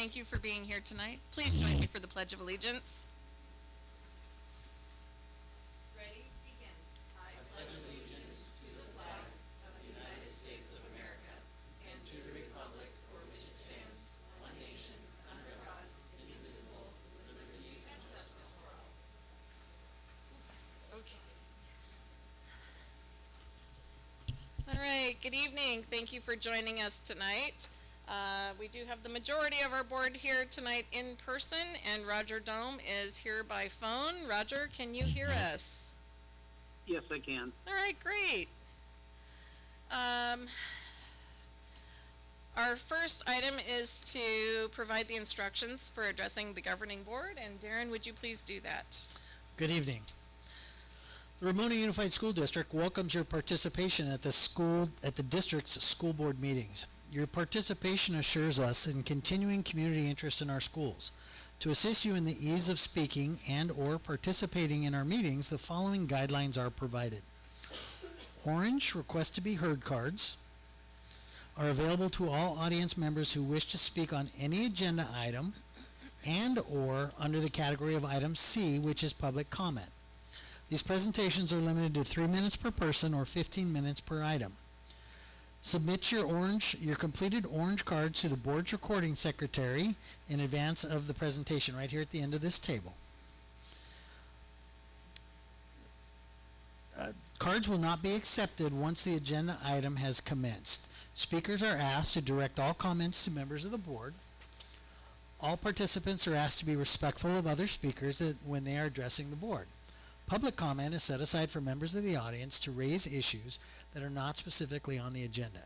Thank you for being here tonight. Please join me for the Pledge of Allegiance. Ready? Begin. I pledge allegiance to the flag of the United States of America and to the republic for which it stands, one nation, under God, indivisible, with liberty and justice for all. Okay. All right, good evening. Thank you for joining us tonight. We do have the majority of our board here tonight in person, and Roger Dome is here by phone. Roger, can you hear us? Yes, I can. All right, great. Our first item is to provide the instructions for addressing the governing board, and Darren, would you please do that? Good evening. The Ramona Unified School District welcomes your participation at the district's school board meetings. Your participation assures us in continuing community interest in our schools. To assist you in the ease of speaking and or participating in our meetings, the following guidelines are provided. Orange request to be heard cards are available to all audience members who wish to speak on any agenda item and or under the category of item C, which is public comment. These presentations are limited to 3 minutes per person or 15 minutes per item. Submit your completed orange cards to the board's recording secretary in advance of the presentation, right here at the end of this table. Cards will not be accepted once the agenda item has commenced. Speakers are asked to direct all comments to members of the board. All participants are asked to be respectful of other speakers when they are addressing the board. Public comment is set aside for members of the audience to raise issues that are not specifically on the agenda.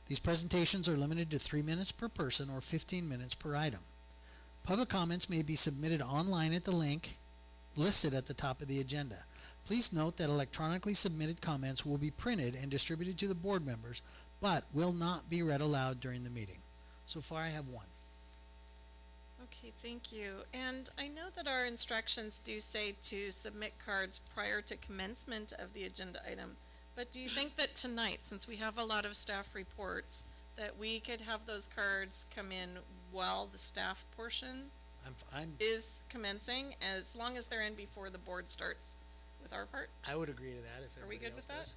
These presentations are limited to 3 minutes per person or 15 minutes per item. Public comments may be submitted online at the link listed at the top of the agenda. Please note that electronically submitted comments will be printed and distributed to the board members, but will not be read aloud during the meeting. So far I have one. Okay, thank you. And I know that our instructions do say to submit cards prior to commencement of the agenda item, but do you think that tonight, since we have a lot of staff reports, that we could have those cards come in while the staff portion is commencing, as long as they're in before the board starts with our part? I would agree to that if Are we good with that? does.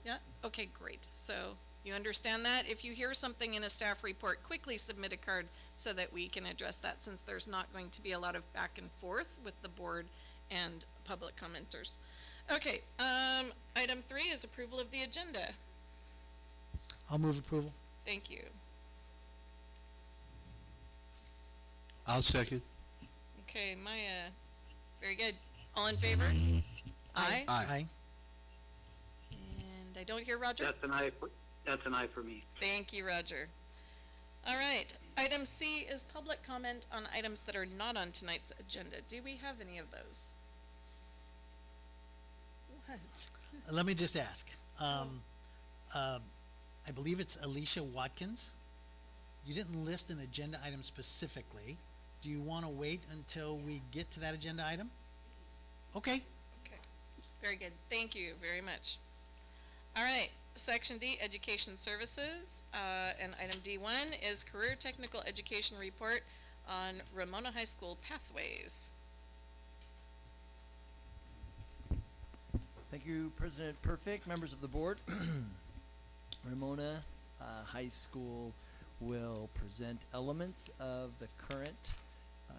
Yeah? Okay, great. So you understand that? If you hear something in a staff report, quickly submit a card so that we can address that, since there's not going to be a lot of back and forth with the board and public commenters. Okay, item 3 is approval of the agenda. I'll move approval. Thank you. I'll second. Okay, Maya, very good. All in favor? Aye. Aye. And I don't hear Roger? That's an aye for me. Thank you, Roger. All right, item C is public comment on items that are not on tonight's agenda. Do we have any of those? What? Let me just ask. I believe it's Alicia Watkins. You didn't list an agenda item specifically. Do you want to wait until we get to that agenda item? Okay. Okay, very good. Thank you very much. All right, section D, education services, and item D1 is career technical education report on Ramona High School pathways. Thank you, President Perfect, members of the board. Ramona High School will present elements of the current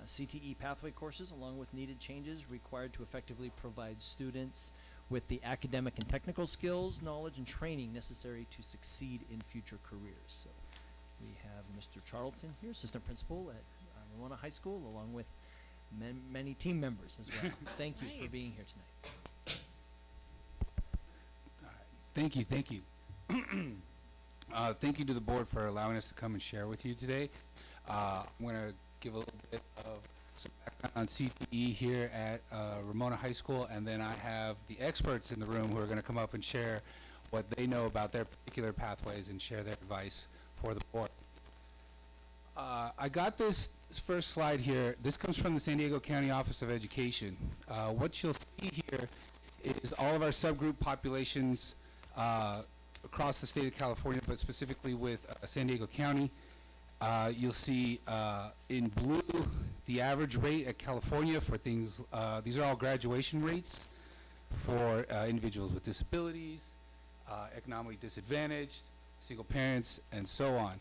CTE pathway courses along with needed changes required to effectively provide students with the academic and technical skills, knowledge, and training necessary to succeed in future careers. So we have Mr. Charlton here, assistant principal at Ramona High School, along with many team members as well. Thank you for being here tonight. Thank you. Thank you to the board for allowing us to come and share with you today. I'm going to give a little bit of some background on CTE here at Ramona High School, and then I have the experts in the room who are going to come up and share what they know about their particular pathways and share their advice for the board. I got this first slide here. This comes from the San Diego County Office of Education. What you'll see here is all of our subgroup populations across the state of California, but specifically with San Diego County. You'll see in blue the average rate at California for things, these are all graduation rates for individuals with disabilities, economically disadvantaged, single parents, and so on.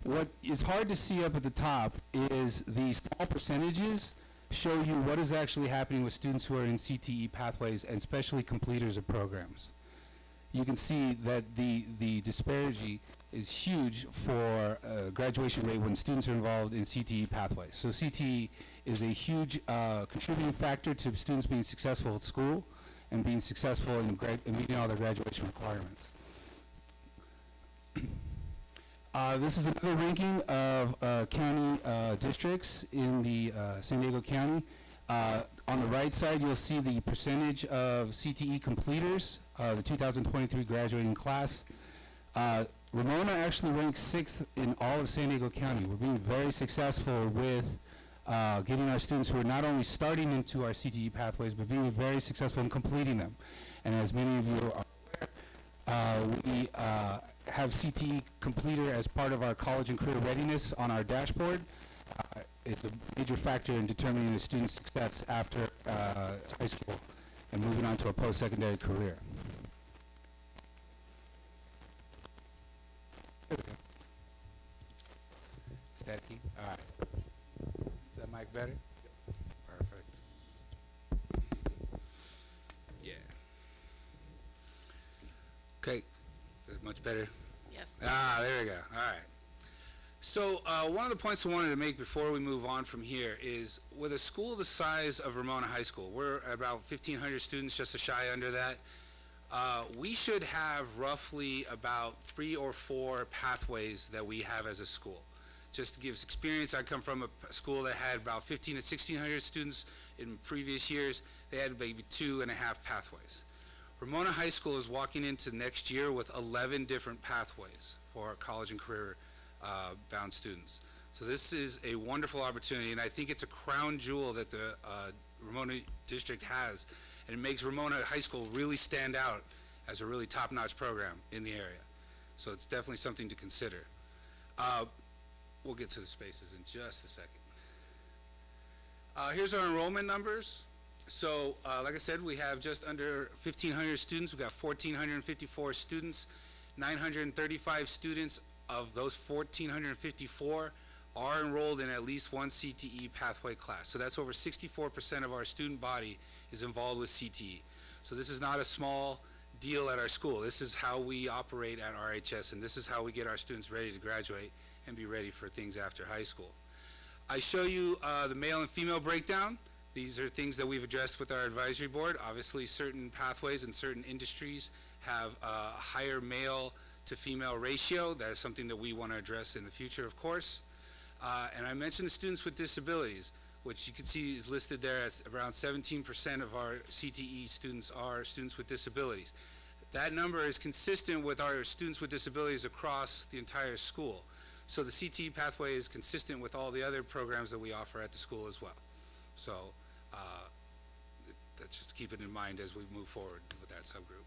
What is hard to see up at the top is the small percentages show you what is actually happening with students who are in CTE pathways and specially completers of programs. You can see that the disparity is huge for graduation rate when students are involved in CTE pathways. So CTE is a huge contributing factor to students being successful at school and being successful in meeting all their graduation requirements. This is another ranking of county districts in the San Diego County. On the right side, you'll see the percentage of CTE completers, the 2023 graduating class. Ramona actually ranks 6th in all of San Diego County. We're being very successful with getting our students who are not only starting into our CTE pathways, but being very successful in completing them. And as many of you are aware, we have CTE completer as part of our college and career readiness on our dashboard. It's a major factor in determining the student's success after high school and moving on to a post-secondary career. Is that key? All right. Is that mic better? Perfect. Yeah. Okay. Is it much better? Yes. Ah, there we go. All right. So one of the points I wanted to make before we move on from here is with a school the size of Ramona High School, we're about 1,500 students, just a shy under that. We should have roughly about 3 or 4 pathways that we have as a school. Just to give us experience, I come from a school that had about 1,500 to 1,600 students in previous years. They had maybe 2.5 pathways. Ramona High School is walking into next year with 11 different pathways for college and career bound students. So this is a wonderful opportunity, and I think it's a crown jewel that the Ramona district has, and it makes Ramona High School really stand out as a really top-notch program in the area. So it's definitely something to consider. We'll get to the spaces in just a second. Here's our enrollment numbers. So like I said, we have just under 1,500 students. We've got 1,454 students, 935 students. Of those 1,454 are enrolled in at least one CTE pathway class. So that's over 64% of our student body is involved with CTE. So this is not a small deal at our school. This is how we operate at RHS, and this is how we get our students ready to graduate and be ready for things after high school. I show you the male and female breakdown. These are things that we've addressed with our advisory board. Obviously, certain pathways and certain industries have a higher male to female ratio. That is something that we want to address in the future, of course. And I mentioned the students with disabilities, which you can see is listed there as around 17% of our CTE students are students with disabilities. That number is consistent with our students with disabilities across the entire school. So the CTE pathway is consistent with all the other programs that we offer at the school as well. So that's just keep it in mind as we move forward with that subgroup.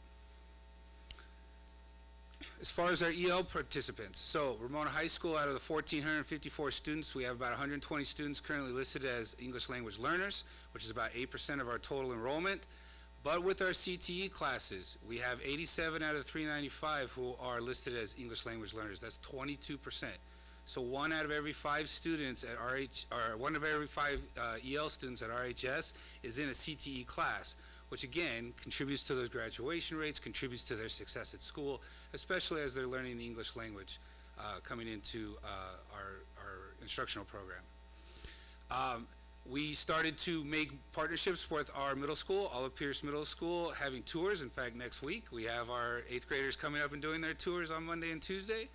As far as our EL participants, so Ramona High School, out of the 1,454 students, we have about 120 students currently listed as English language learners, which is about 8% of our total enrollment. But with our CTE classes, we have 87 out of 395 who are listed as English language learners. That's 22%. So 1 out of every 5 students at one of every 5 EL students at RHS is in a CTE class, which again contributes to those graduation rates, contributes to their success at school, especially as they're learning the English language coming into our instructional program. We started to make partnerships with our middle school, Olive Pierce Middle School, having tours. In fact, next week we have our 8th graders coming up and doing their tours on Monday and Tuesday.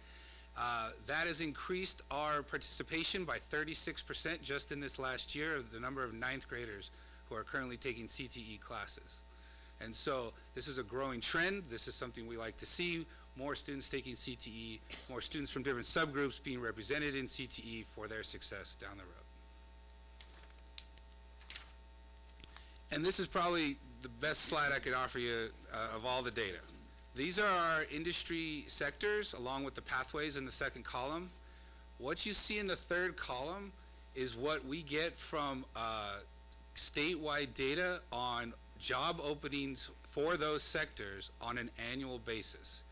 That has increased our participation by 36% just in this last year of the number of 9th graders who are currently taking CTE classes. And so this is a growing trend. This is something we like to see. More students taking CTE, more students from different subgroups being represented in CTE for their success down the road. And this is probably the best slide I could offer you of all the data. These are our industry sectors along with the pathways in the second column. What you see in the third column is what we get from statewide data on job openings for those sectors on an annual basis.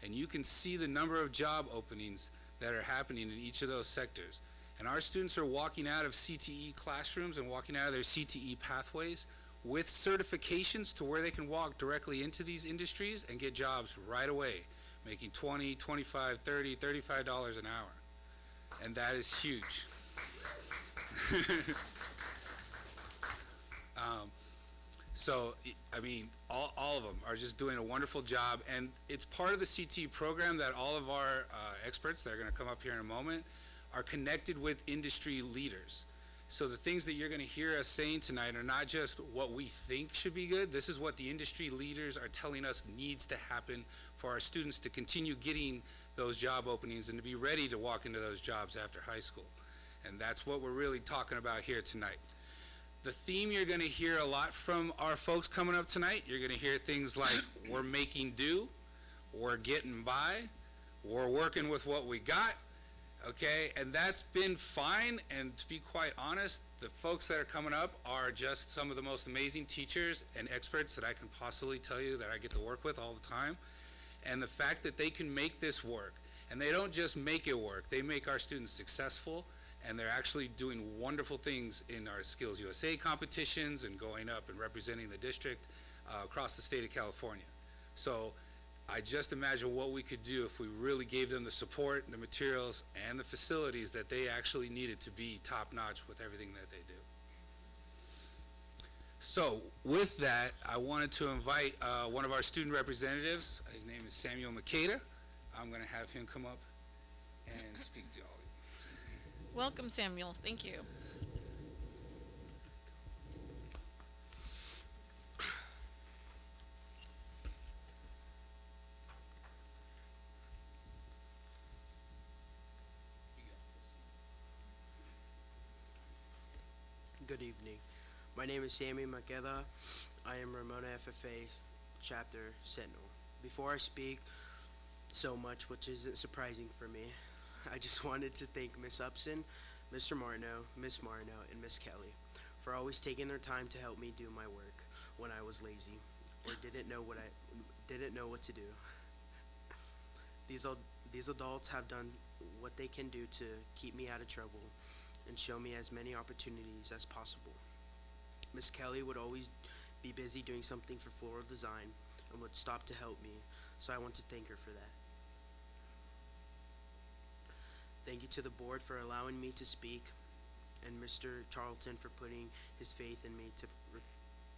And you can see the number of job openings that are happening in each of those sectors. And our students are walking out of CTE classrooms and walking out of their CTE pathways with certifications to where they can walk directly into these industries and get jobs right away, making $20, $25, $30, $35 an hour. And that is huge. So, I mean, all of them are just doing a wonderful job, and it's part of the CTE program that all of our experts that are going to come up here in a moment are connected with industry leaders. So the things that you're going to hear us saying tonight are not just what we think should be good. This is what the industry leaders are telling us needs to happen for our students to continue getting those job openings and to be ready to walk into those jobs after high school. And that's what we're really talking about here tonight. The theme you're going to hear a lot from our folks coming up tonight, you're going to hear things like we're making do, we're getting by, we're working with what we got, okay? And that's been fine, and to be quite honest, the folks that are coming up are just some of the most amazing teachers and experts that I can possibly tell you that I get to work with all the time. And the fact that they can make this work, and they don't just make it work, they make our students successful, and they're actually doing wonderful things in our Skills USA competitions and going up and representing the district across the state of California. So I just imagine what we could do if we really gave them the support, the materials, and the facilities that they actually needed to be top-notch with everything that they do. So with that, I wanted to invite one of our student representatives. His name is Samuel Makeda. I'm going to have him come up and speak to all of you. Welcome, Samuel. Thank you. Good evening. My name is Sammy Makeda. I am Ramona FFA Chapter Sentinel. Before I speak so much, which isn't surprising for me, I just wanted to thank Miss Upson, Mr. Martineau, Miss Martineau, and Miss Kelly for always taking their time to help me do my work when I was lazy or didn't know what to do. These adults have done what they can do to keep me out of trouble and show me as many opportunities as possible. Miss Kelly would always be busy doing something for floral design and would stop to help me, so I want to thank her for that. Thank you to the board for allowing me to speak, and Mr. Charlton for putting his faith in me to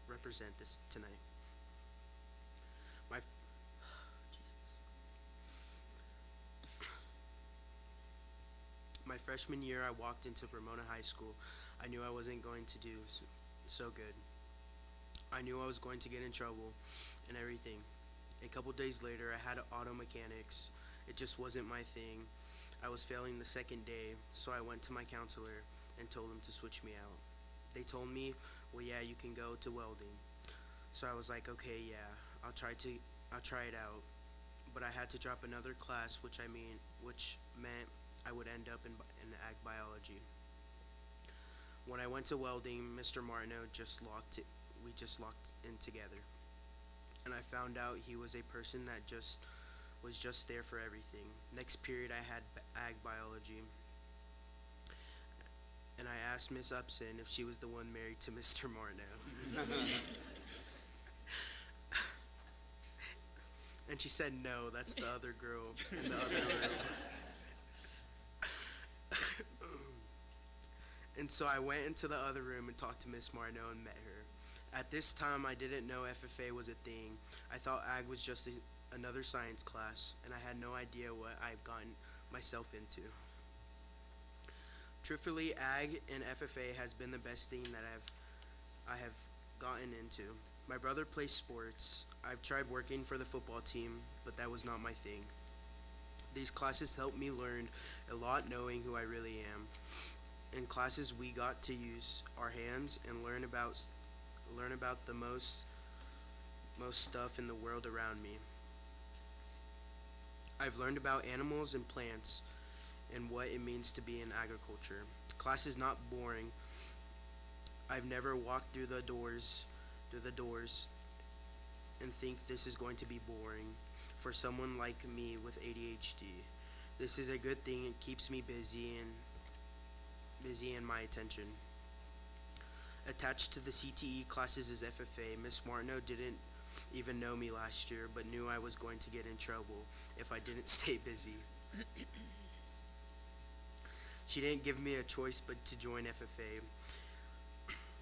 represent this tonight. My freshman year, I walked into Ramona High School. I knew I wasn't going to do so good. I knew I was going to get in trouble and everything. A couple days later, I had auto mechanics. It just wasn't my thing. I was failing the second day, so I went to my counselor and told him to switch me out. They told me, well, yeah, you can go to welding. So I was like, okay, yeah, I'll try it out. But I had to drop another class, which meant I would end up in ag biology. When I went to welding, Mr. Martineau we just locked in together. And I found out he was a person that was just there for everything. Next period, I had ag biology. And I asked Miss Upson if she was the one married to Mr. Martineau. And she said, no, that's the other girl in the other room. And so I went into the other room and talked to Miss Martineau and met her. At this time, I didn't know FFA was a thing. I thought ag was just another science class, and I had no idea what I've gotten myself into. Truthfully, ag and FFA has been the best thing that I have gotten into. My brother plays sports. I've tried working for the football team, but that was not my thing. These classes helped me learn a lot, knowing who I really am. In classes, we got to use our hands and learn about the most stuff in the world around me. I've learned about animals and plants and what it means to be in agriculture. Class is not boring. I've never walked through the doors and think this is going to be boring for someone like me with ADHD. This is a good thing. It keeps me busy and my attention. Attached to the CTE classes is FFA. Miss Martineau didn't even know me last year, but knew I was going to get in trouble if I didn't stay busy. She didn't give me a choice but to join FFA.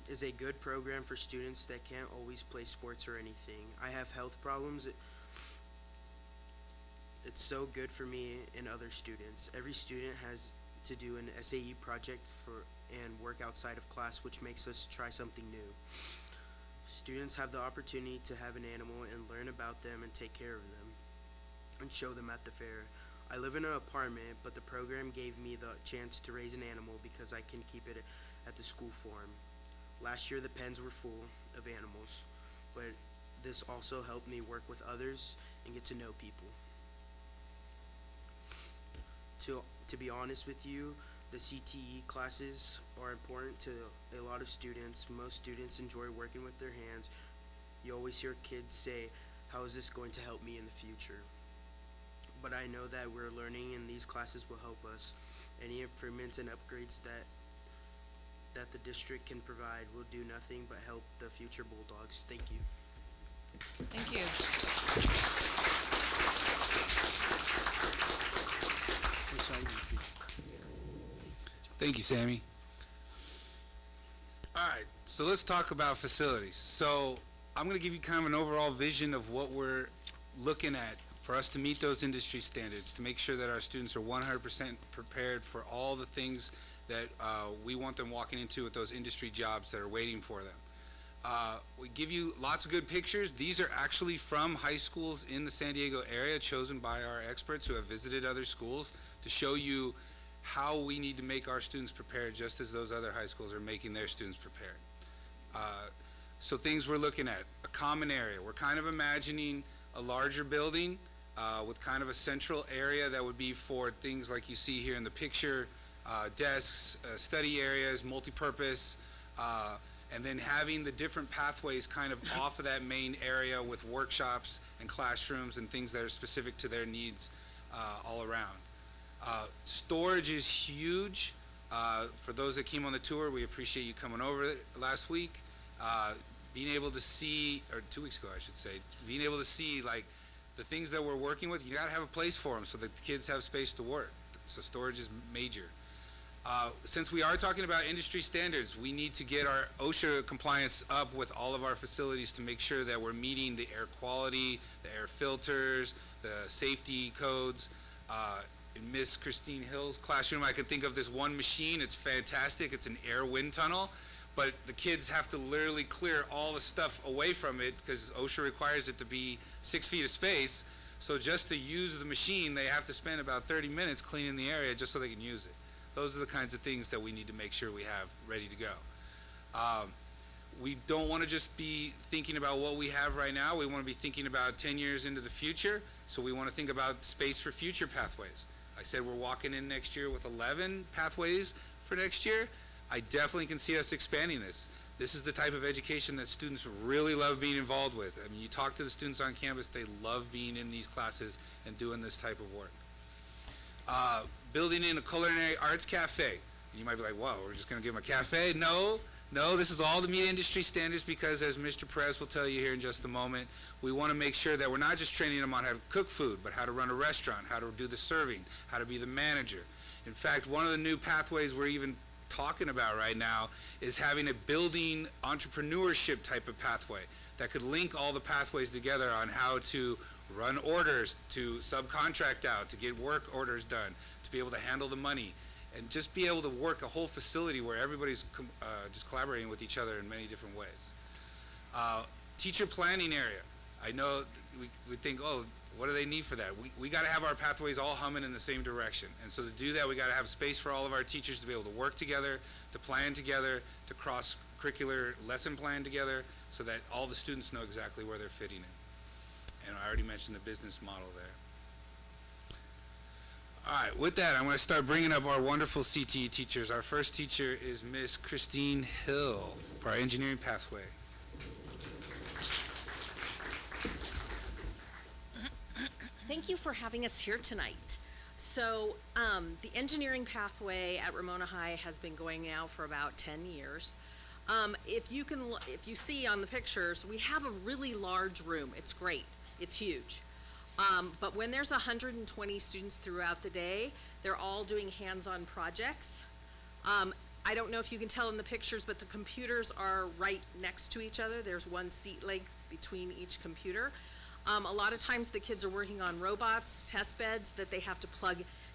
Is a good program for students that can't always play sports or anything. I have health problems. It's so good for me and other students. Every student has to do an SAE project and work outside of class, which makes us try something new. Students have the opportunity to have an animal and learn about them and take care of them and show them at the fair. I live in an apartment, but the program gave me the chance to raise an animal because I can keep it at the school farm. Last year the pens were full of animals, but this also helped me work with others and get to know people. To be honest with you, the CTE classes are important to a lot of students. Most students enjoy working with their hands. You always hear kids say, "How is this going to help me in the future?" But I know that we're learning and these classes will help us. Any improvements and upgrades that the district can provide will do nothing but help the future Bulldogs. Thank you. Thank you. Thank you, Sammy. All right, so let's talk about facilities. So I'm going to give you kind of an overall vision of what we're looking at for us to meet those industry standards, to make sure that our students are 100% prepared for all the things that we want them walking into with those industry jobs that are waiting for them. We give you lots of good pictures. These are actually from high schools in the San Diego area, chosen by our experts who have visited other schools to show you how we need to make our students prepared, just as those other high schools are making their students prepared. So things we're looking at, a common area. We're kind of imagining a larger building with kind of a central area that would be for things like you see here in the picture, desks, study areas, multi-purpose, and then having the different pathways kind of off of that main area with workshops and classrooms and things that are specific to their needs all around. Storage is huge. For those that came on the tour, we appreciate you coming over last week. Being able to see, or 2 weeks ago I should say, being able to see like the things that we're working with, you gotta have a place for them so that the kids have space to work. So storage is major. Since we are talking about industry standards, we need to get our OSHA compliance up with all of our facilities to make sure that we're meeting the air quality, the air filters, the safety codes. In Miss Christine Hill's classroom, I can think of this one machine. It's fantastic. It's an air wind tunnel, but the kids have to literally clear all the stuff away from it because OSHA requires it to be 6 feet of space. So just to use the machine, they have to spend about 30 minutes cleaning the area just so they can use it. Those are the kinds of things that we need to make sure we have ready to go. We don't want to just be thinking about what we have right now. We want to be thinking about 10 years into the future. So we want to think about space for future pathways. I said we're walking in next year with 11 pathways for next year. I definitely can see us expanding this. This is the type of education that students really love being involved with. I mean, you talk to the students on campus, they love being in these classes and doing this type of work. Building in a culinary arts cafe. You might be like, wow, we're just going to give them a cafe? No, this is all to meet industry standards because, as Mr. Perez will tell you here in just a moment, we want to make sure that we're not just training them on how to cook food, but how to run a restaurant, how to do the serving, how to be the manager. In fact, one of the new pathways we're even talking about right now is having a building entrepreneurship type of pathway that could link all the pathways together on how to run orders, to subcontract out, to get work orders done, to be able to handle the money, and just be able to work a whole facility where everybody's just collaborating with each other in many different ways. Teacher planning area. I know we think, oh, what do they need for that? We got to have our pathways all humming in the same direction. And so to do that, we got to have space for all of our teachers to be able to work together, to plan together, to cross-curricular lesson plan together, so that all the students know exactly where they're fitting in. And I already mentioned the business model there. All right, with that, I'm going to start bringing up our wonderful CTE teachers. Our first teacher is Miss Christine Hill for our engineering pathway. Thank you for having us here tonight. So, the engineering pathway at Ramona High has been going now for about 10 years. If you see on the pictures, we have a really large room. It's great. It's huge. But when there's 120 students throughout the day, they're all doing hands-on projects. I don't know if you can tell in the pictures, but the computers are right next to each other. There's one seat length between each computer. A lot of times the kids are working on robots, test beds that they have to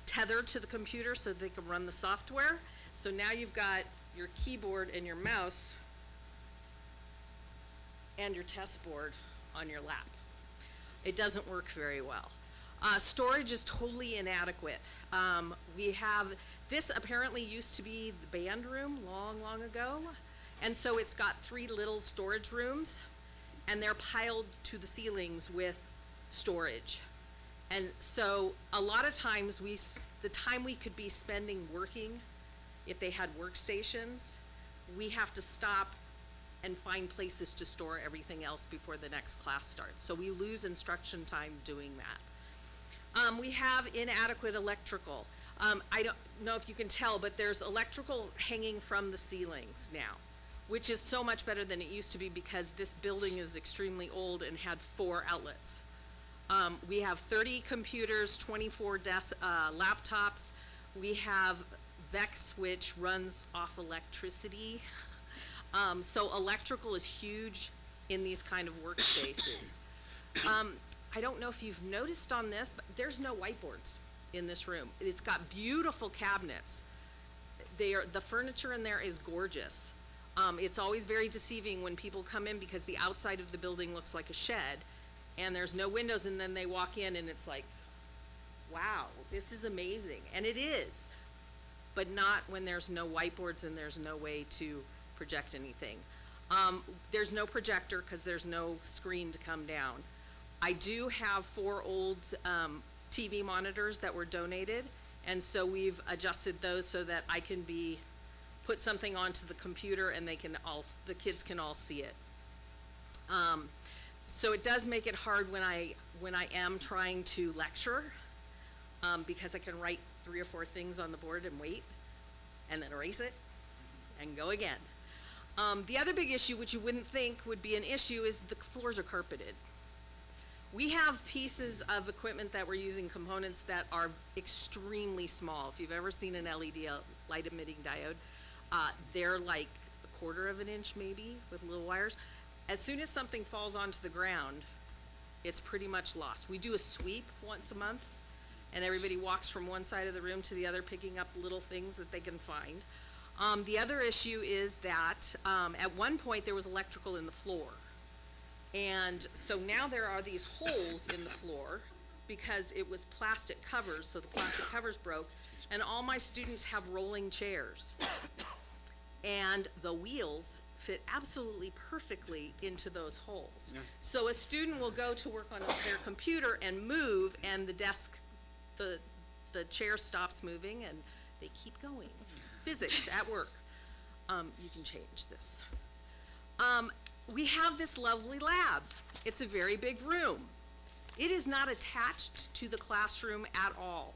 tether to the computer so they can run the software. So now you've got your keyboard and your mouse and your test board on your lap. It doesn't work very well. Storage is totally inadequate. This apparently used to be the band room long ago. And so it's got 3 little storage rooms, and they're piled to the ceilings with storage. And so a lot of times the time we could be spending working, if they had workstations, we have to stop and find places to store everything else before the next class starts. So we lose instruction time doing that. We have inadequate electrical. I don't know if you can tell, but there's electrical hanging from the ceilings now, which is so much better than it used to be because this building is extremely old and had 4 outlets. We have 30 computers, 24 laptops. We have VEX, which runs off electricity. So electrical is huge in these kind of workspaces. I don't know if you've noticed on this, but there's no whiteboards in this room. It's got beautiful cabinets. The furniture in there is gorgeous. It's always very deceiving when people come in because the outside of the building looks like a shed and there's no windows, and then they walk in and it's like, wow, this is amazing. And it is, but not when there's no whiteboards and there's no way to project anything. There's no projector because there's no screen to come down. I do have 4 old TV monitors that were donated, and so we've adjusted those so that I can put something onto the computer and the kids can all see it. So it does make it hard when I am trying to lecture, because I can write 3 or 4 things on the board and wait, and then erase it, and go again. The other big issue, which you wouldn't think would be an issue, is the floors are carpeted. We have pieces of equipment that we're using, components that are extremely small. If you've ever seen an LED light emitting diode, they're like 1/4 of an inch maybe with little wires. As soon as something falls onto the ground, it's pretty much lost. We do a sweep once a month, and everybody walks from one side of the room to the other picking up little things that they can find. The other issue is that at one point there was electrical in the floor. And so now there are these holes in the floor because it was plastic covers, so the plastic covers broke, and all my students have rolling chairs. And the wheels fit absolutely perfectly into those holes. Yeah. So a student will go to work on their computer and move, and the chair stops moving, and they keep going. Physics at work. You can change this. We have this lovely lab. It's a very big room. It is not attached to the classroom at all.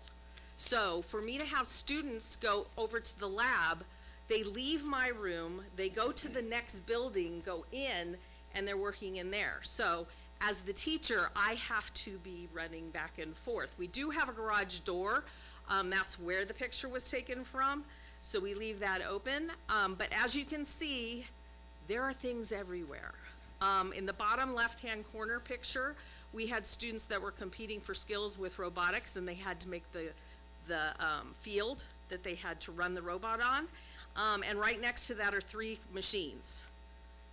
So for me to have students go over to the lab, they leave my room, they go to the next building, go in, and they're working in there. So as the teacher, I have to be running back and forth. We do have a garage door. That's where the picture was taken from. So we leave that open. But as you can see, there are things everywhere. In the bottom left-hand corner picture, we had students that were competing for skills with robotics, and they had to make the field that they had to run the robot on. And right next to that are 3 machines.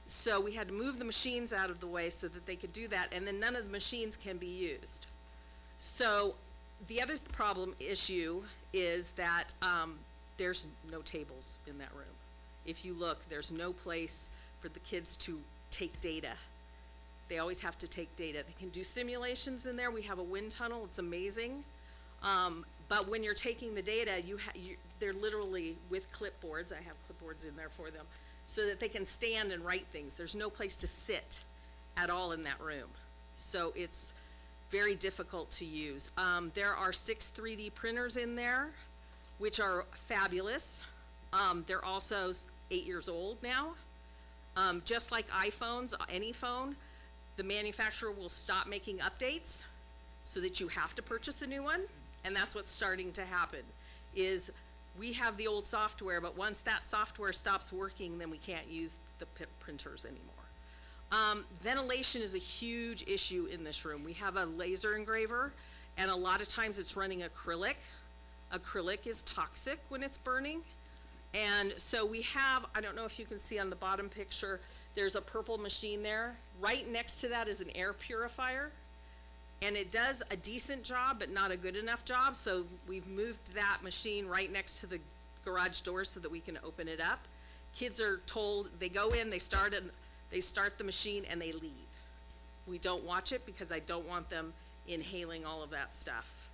So we had to move the machines out of the way so that they could do that, and then none of the machines can be used. So the other issue is that there's no tables in that room. If you look, there's no place for the kids to take data. They always have to take data. They can do simulations in there. We have a wind tunnel, it's amazing. But when you're taking the data, they're literally with clipboards, I have clipboards in there for them, so that they can stand and write things. There's no place to sit at all in that room. So it's very difficult to use. There are 6 3D printers in there, which are fabulous. They're also 8 years old now. Just like iPhones, any phone, the manufacturer will stop making updates so that you have to purchase a new one. And that's what's starting to happen, is we have the old software, but once that software stops working, then we can't use the printers anymore. Ventilation is a huge issue in this room. We have a laser engraver, and a lot of times it's running acrylic. Acrylic is toxic when it's burning. And so we have, I don't know if you can see on the bottom picture, there's a purple machine there. Right next to that is an air purifier. And it does a decent job, but not a good enough job, so we've moved that machine right next to the garage door so that we can open it up. Kids are told, they go in, they start the machine, and they leave. We don't watch it because I don't want them inhaling all of that stuff.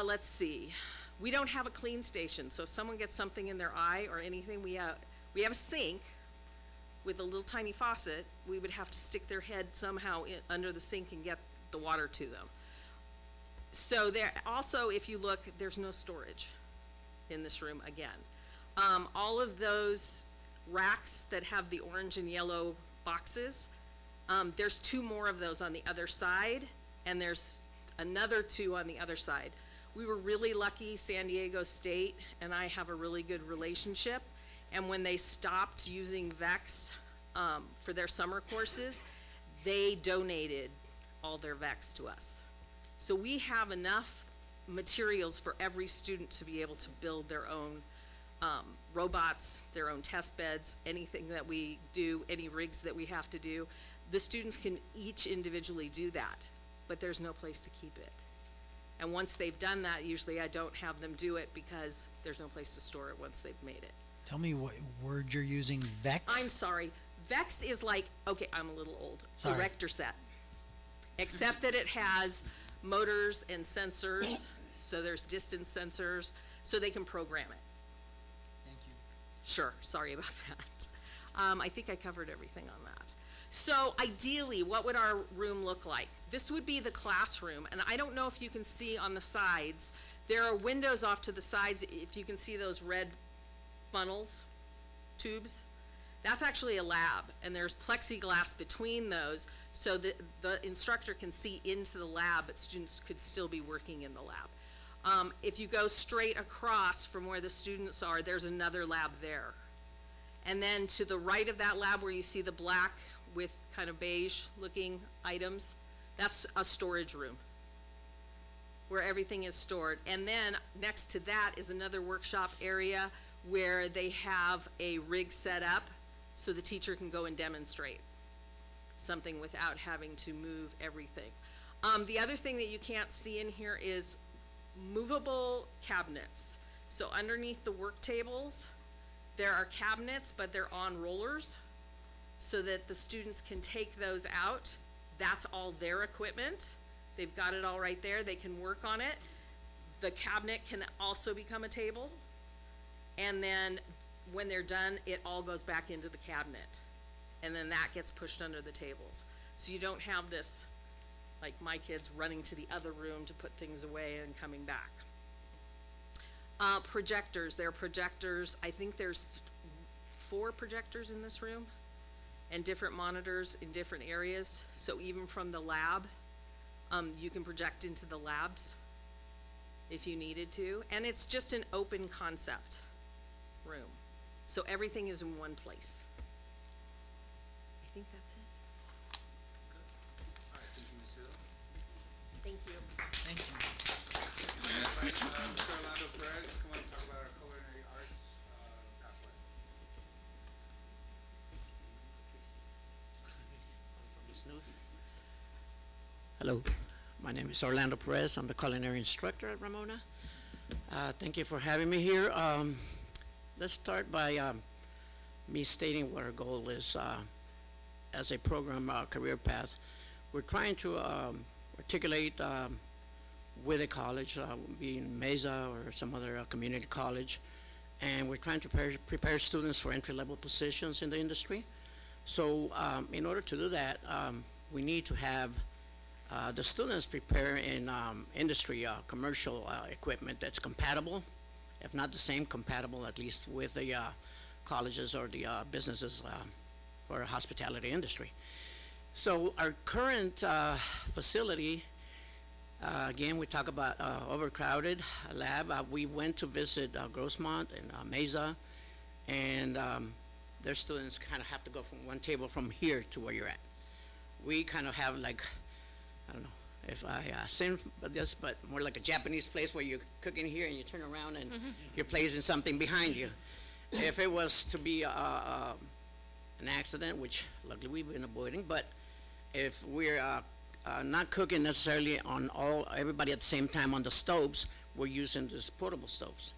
Let's see. We don't have a clean station, so if someone gets something in their eye or anything, we have a sink with a little tiny faucet. We would have to stick their head somehow under the sink and get the water to them. So there also, if you look, there's no storage in this room again. All of those racks that have the orange and yellow boxes, there's 2 more of those on the other side, and there's another 2 on the other side. We were really lucky, San Diego State and I have a really good relationship, and when they stopped using VEX for their summer courses, they donated all their VEX to us. So we have enough materials for every student to be able to build their own robots, their own test beds, anything that we do, any rigs that we have to do. The students can each individually do that, but there's no place to keep it. And once they've done that, usually I don't have them do it because there's no place to store it once they've made it. Tell me what word you're using, VEX? I'm sorry. VEX is like, okay, I'm a little old. Sorry. A Rector set. Except that it has motors and sensors, so there's distance sensors, so they can program it. Thank you. Sure, sorry about that. I think I covered everything on that. So ideally, what would our room look like? This would be the classroom, and I don't know if you can see on the sides, there are windows off to the sides, if you can see those red funnels, tubes. That's actually a lab, and there's plexiglass between those so that the instructor can see into the lab, but students could still be working in the lab. If you go straight across from where the students are, there's another lab there. And then to the right of that lab where you see the black with kind of beige looking items, that's a storage room where everything is stored. And then next to that is another workshop area where they have a rig set up so the teacher can go and demonstrate something without having to move everything. The other thing that you can't see in here is movable cabinets. So underneath the work tables, there are cabinets, but they're on rollers so that the students can take those out. That's all their equipment. They've got it all right there. They can work on it. The cabinet can also become a table. And then when they're done, it all goes back into the cabinet. And then that gets pushed under the tables. So you don't have this, like my kids running to the other room to put things away and coming back. Projectors, there are projectors. I think there's 4 projectors in this room and different monitors in different areas. So even from the lab, you can project into the labs if you needed to. And it's just an open concept room. So everything is in one place. I think that's it. All right, thank you, Ms. Hill. Thank you. Thank you. Mr. Orlando Perez, come on and talk about our culinary arts pathway. Hello, my name is Orlando Perez. I'm the culinary instructor at Ramona. Thank you for having me here. Let's start by me stating what our goal is as a program career path. We're trying to articulate with a college, being Mesa or some other community college. And we're trying to prepare students for entry-level positions in the industry. So in order to do that, we need to have the students prepare in industry commercial equipment that's compatible, if not the same, compatible at least with the colleges or the businesses or hospitality industry. So our current facility, again, we talk about overcrowded lab. We went to visit Grossmont and Mesa, and their students kind of have to go from one table from here to where you're at. We kind of have like, I don't know if I sing this, but more like a Japanese place where you're cooking here and you turn around and you're placing something behind you. If it was to be an accident, which luckily we've been avoiding, but if we're not cooking necessarily on everybody at the same time on the stoves, we're using these portable stoves.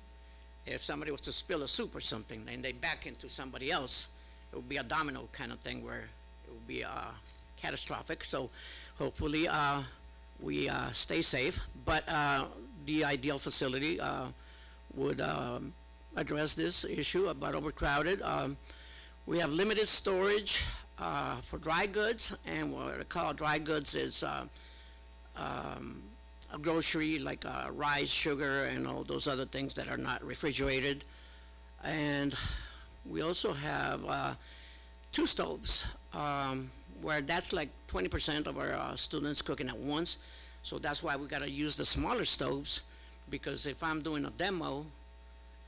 If somebody was to spill a soup or something and they back into somebody else, it would be a domino kind of thing where it would be catastrophic. So hopefully we stay safe, but the ideal facility would address this issue about overcrowded. We have limited storage for dry goods, and what I call dry goods is a grocery like rice, sugar, and all those other things that are not refrigerated. And we also have 2 stoves, where that's like 20% of our students cooking at once. So that's why we gotta use the smaller stoves, because if I'm doing a demo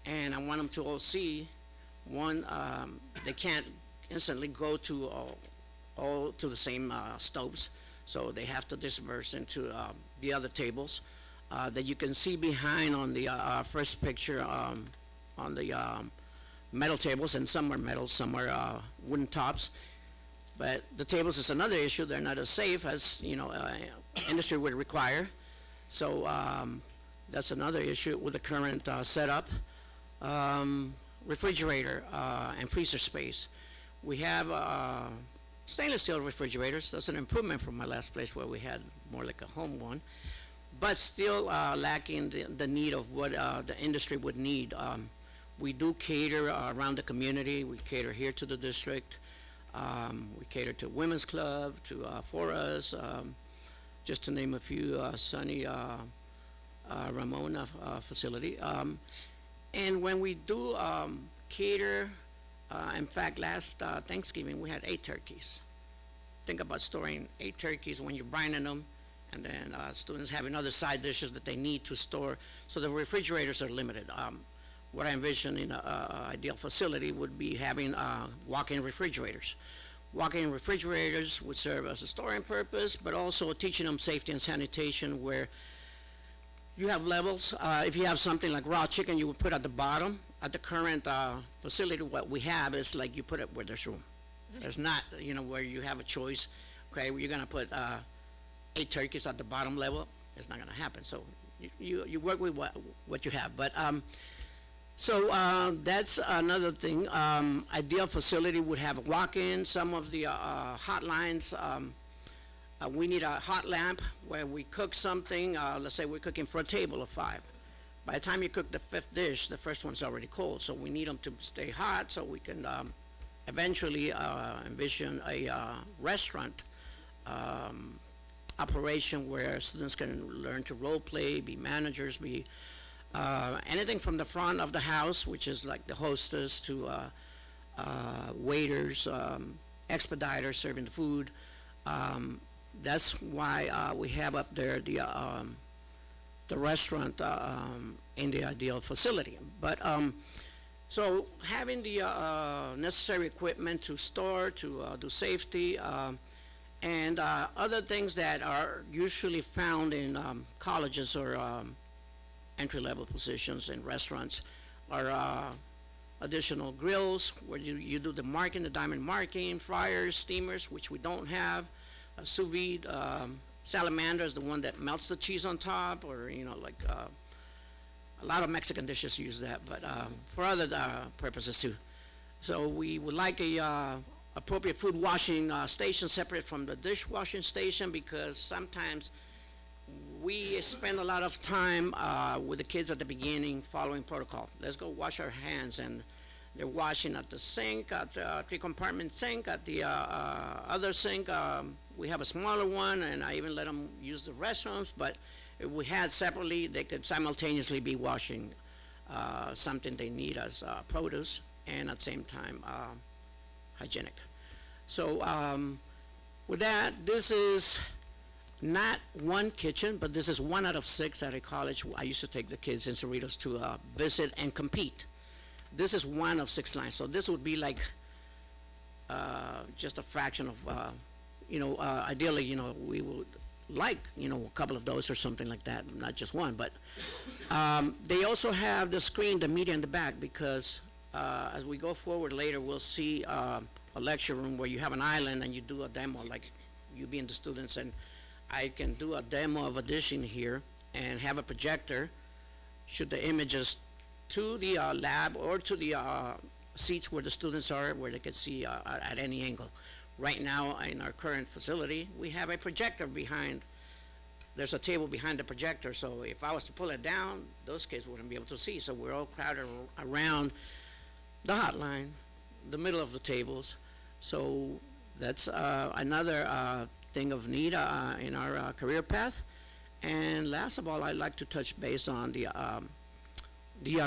and I want them to all see, one, they can't instantly go to all to the same stoves. So they have to disperse into the other tables that you can see behind on the first picture on the metal tables, and some are metal, some are wooden tops. But the tables is another issue. They're not as safe as industry would require. So that's another issue with the current setup. Refrigerator and freezer space. We have stainless steel refrigerators. That's an improvement from my last place where we had more like a home one, but still lacking the need of what the industry would need. We do cater around the community. We cater here to the district. We cater to Women's Club, to For Us, just to name a few, Sunny Ramona facility. And when we do cater, in fact, last Thanksgiving, we had 8 turkeys. Think about storing 8 turkeys when you're brining them, and then students having other side dishes that they need to store. So the refrigerators are limited. What I envision in an ideal facility would be having walk-in refrigerators. Walk-in refrigerators would serve as a storing purpose, but also teaching them safety and sanitation, where you have levels. If you have something like raw chicken, you would put at the bottom. At the current facility, what we have is like you put it where there's room. There's not, where you have a choice. Okay, you're gonna put 8 turkeys at the bottom level. It's not gonna happen. So you work with what you have. But so that's another thing. Ideal facility would have a walk-in. Some of the hotlines. We need a hot lamp where we cook something. Let's say we're cooking for a table of 5. By the time you cook the 5th dish, the first one's already cold. So we need them to stay hot so we can eventually envision a restaurant operation where students can learn to role play, be managers, be anything from the front of the house, which is like the hostess, to waiters, expediters serving the food. That's why we have up there the restaurant in the ideal facility. But so having the necessary equipment to store, to do safety, and other things that are usually found in colleges or entry-level positions in restaurants are additional grills where you do the marking, the diamond marking, fryers, steamers, which we don't have, sous vide, salamander is the one that melts the cheese on top, or like a lot of Mexican dishes use that, but for other purposes too. So we would like a appropriate food washing station separate from the dishwashing station, because sometimes we spend a lot of time with the kids at the beginning following protocol. Let's go wash our hands, and they're washing at the sink, at the three-compartment sink, at the other sink. We have a smaller one, and I even let them use the restrooms, but if we had separately, they could simultaneously be washing something they need as produce, and at the same time hygienic. So with that, this is not one kitchen, but this is 1 out of 6 at a college. I used to take the kids in Cerritos to visit and compete. This is 1 of 6 lines, so this would be like just a fraction of, ideally, we would like, a couple of those or something like that, not just one, but they also have the screen, the media in the back, because as we go forward later, we'll see a lecture room where you have an island and you do a demo, like you being the students, and I can do a demo of addition here and have a projector, shoot the images to the lab or to the seats where the students are, where they can see at any angle. Right now, in our current facility, we have a projector behind. There's a table behind the projector, so if I was to pull it down, those kids wouldn't be able to see. So we're all crowded around the hotline, the middle of the tables. So that's another thing of need in our career path. And last of all, I'd like to touch base on the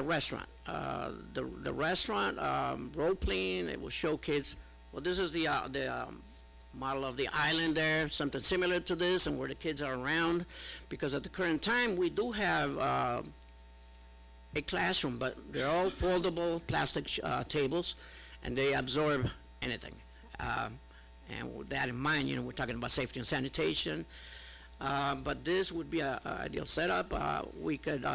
restaurant. The restaurant role playing, it will show kids. Well, this is the model of the island there, something similar to this, and where the kids are around. Because at the current time, we do have a classroom, but they're all foldable plastic tables, and they absorb anything. And with that in mind, we're talking about safety and sanitation. But this would be an ideal setup. We could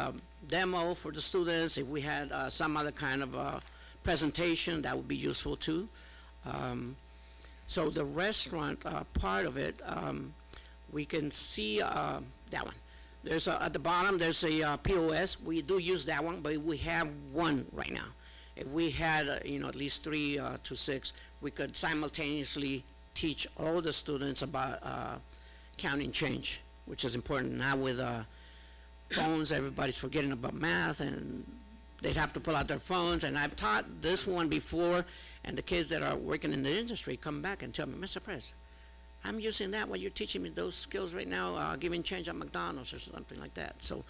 demo for the students. If we had some other kind of presentation, that would be useful too. So the restaurant part of it, we can see that one. There's at the bottom, there's a POS. We do use that one, but we have one right now. If we had, at least 3 to 6, we could simultaneously teach all the students about counting change, which is important now with phones. Everybody's forgetting about math, and they'd have to pull out their phones. And I've taught this one before, and the kids that are working in the industry come back and tell me, Mr. Perez, I'm using that while you're teaching me those skills right now, giving change at McDonald's or something like that. So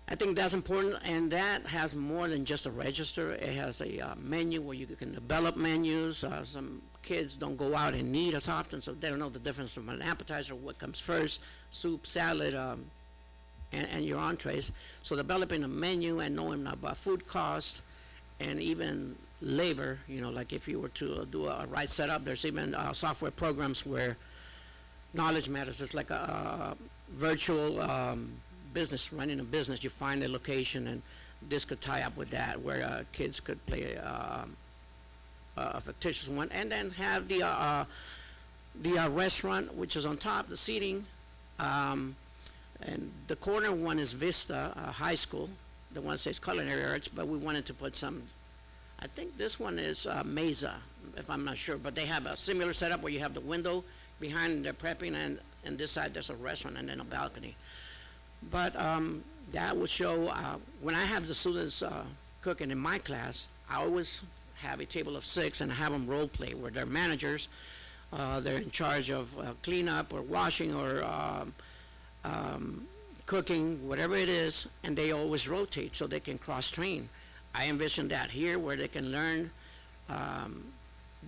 I think that's important, and that has more than just a register. It has a menu where you can develop menus. Some kids don't go out and eat as often, so they don't know the difference from an appetizer, what comes first, soup, salad, and your entrees. So developing a menu and knowing about food cost and even labor, like if you were to do a right setup, there's even software programs where knowledge matters. It's like a virtual business, running a business. You find a location, and this could tie up with that, where kids could play a fictitious one, and then have the restaurant, which is on top, the seating, and the corner one is Vista High School. The one says Culinary Arts, but we wanted to put some. I think this one is Mesa, if I'm not sure, but they have a similar setup where you have the window behind, and they're prepping, and this side there's a restaurant and then a balcony. But that will show, when I have the students cooking in my class, I always have a table of 6 and have them role play where they're managers. They're in charge of cleanup or washing or cooking, whatever it is, and they always rotate so they can cross-train. I envision that here where they can learn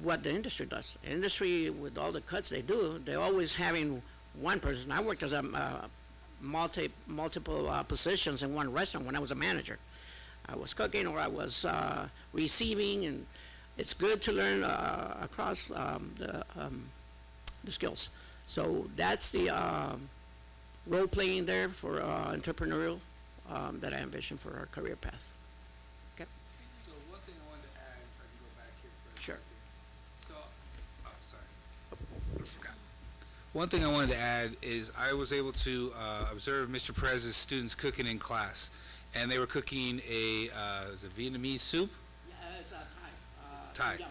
what the industry does. Industry, with all the cuts they do, they're always having one person. I worked as a multiple positions in one restaurant when I was a manager. I was cooking or I was receiving, and it's good to learn across the skills. So that's the role playing there for entrepreneurial that I envision for our career path. Okay. So one thing I wanted to add, if I can go back here for a Sure. second. So, sorry. I forgot. One thing I wanted to add is I was able to observe Mr. Perez's students cooking in class, and they were cooking a Vietnamese soup. Yeah, it's Thai. Yeah.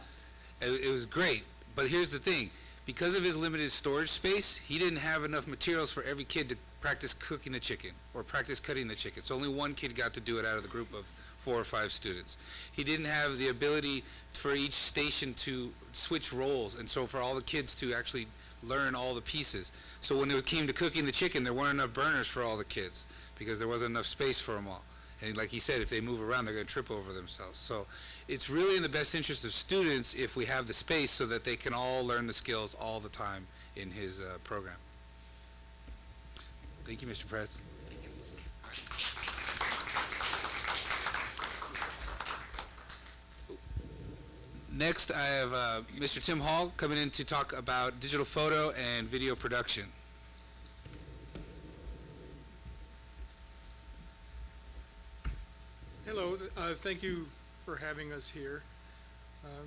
It was great, but here's the thing. Because of his limited storage space, he didn't have enough materials for every kid practice cooking the chicken or practice cutting the chicken. So only one kid got to do it out of the group of 4 or 5 students. He didn't have the ability for each station to switch roles, and so for all the kids to actually learn all the pieces. So when it came to cooking the chicken, there weren't enough burners for all the kids because there wasn't enough space for them all. And like he said, if they move around, they're going to trip over themselves. So it's really in the best interest of students if we have the space so that they can all learn the skills all the time in his program. Thank you, Mr. Press. Next, I have Mr. Tim Hall coming in to talk about digital photo and video production. Hello, thank you for having us here.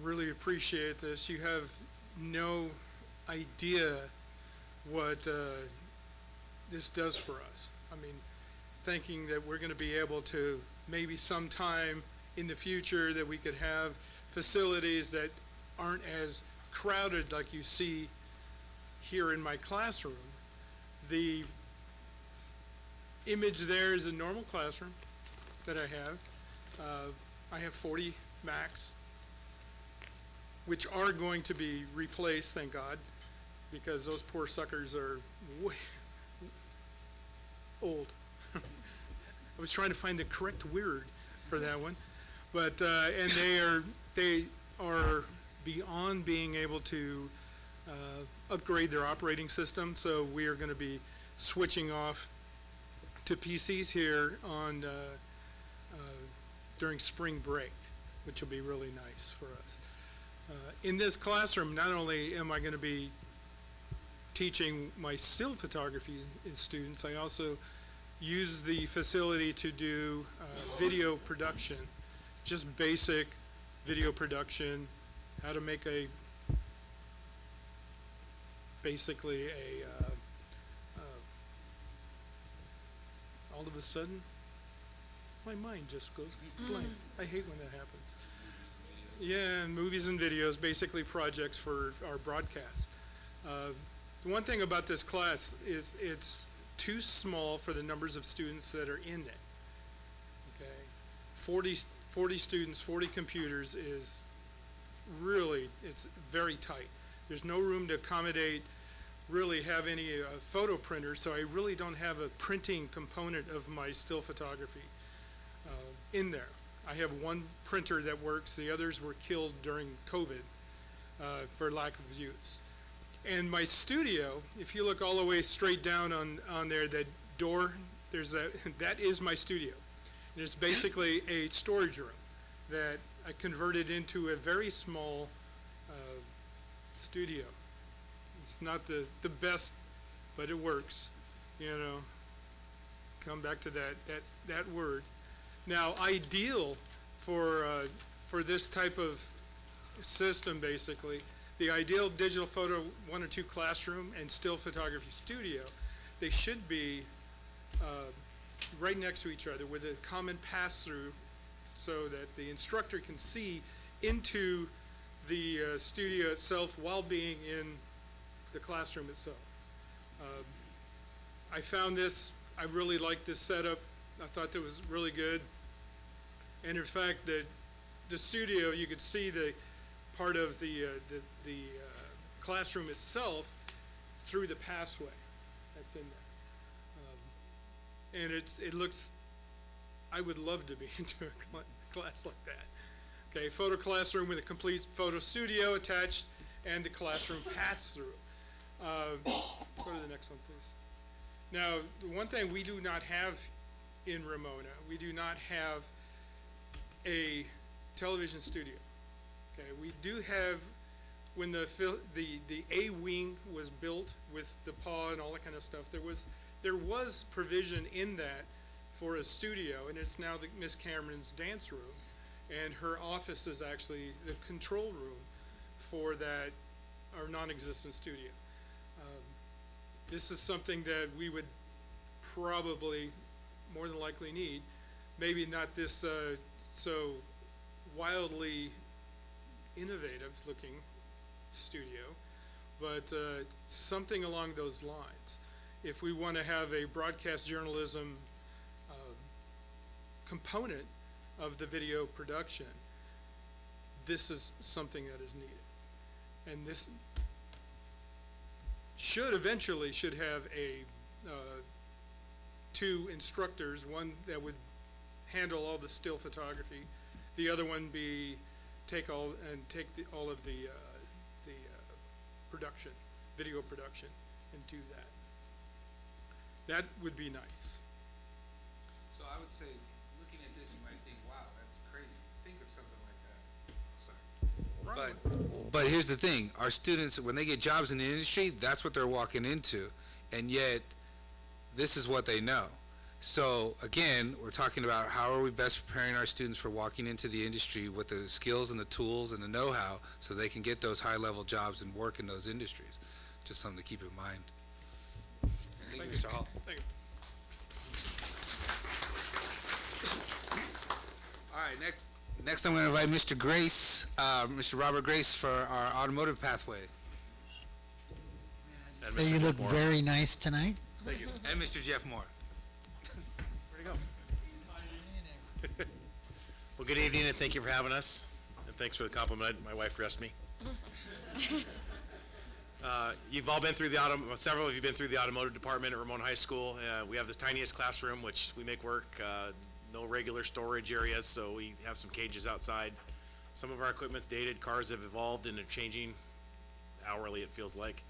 Really appreciate this. You have no idea what this does for us. I mean, thinking that we're going to be able to maybe sometime in the future that we could have facilities that aren't as crowded like you see here in my classroom. The image there is a normal classroom that I have. I have 40 Macs, which are going to be replaced, thank God, because those poor suckers are way old. I was trying to find the correct word for that one, but and they are beyond being able to upgrade their operating system. So we are going to be switching off to PCs here on during spring break, which will be really nice for us. In this classroom, not only am I going to be teaching my still photography students, I also use the facility to do video production, just basic video production, how to make basically all of a sudden, my mind just goes blank. I hate when that happens. Yeah, and movies and videos, basically projects for our broadcasts. The one thing about this class is it's too small for the numbers of students that are in it. Okay, 40 students, 40 computers is really, it's very tight. There's no room to accommodate, really have any photo printers, so I really don't have a printing component of my still photography in there. I have one printer that works. The others were killed during COVID for lack of use. And my studio, if you look all the way straight down on there, that door, there's that is my studio. And it's basically a storage room that I converted into a very small studio. It's not the best, but it works. You know, come back to that word. Now, ideal for this type of system, basically, the ideal digital photo 1 or 2 classroom and still photography studio, they should be right next to each other with a common pass-through so that the instructor can see into the studio itself while being in the classroom itself. I found this, I really liked this setup. I thought that was really good. And in fact, the studio, you could see the part of the classroom itself through the passway that's in there. And it looks, I would love to be into a class like that. Okay, photo classroom with a complete photo studio attached and the classroom pass-through. Go to the next one, please. Now, the one thing we do not have in Ramona, we do not have a television studio. Okay, we do have, when the A wing was built with the PAW and all that kind of stuff, there was provision in that for a studio, and it's now Miss Cameron's dance room, and her office is actually the control room for that, our non-existent studio. This is something that we would probably more than likely need. Maybe not this so wildly innovative looking studio, but something along those lines. if we want to have a broadcast journalism component of the video production, this is something that is needed. And this eventually should have two instructors, one that would handle all the still photography, the other one take all of the production, video production, and do that. That would be nice. So I would say, looking at this, you might think, wow, that's crazy. Think of something like that. Sorry. But here's the thing. Our students, when they get jobs in the industry, that's what they're walking into. And yet, this is what they know. So again, we're talking about how are we best preparing our students for walking into the industry with the skills and the tools and the know-how so they can get those high-level jobs and work in those industries. Just something to keep in mind. Thank you, Mr. Hall. Thank you. All right, next I'm going to invite Mr. Grace, Mr. Robert Grace for our automotive pathway. So you look very nice tonight. Thank you. And Mr. Jeff Moore. Where'd he go? Well, good evening, and thank you for having us, and thanks for the compliment. My wife dressed me. You've all been through several of you have been through the automotive department at Ramona High School. We have the tiniest classroom, which we make work. No regular storage areas, so we have some cages outside. Some of our equipment's dated. Cars have evolved and are changing hourly, it feels like.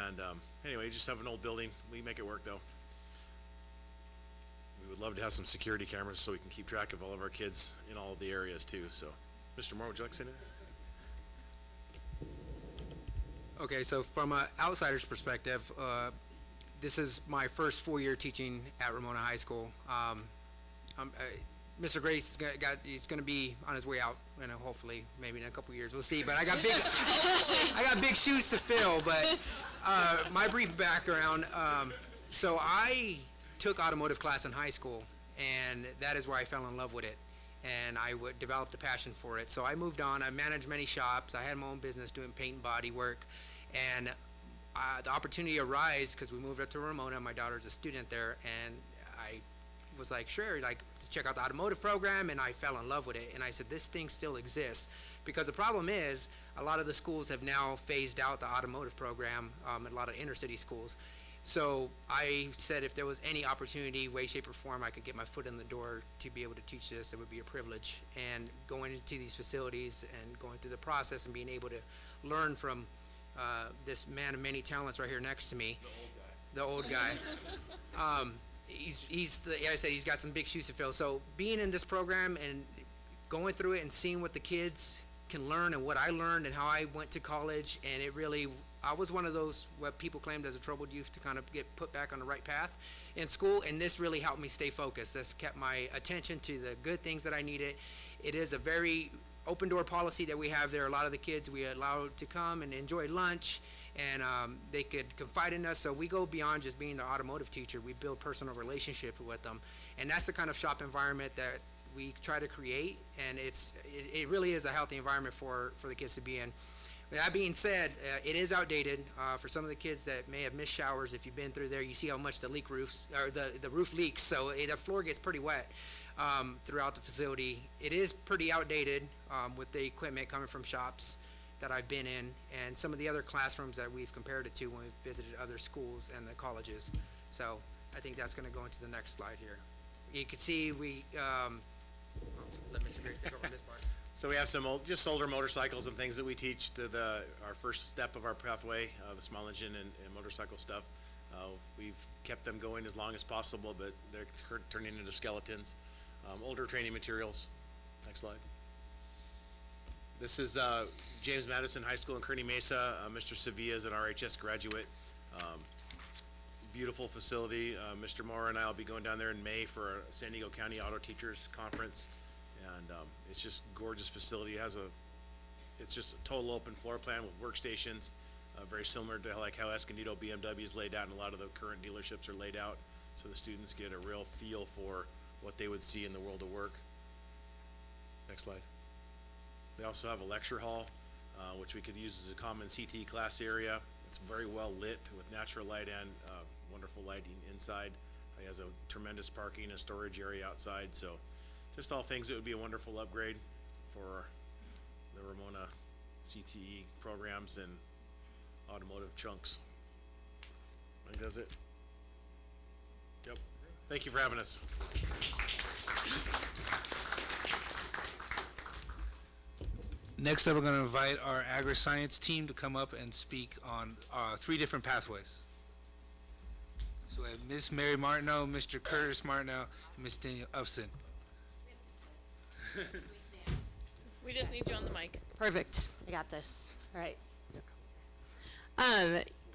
And anyway, we just have an old building. We make it work, though. We would love to have some security cameras so we can keep track of all of our kids in all of the areas, too. So, Mr. Moore, would you like to say anything? Okay, so from an outsider's perspective, this is my first full year teaching at Ramona High School. Mr. Grace he's going to be on his way out, hopefully, maybe in a couple years. We'll see. But I got big shoes to fill. But my brief background. So I took automotive class in high school, and that is where I fell in love with it, and I developed a passion for it. So I moved on. I managed many shops. I had my own business doing paint and body work, and the opportunity arose because we moved up to Ramona. My daughter's a student there, and I was like, sure, like, to check out the automotive program, and I fell in love with it. And I said, this thing still exists, because the problem is a lot of the schools have now phased out the automotive program at a lot of inner city schools. So I said if there was any opportunity, way, shape, or form, I could get my foot in the door to be able to teach this, it would be a privilege. And going into these facilities and going through the process and being able to learn from this man of many talents right here next to me, the old guy. Like I said, he's got some big shoes to fill. So being in this program and going through it and seeing what the kids can learn and what I learned and how I went to college, and I was one of those what people claimed as a troubled youth to kind of get put back on the right path in school, and this really helped me stay focused. This kept my attention to the good things that I needed. It is a very open door policy that we have there. A lot of the kids we allow to come and enjoy lunch, and they could confide in us. So we go beyond just being the automotive teacher. We build personal relationships with them, and that's the kind of shop environment that we try to create, and it really is a healthy environment for the kids to be in. With that being said, it is outdated. For some of the kids that may have missed showers, if you've been through there, you see how much the roof leaks, so the floor gets pretty wet throughout the facility. It is pretty outdated with the equipment coming from shops that I've been in, and some of the other classrooms that we've compared it to when we've visited other schools and the colleges. So I think that's going to go into the next slide here. You can see let Mr. Grace take over on this part. So we have some just older motorcycles and things that we teach. Our first step of our pathway, the small engine and motorcycle stuff. We've kept them going as long as possible, but they're turning into skeletons. Older training materials. Next slide. This is James Madison High School in Kearney Mesa. Mr. Sevilla is an RHS graduate. Beautiful facility. Mr. Moore and I will be going down there in May for a San Diego County Auto Teachers Conference, and it's just gorgeous facility. It's just a total open floor plan with workstations, very similar to how Escondido BMW is laid out, and a lot of the current dealerships are laid out, so the students get a real feel for what they would see in the world of work. Next slide. They also have a lecture hall, which we could use as a common CT class area. It's very well lit with natural light and wonderful lighting inside. He has a tremendous parking and storage area outside, so just all things that would be a wonderful upgrade for the Ramona CTE programs and automotive chunks. I think that's it. Yep. Thank you for having us. Next up, we're going to invite our agri-science team to come up and speak on 3 different pathways. So we have Ms. Mary Martineau, Mr. Curtis Martineau, and Ms. Daniel Upson. We just need you on the mic. Perfect. I got this. All right.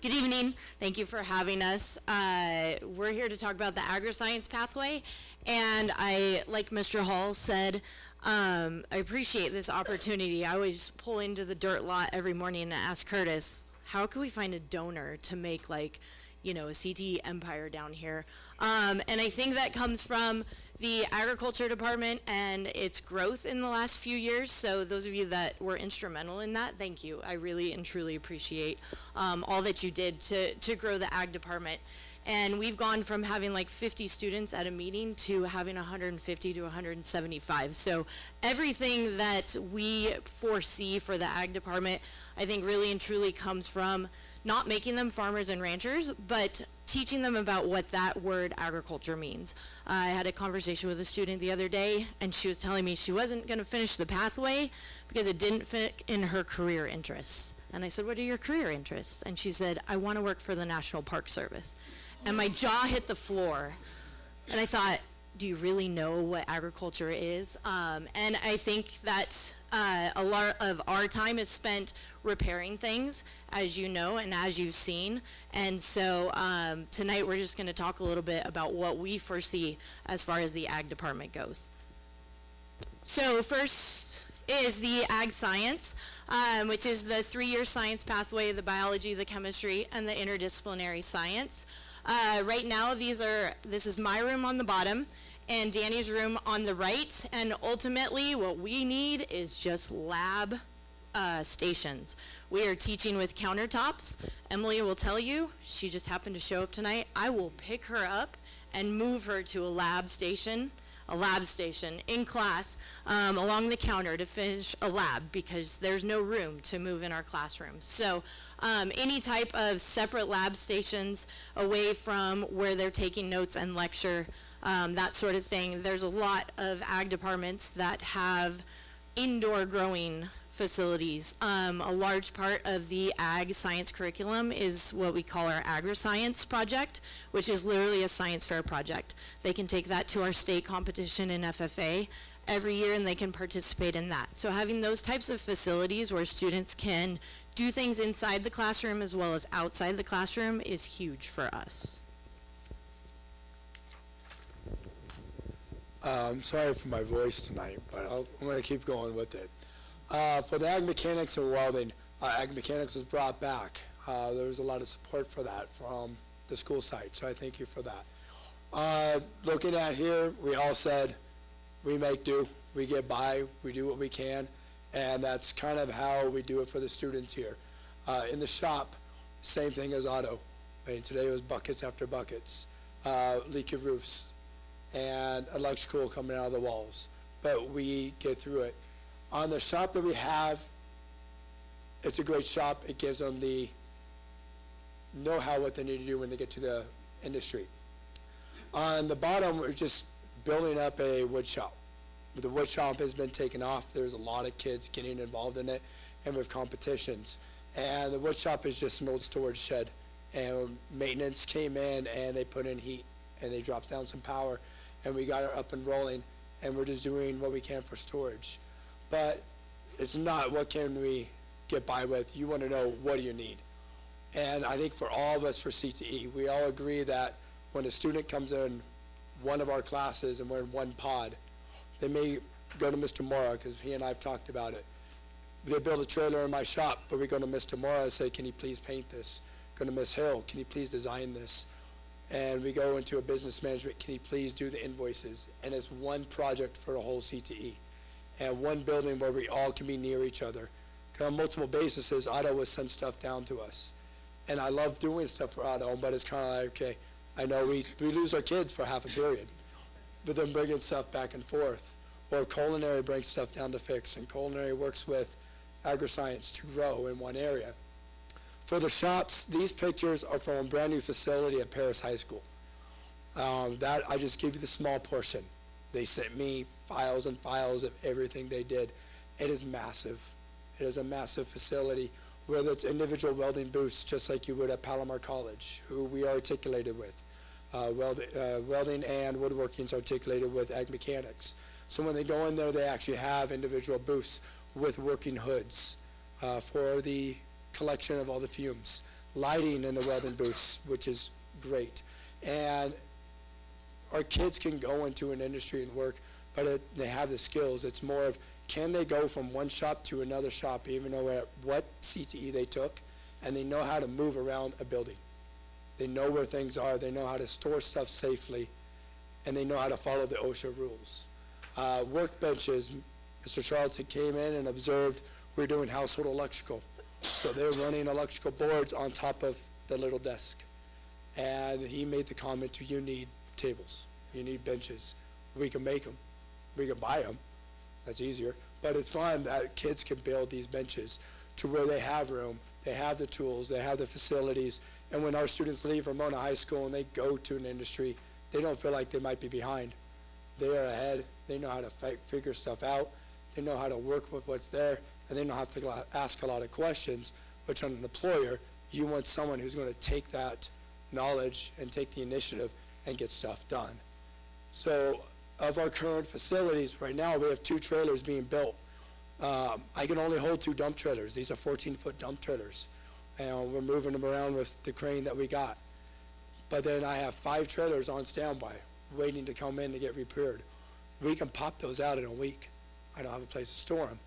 Good evening. Thank you for having us. We're here to talk about the agri-science pathway, and like Mr. Hall said, I appreciate this opportunity. I always pull into the dirt lot every morning and ask Curtis, how can we find a donor to make a CTE empire down here? And I think that comes from the agriculture department and its growth in the last few years. So those of you that were instrumental in that, thank you. I really and truly appreciate all that you did to grow the ag department. And we've gone from having like 50 students at a meeting to having 150 to 175. So everything that we foresee for the ag department, I think really and truly comes from not making them farmers and ranchers, but teaching them about what that word agriculture means. I had a conversation with a student the other day, and she was telling me she wasn't going to finish the pathway because it didn't fit in her career interests. And I said, what are your career interests? And she said, I want to work for the National Park Service. And my jaw hit the floor. And I thought, do you really know what agriculture is? And I think that a lot of our time is spent repairing things, as you know and as you've seen. And so tonight we're just going to talk a little bit about what we foresee as far as the ag department goes. So first is the ag science, which is the 3-year science pathway, the biology, the chemistry, and the interdisciplinary science. Right now, this is my room on the bottom and Danny's room on the right, and ultimately what we need is just lab stations. We are teaching with countertops. Emily will tell you, she just happened to show up tonight. I will pick her up and move her to a lab station in class along the counter to finish a lab because there's no room to move in our classrooms. So any type of separate lab stations away from where they're taking notes and lecture, that sort of thing. There's a lot of ag departments that have indoor growing facilities. A large part of the ag science curriculum is what we call our agri-science project, which is literally a science fair project. They can take that to our state competition in FFA every year and they can participate in that. So having those types of facilities where students can do things inside the classroom as well as outside the classroom is huge for us. I'm sorry for my voice tonight, but I'm going to keep going with it. For the ag mechanics and welding, ag mechanics was brought back. There was a lot of support for that from the school site, so I thank you for that. Looking at here, we all said we make do, we get by, we do what we can, and that's kind of how we do it for the students here. In the shop, same thing as auto. I mean, today was buckets after buckets, leaky roofs, and electrical coming out of the walls, but we get through it. On the shop that we have, it's a great shop. It gives them the know-how what they need to do when they get to the industry. On the bottom, we're just building up a wood shop. The wood shop has been taken off. There's a lot of kids getting involved in it, and with competitions. And the wood shop is just an old storage shed. And maintenance came in, and they put in heat, and they dropped down some power, and we got it up and rolling, and we're just doing what we can for storage. But it's not what can we get by with. You want to know, what do you need? And I think for all of us for CTE, we all agree that when a student comes in one of our classes and we're in one pod, they may go to Mr. Mora, because he and I have talked about it. They build a trailer in my shop, but we go to Mr. Mora and say, can you please paint this? Go to Ms. Hill, can you please design this? And we go into a business management, can you please do the invoices? And it's one project for a whole CTE. And one building where we all can be near each other. On multiple bases, Otto will send stuff down to us. And I love doing stuff for Otto, but it's kind of like, okay, I know we lose our kids for half a period, but then bringing stuff back and forth. Or culinary brings stuff down to fix, and culinary works with agri-science to grow in one area. For the shops, these pictures are from a brand new facility at Paris High School. That I just give you the small portion. They sent me files and files of everything they did. It is massive. It is a massive facility, whether it's individual welding booths, just like you would at Palomar College, who we are articulated with. Welding and woodworking is articulated with ag mechanics. So when they go in there, they actually have individual booths with working hoods for the collection of all the fumes. Lighting in the welding booths, which is great. And our kids can go into an industry and work, but they have the skills. It's more of, can they go from one shop to another shop, even though what CTE they took, and they know how to move around a building. They know where things are, they know how to store stuff safely, and they know how to follow the OSHA rules. Workbenches, Mr. Charlton came in and observed we're doing household electrical. So they're running electrical boards on top of the little desk. And he made the comment, you need tables, you need benches. We can make them, we can buy them, that's easier. But it's fun that kids can build these benches to where they have room, they have the tools, they have the facilities, and when our students leave Ramona High School and they go to an industry, they don't feel like they might be behind. They are ahead, they know how to figure stuff out, they know how to work with what's there, and they don't have to ask a lot of questions, which on an employer, you want someone who's going to take that knowledge and take the initiative and get stuff done. So of our current facilities, right now we have 2 trailers being built. I can only hold 2 dump trailers. These are 14-foot dump trailers. And we're moving them around with the crane that we got. But then I have 5 trailers on standby, waiting to come in to get repaired. We can pop those out in a week. I don't have a place to store them.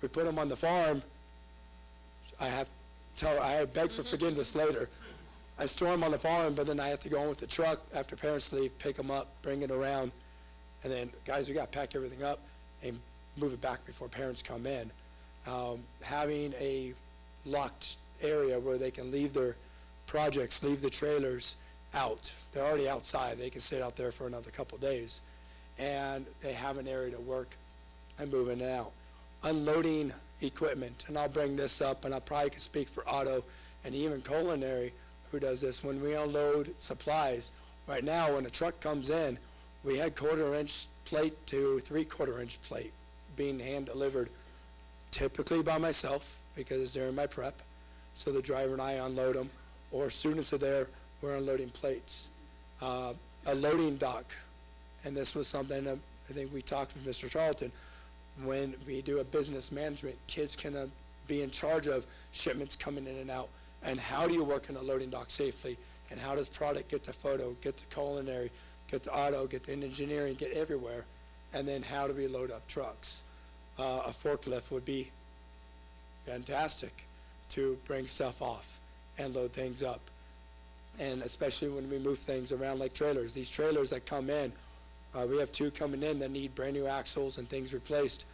We put them on the farm. I beg for forgiveness later. I store them on the farm, but then I have to go in with the truck after parents leave, pick them up, bring it around, and then, guys, we got to pack everything up and move it back before parents come in. Having a locked area where they can leave their projects, leave the trailers out. They're already outside. They can sit out there for another couple days, and they have an area to work and move in and out. Unloading equipment, and I'll bring this up, and I probably can speak for Otto and even culinary, who does this. When we unload supplies, right now when a truck comes in, we had 1/4 inch plate to 3/4 inch plate being hand delivered, typically by myself because it's during my prep. So the driver and I unload them, or students are there, we're unloading plates. A loading dock, and this was something that I think we talked with Mr. Charlton. When we do a business management, kids can be in charge of shipments coming in and out. And how do you work in a loading dock safely? And how does product get to photo, get to culinary, get to auto, get to engineering, get everywhere? And then how do we load up trucks? A forklift would be fantastic to bring stuff off and load things up. And especially when we move things around like trailers. These trailers that come in, we have 2 coming in that need brand new axles and things replaced.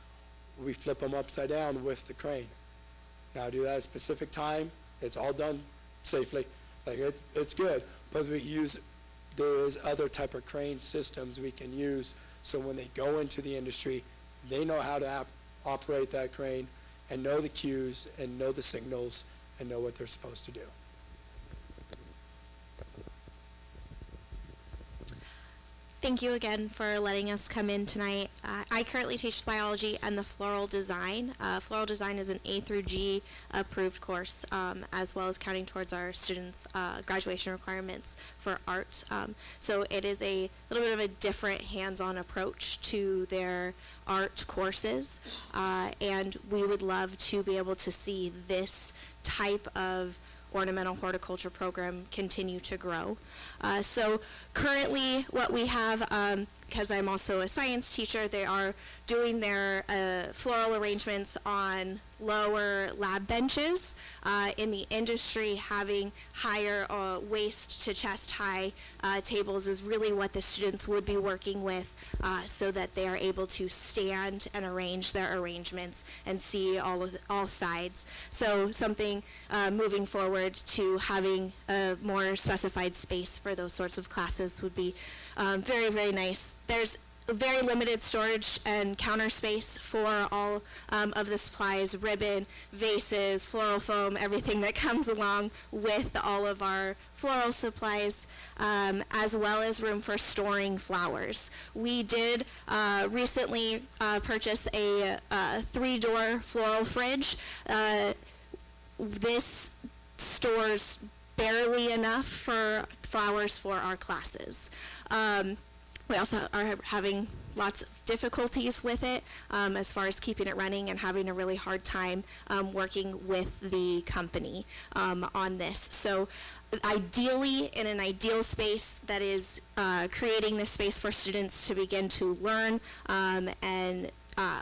We flip them upside down with the crane. Now do that at a specific time. It's all done safely. Like it's good, but there is other type of crane systems we can use, so when they go into the industry, they know how to operate that crane and know the cues and know the signals and know what they're supposed to do. Thank you again for letting us come in tonight. I currently teach biology and the floral design. Floral design is an A through G approved course, as well as counting towards our students' graduation requirements for art. So it is a little bit of a different hands-on approach to their art courses, and we would love to be able to see this type of ornamental horticulture program continue to grow. So currently what we have, because I'm also a science teacher, they are doing their floral arrangements on lower lab benches. In the industry, having higher waist to chest high tables is really what the students would be working with, so that they are able to stand and arrange their arrangements and see all sides. So something moving forward to having a more specified space for those sorts of classes would be very, very nice. There's very limited storage and counter space for all of the supplies, ribbon, vases, floral foam, everything that comes along with all of our floral supplies, as well as room for storing flowers. We did recently purchase a 3-door floral fridge. This stores barely enough for flowers for our classes. We also are having lots of difficulties with it as far as keeping it running, and having a really hard time working with the company on this. So ideally, in an ideal space that is creating this space for students to begin to learn and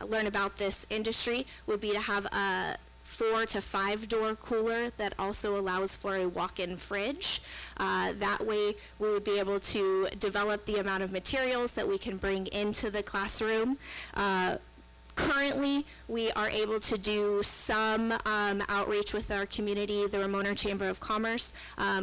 learn about this industry, would be to have a 4 to 5 door cooler that also allows for a walk-in fridge. That way we would be able to develop the amount of materials that we can bring into the classroom. Currently, we are able to do some outreach with our community. The Ramona Chamber of Commerce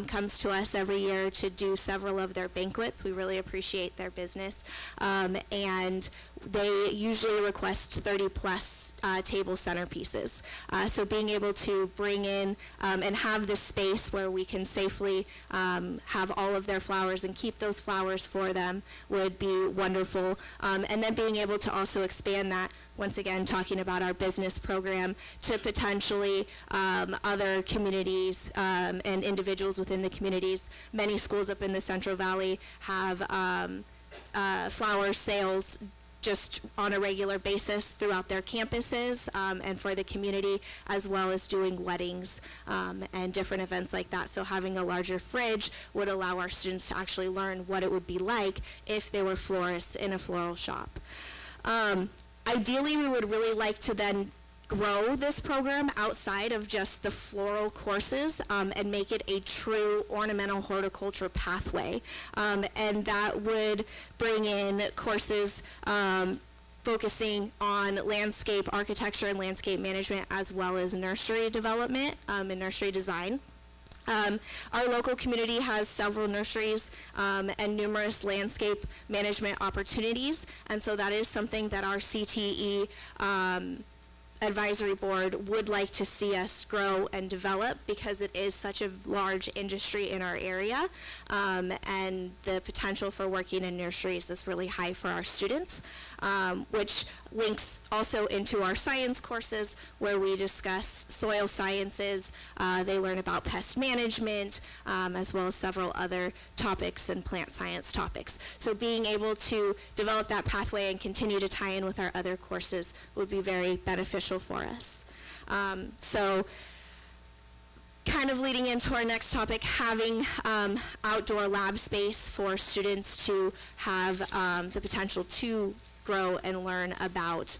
comes to us every year to do several of their banquets. We really appreciate their business. And they usually request 30 plus table centerpieces. So being able to bring in and have this space where we can safely have all of their flowers and keep those flowers for them would be wonderful. And then being able to also expand that, once again talking about our business program, to potentially other communities and individuals within the communities. Many schools up in the Central Valley have flower sales just on a regular basis throughout their campuses and for the community, as well as doing weddings and different events like that. So having a larger fridge would allow our students to actually learn what it would be like if they were florists in a floral shop. Ideally, we would really like to then grow this program outside of just the floral courses and make it a true ornamental horticulture pathway. And that would bring in courses focusing on landscape architecture and landscape management, as well as nursery development and nursery design. Our local community has several nurseries and numerous landscape management opportunities, and so that is something that our CTE advisory board would like to see us grow and develop, because it is such a large industry in our area, and the potential for working in nurseries is really high for our students, which links also into our science courses, where we discuss soil sciences. They learn about pest management, as well as several other topics and plant science topics. So being able to develop that pathway and continue to tie in with our other courses would be very beneficial for us. So kind of leading into our next topic, having outdoor lab space for students to have the potential to grow and learn about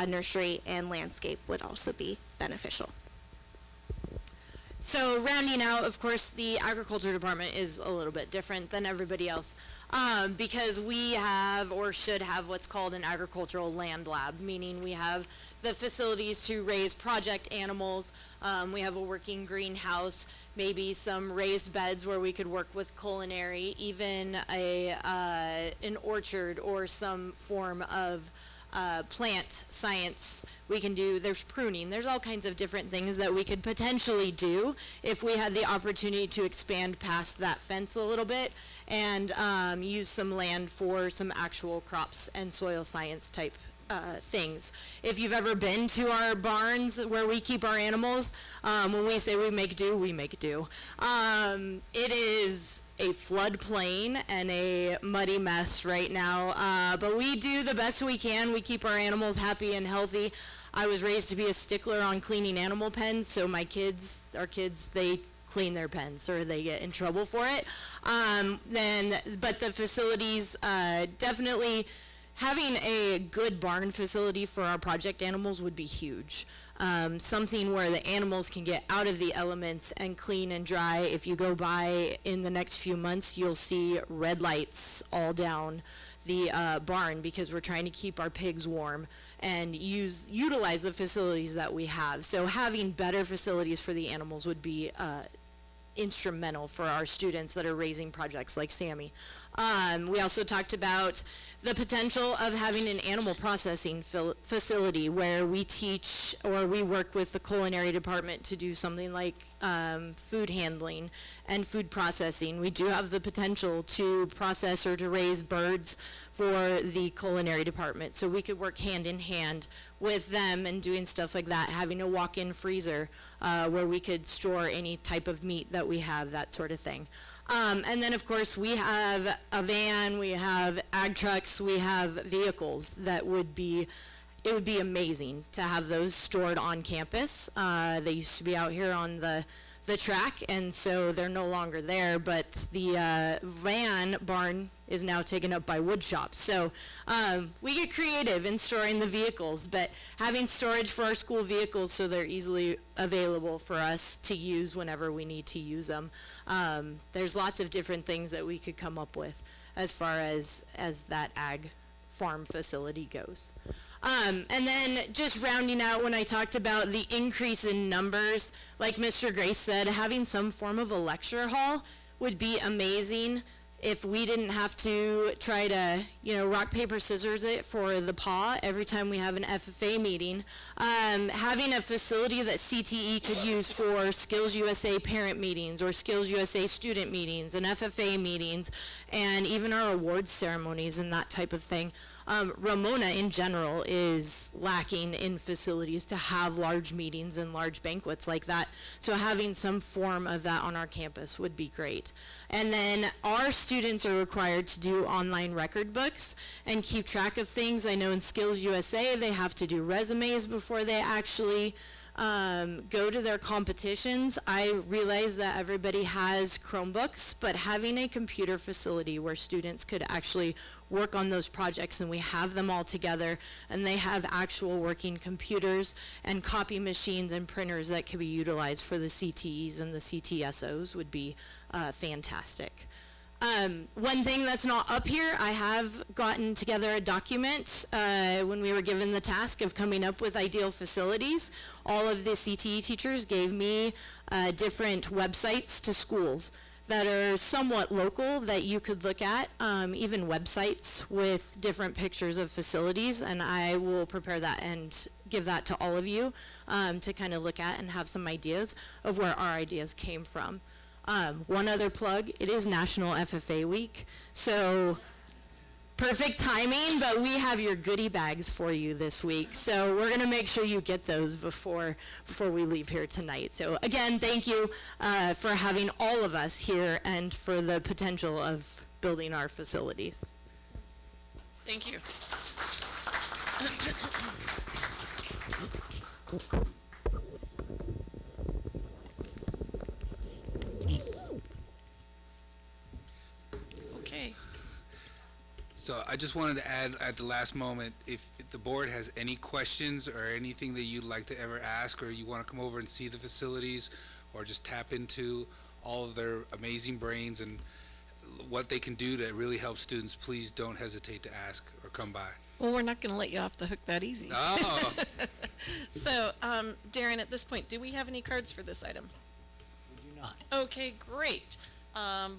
nursery and landscape would also be beneficial. So rounding out, of course, the agriculture department is a little bit different than everybody else because we have, or should have, what's called an agricultural land lab, meaning we have the facilities to raise project animals. We have a working greenhouse, maybe some raised beds where we could work with culinary, even an orchard or some form of plant science we can do. There's pruning. There's all kinds of different things that we could potentially do if we had the opportunity to expand past that fence a little bit and use some land for some actual crops and soil science type things. If you've ever been to our barns where we keep our animals, when we say we make do, we make do. It is a floodplain and a muddy mess right now, but we do the best we can. We keep our animals happy and healthy. I was raised to be a stickler on cleaning animal pens, so our kids, they clean their pens or they get in trouble for it. But the facilities definitely having a good barn facility for our project animals would be huge. Something where the animals can get out of the elements and clean and dry. If you go by in the next few months, you'll see red lights all down the barn because we're trying to keep our pigs warm and utilize the facilities that we have. So having better facilities for the animals would be instrumental for our students that are raising projects like Sammy. We also talked about the potential of having an animal processing facility where we teach or we work with the culinary department to do something like food handling and food processing. We do have the potential to process or to raise birds for the culinary department, so we could work hand in hand with them and doing stuff like that, having a walk-in freezer where we could store any type of meat that we have, that sort of thing. And then, of course, we have a van, we have ag trucks, we have vehicles that it would be amazing to have those stored on campus. They used to be out here on the track, and so they're no longer there, but the van barn is now taken up by wood shops. So we get creative in storing the vehicles, but having storage for our school vehicles so they're easily available for us to use whenever we need to use them. There's lots of different things that we could come up with as far as that ag farm facility goes. And then just rounding out when I talked about the increase in numbers, like Mr. Grace said, having some form of a lecture hall would be amazing if we didn't have to try to, rock, paper, scissors it for the paw every time we have an FFA meeting. Having a facility that CTE could use for Skills USA parent meetings or Skills USA student meetings and FFA meetings and even our awards ceremonies and that type of thing. Ramona in general is lacking in facilities to have large meetings and large banquets like that. So having some form of that on our campus would be great. And then our students are required to do online record books and keep track of things. I know in Skills USA they have to do resumes before they actually go to their competitions. I realize that everybody has Chromebooks, but having a computer facility where students could actually work on those projects and we have them all together and they have actual working computers and copy machines and printers that could be utilized for the CTEs and the CTSOs would be fantastic. One thing that's not up here, I have gotten together a document when we were given the task of coming up with ideal facilities. All of the CTE teachers gave me different websites to schools that are somewhat local that you could look at, even websites with different pictures of facilities, and I will prepare that and give that to all of you to kind of look at and have some ideas of where our ideas came from. One other plug, it is National FFA Week, so perfect timing, but we have your goodie bags for you this week, so we're going to make sure you get those before we leave here tonight. So again, thank you for having all of us here and for the potential of building our facilities. Thank you. Okay. So I just wanted to add at the last moment, if the board has any questions or anything that you'd like to ever ask, or you want to come over and see the facilities, or just tap into all of their amazing brains and what they can do to really help students, please don't hesitate to ask or come by. Well, we're not going to let you off the hook that easy. Oh. So, Darren, at this point, do we have any cards for this item? We do not. Okay, great.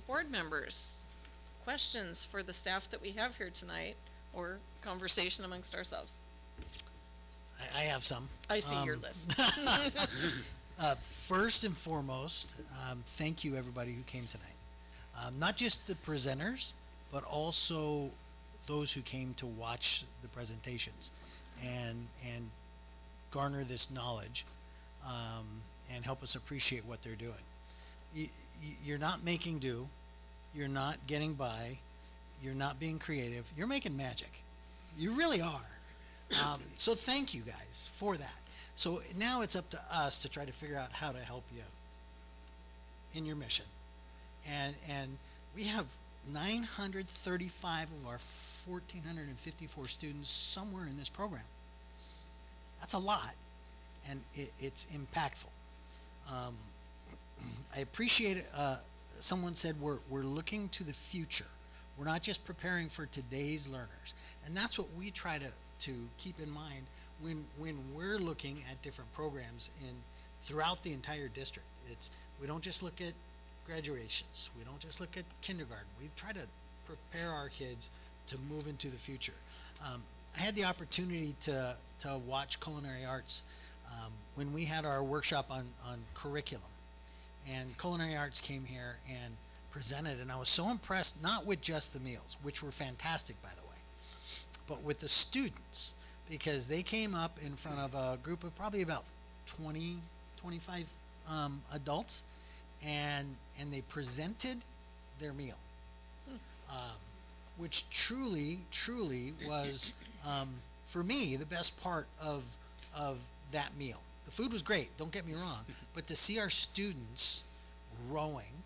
Board members, questions for the staff that we have here tonight, or conversation amongst ourselves? I have some. I see your list. First and foremost, thank you everybody who came tonight. Not just the presenters, but also those who came to watch the presentations and garner this knowledge and help us appreciate what they're doing. You're not making do. You're not getting by. You're not being creative. You're making magic. You really are. So thank you guys for that. So now it's up to us to try to figure out how to help you in your mission. And we have 935 of our 1,454 students somewhere in this program. That's a lot, and it's impactful. I appreciate it. Someone said we're looking to the future. We're not just preparing for today's learners, and that's what we try to keep in mind when we're looking at different programs throughout the entire district. We don't just look at graduations. We don't just look at kindergarten. We try to prepare our kids to move into the future. I had the opportunity to watch culinary arts when we had our workshop on curriculum, and culinary arts came here and presented, and I was so impressed, not with just the meals, which were fantastic, by the way, but with the students, because they came up in front of a group of probably about 20, 25 adults, and they presented their meal, which truly was, for me, the best part of that meal. The food was great, don't get me wrong, but to see our students growing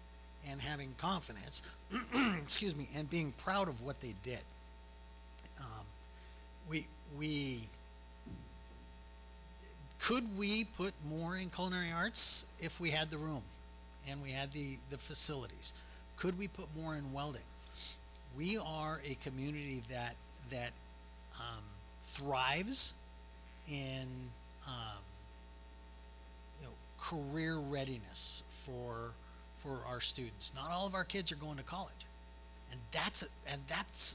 and having confidence, excuse me, and being proud of what they did. Could we put more in culinary arts if we had the room and we had the facilities? Could we put more in welding? We are a community that thrives in career readiness for our students. Not all of our kids are going to college, and that's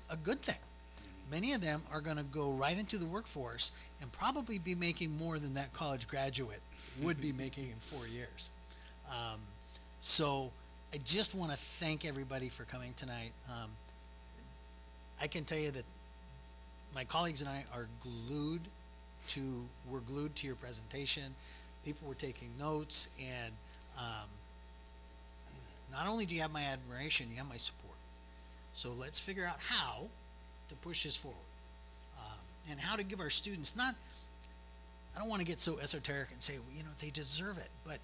a good thing. Many of them are going to go right into the workforce and probably be making more than that college graduate would be making in 4 years. So I just want to thank everybody for coming tonight. I can tell you that my colleagues and I are glued to your presentation. People were taking notes, and not only do you have my admiration, you have my support. So let's figure out how to push this forward, and how to give our students I don't want to get so esoteric and say, they deserve it, but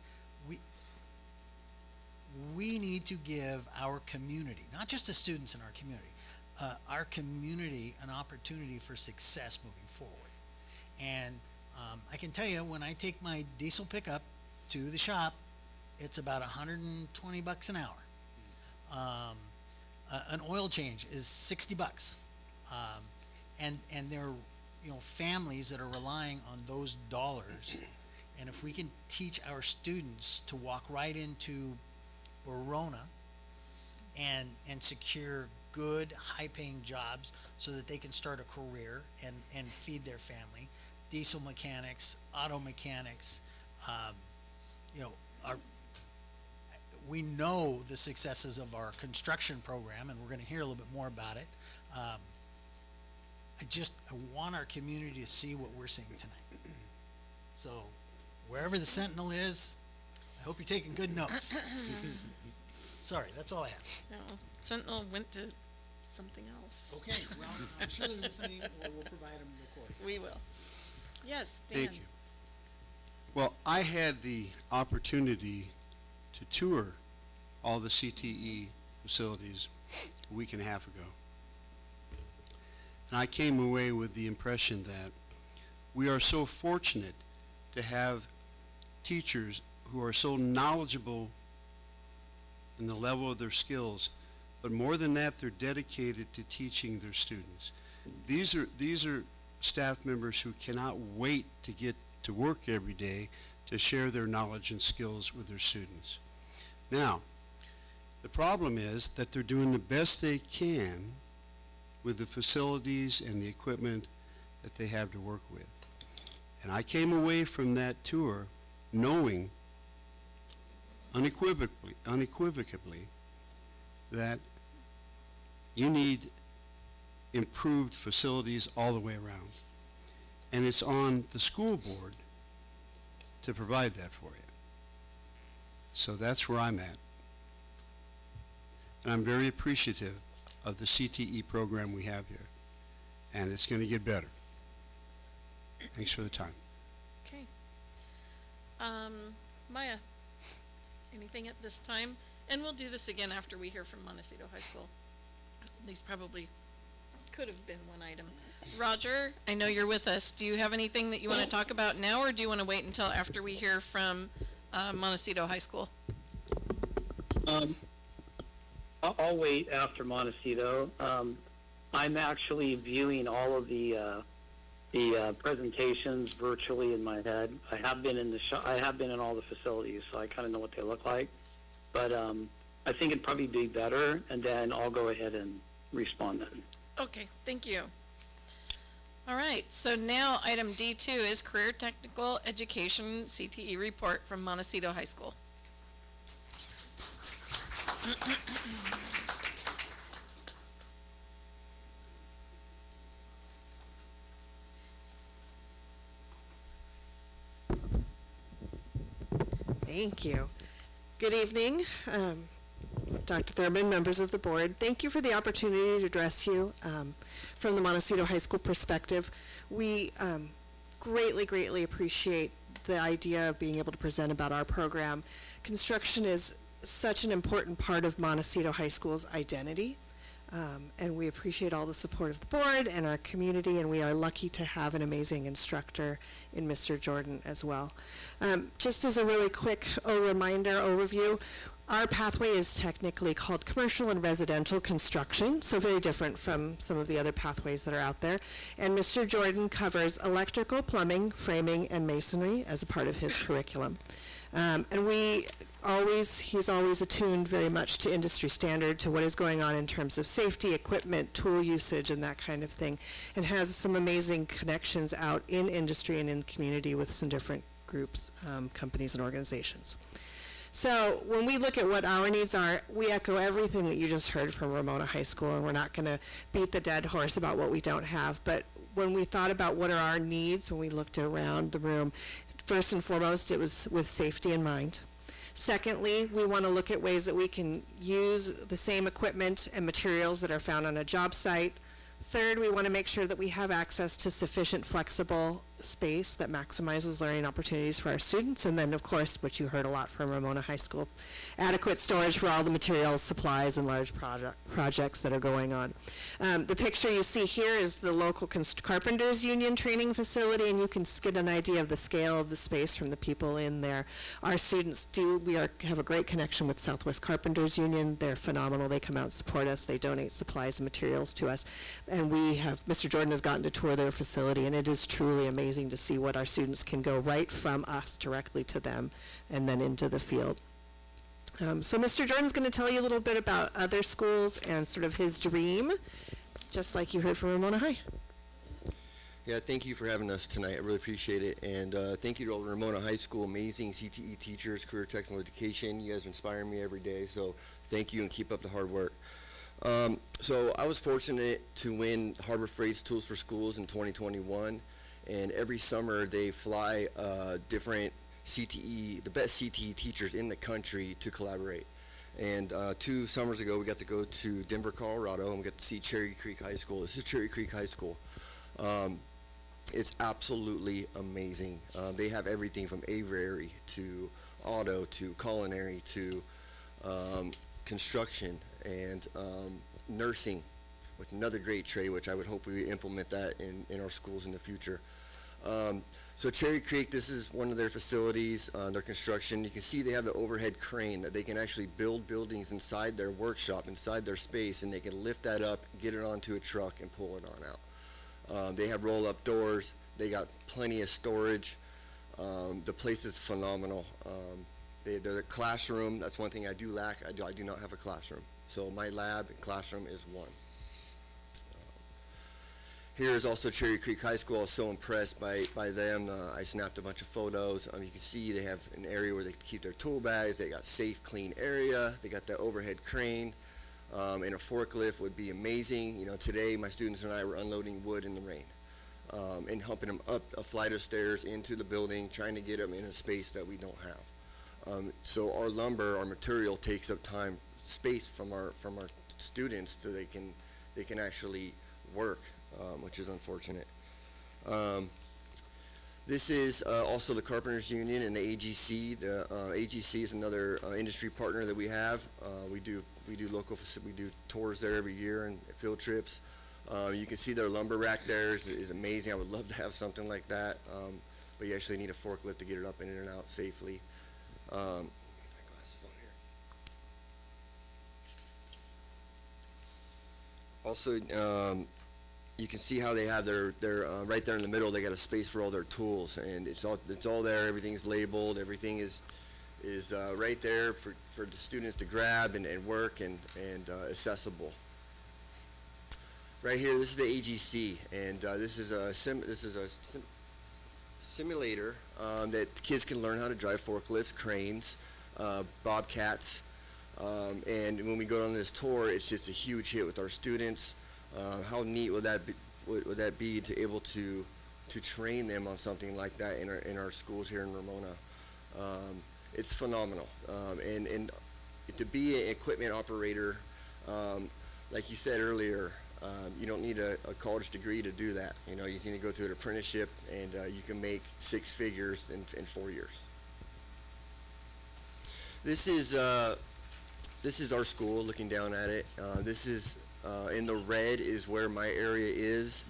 we need to give our community, not just the students in our community, an opportunity for success moving forward. And I can tell you, when I take my diesel pickup to the shop, it's about $120 an hour. An oil change is $60. And there are families that are relying on those dollars, and if we can teach our students to walk right into Verona and secure good, high-paying jobs so that they can start a career and feed their family. Diesel mechanics, auto mechanics, we know the successes of our construction program, and we're going to hear a little bit more about it. I want our community to see what we're seeing tonight. So wherever the Sentinel is, I hope you're taking good notes. Sorry, that's all I have. No, Sentinel went to something else. Okay, well, I'm sure they're listening, or we'll provide them recordings. We will. Yes, Dan. Thank you. Well, I had the opportunity to tour all the CTE facilities a week and a half ago. And I came away with the impression that we are so fortunate to have teachers who are so knowledgeable in the level of their skills, but more than that, they're dedicated to teaching their students. These are staff members who cannot wait to get to work every day to share their knowledge and skills with their students. Now, the problem is that they're doing the best they can with the facilities and the equipment that they have to work with. And I came away from that tour knowing unequivocally that you need improved facilities all the way around. And it's on the school board to provide that for you. So that's where I'm at. And I'm very appreciative of the CTE program we have here. And it's going to get better. Thanks for the time. Okay. Maya, anything at this time? And we'll do this again after we hear from Montecito High School. These probably could have been one item. Roger, I know you're with us. Do you have anything that you want to talk about now, or do you want to wait until after we hear from Montecito High School? I'll wait after Montecito. I'm actually viewing all of the presentations virtually in my head. I have been in I have been in all the facilities, so I kind of know what they look like. But I think it'd probably be better, and then I'll go ahead and respond then. Okay, thank you. All right, so now item D2 is Career Technical Education CTE report from Montecito High School. Thank you. Good evening, Dr. Thurman, members of the board. Thank you for the opportunity to address you from the Montecito High School perspective. We greatly appreciate the idea of being able to present about our program. Construction is such an important part of Montecito High School's identity. And we appreciate all the support of the board and our community, and we are lucky to have an amazing instructor in Mr. Jordan as well. Just as a really quick overview, our pathway is technically called commercial and residential construction, so very different from some of the other pathways that are out there. And Mr. Jordan covers electrical, plumbing, framing, and masonry as a part of his curriculum. And he's always attuned very much to industry standard, to what is going on in terms of safety, equipment, tool usage, and that kind of thing, and has some amazing connections out in industry and in the community with some different groups, companies, and organizations. So when we look at what our needs are, we echo everything that you just heard from Ramona High School, and we're not going to beat the dead horse about what we don't have, but when we thought about what are our needs, when we looked around the room, first and foremost, it was with safety in mind. Secondly, we want to look at ways that we can use the same equipment and materials that are found on a job site. Third, we want to make sure that we have access to sufficient flexible space that maximizes learning opportunities for our students. And then, of course, which you heard a lot from Ramona High School, adequate storage for all the materials, supplies, and large projects that are going on. The picture you see here is the local Carpenters Union training facility, and you can get an idea of the scale of the space from the people in there. Our students have a great connection with Southwest Carpenters Union. They're phenomenal. They come out and support us. They donate supplies and materials to us. And Mr. Jordan has gotten to tour their facility, and it is truly amazing to see what our students can go right from us directly to them and then into the field. So Mr. Jordan's going to tell you a little bit about other schools and sort of his dream, just like you heard from Ramona High. Yeah, thank you for having us tonight. I really appreciate it. And thank you to all the Ramona High School, amazing CTE teachers, career technical education. You guys inspire me every day, so thank you and keep up the hard work. So I was fortunate to win Harbor Freight's Tools for Schools in 2021. And every summer they fly different CTE, the best CTE teachers in the country to collaborate. And 2 summers ago we got to go to Denver, Colorado, and we got to see Cherry Creek High School. This is Cherry Creek High School. It's absolutely amazing. They have everything from aviary to auto to culinary to construction and nursing, with another great trade, which I would hope we implement that in our schools in the future. So Cherry Creek, this is one of their facilities, their construction. You can see they have the overhead crane that they can actually build buildings inside their workshop, inside their space, and they can lift that up, get it onto a truck, and pull it on out. They have roll-up doors. They got plenty of storage. The place is phenomenal. The classroom, that's one thing I do lack. I do not have a classroom. So my lab and classroom is one. Here is also Cherry Creek High School. I was so impressed by them. I snapped a bunch of photos. You can see they have an area where they keep their tool bags. They got safe, clean area. They got that overhead crane. And a forklift would be amazing. You know, today my students and I were unloading wood in the rain and helping them up a flight of stairs into the building, trying to get them in a space that we don't have. So our lumber, our material takes up space from our students so they can actually work. Which is unfortunate. This is also the Carpenters Union and the AGC. The AGC is another industry partner that we have. We do tours there every year and field trips. You can see their lumber rack there is amazing. I would love to have something like that, but you actually need a forklift to get it up in and out safely. My glasses on here. Also, you can see how they have their right there in the middle. They got a space for all their tools, and it's all there. Everything's labeled. Everything is right there for the students to grab and work and accessible. Right here, this is the AGC, and this is a simulator that kids can learn how to drive forklifts, cranes, bobcats, and when we go on this tour, it's just a huge hit with our students. How neat would that be to able to train them on something like that in our schools here in Ramona? It's phenomenal, and to be an equipment operator, like you said earlier. You don't need a college degree to do that. You know, you just need to go through an apprenticeship, and you can make 6 figures in 4 years. This is our school. Looking down at it, this is in the red is where my area is.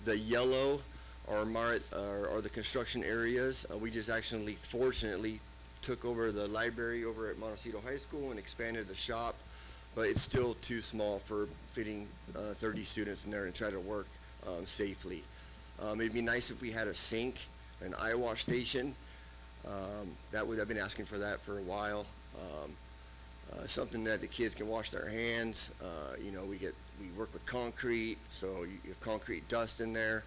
The yellow are the construction areas. We just actually, fortunately, took over the library over at Montecito High School and expanded the shop. But it's still too small for fitting 30 students in there and try to work safely. It'd be nice if we had a sink, an eye wash station. I've been asking for that for a while. Something that the kids can wash their hands. You know, we work with concrete, so you get concrete dust in there.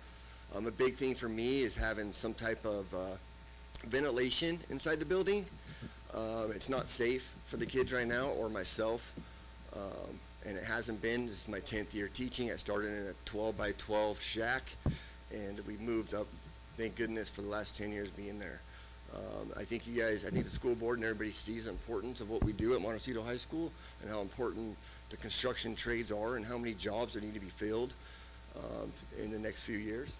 A big thing for me is having some type of ventilation inside the building. It's not safe for the kids right now or myself. And it hasn't been. This is my 10th year teaching. I started in a 12 by 12 shack, and we moved up, thank goodness, for the last 10 years being there. I think the school board and everybody sees the importance of what we do at Montecito High School and how important the construction trades are and how many jobs that need to be filled in the next few years.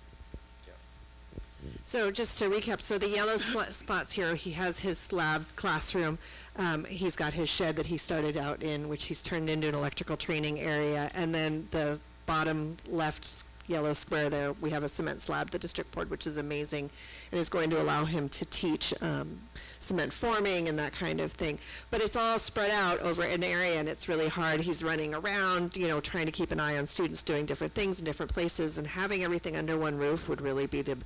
So just to recap, so the yellow spots here, he has his slab classroom. He's got his shed that he started out in, which he's turned into an electrical training area. And then the bottom left yellow square there, we have a cement slab, the district board, which is amazing, and is going to allow him to teach cement forming and that kind of thing. But it's all spread out over an area, and it's really hard. He's running around, you know, trying to keep an eye on students doing different things in different places, and having everything under one roof would really be the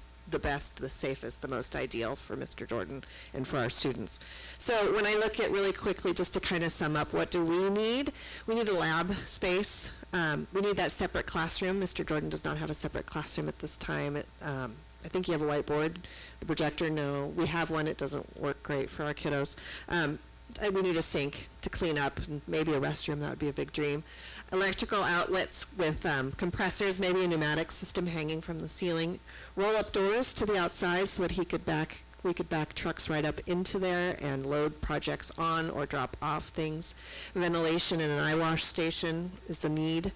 best, the safest, the most ideal for Mr. Jordan and for our students. So when I look at really quickly, just to kind of sum up, what do we need? We need a lab space. We need that separate classroom. Mr. Jordan does not have a separate classroom at this time. I think you have a whiteboard. The projector, no. We have one. It doesn't work great for our kiddos. We need a sink to clean up, and maybe a restroom. That would be a big dream. Electrical outlets with compressors, maybe a pneumatic system hanging from the ceiling. Roll-up doors to the outside so that we could back trucks right up into there and load projects on or drop off things. Ventilation and an eye wash station is a need.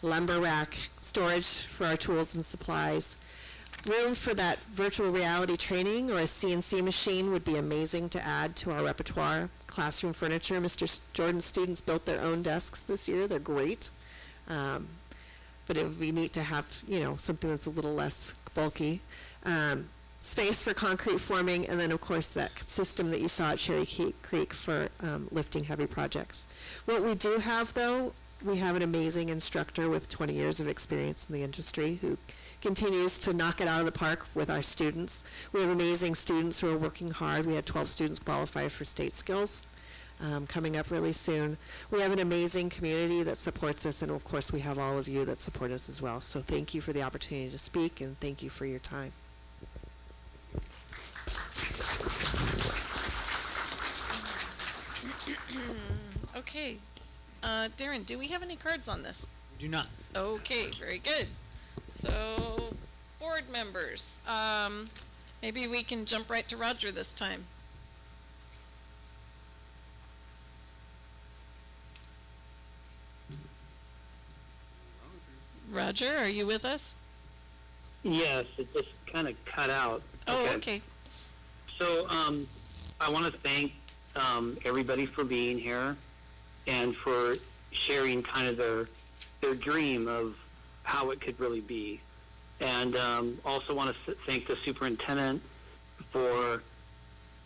Lumber rack, storage for our tools and supplies. Room for that virtual reality training or a CNC machine would be amazing to add to our repertoire. Classroom furniture. Mr. Jordan's students built their own desks this year. They're great. But it would be neat to have, you know, something that's a little less bulky. Space for concrete forming, and then, of course, that system that you saw at Cherry Creek for lifting heavy projects. What we do have, though, we have an amazing instructor with 20 years of experience in the industry who continues to knock it out of the park with our students. We have amazing students who are working hard. We had 12 students qualify for state skills coming up really soon. We have an amazing community that supports us, and of course we have all of you that support us as well. So thank you for the opportunity to speak, and thank you for your time. Okay. Darren, do we have any cards on this? We do not. Okay, very good. So, board members, maybe we can jump right to Roger this time. Roger, are you with us? Yes, it just kind of cut out. Oh, okay. So I want to thank everybody for being here and for sharing kind of their dream of how it could really be. And also want to thank the superintendent for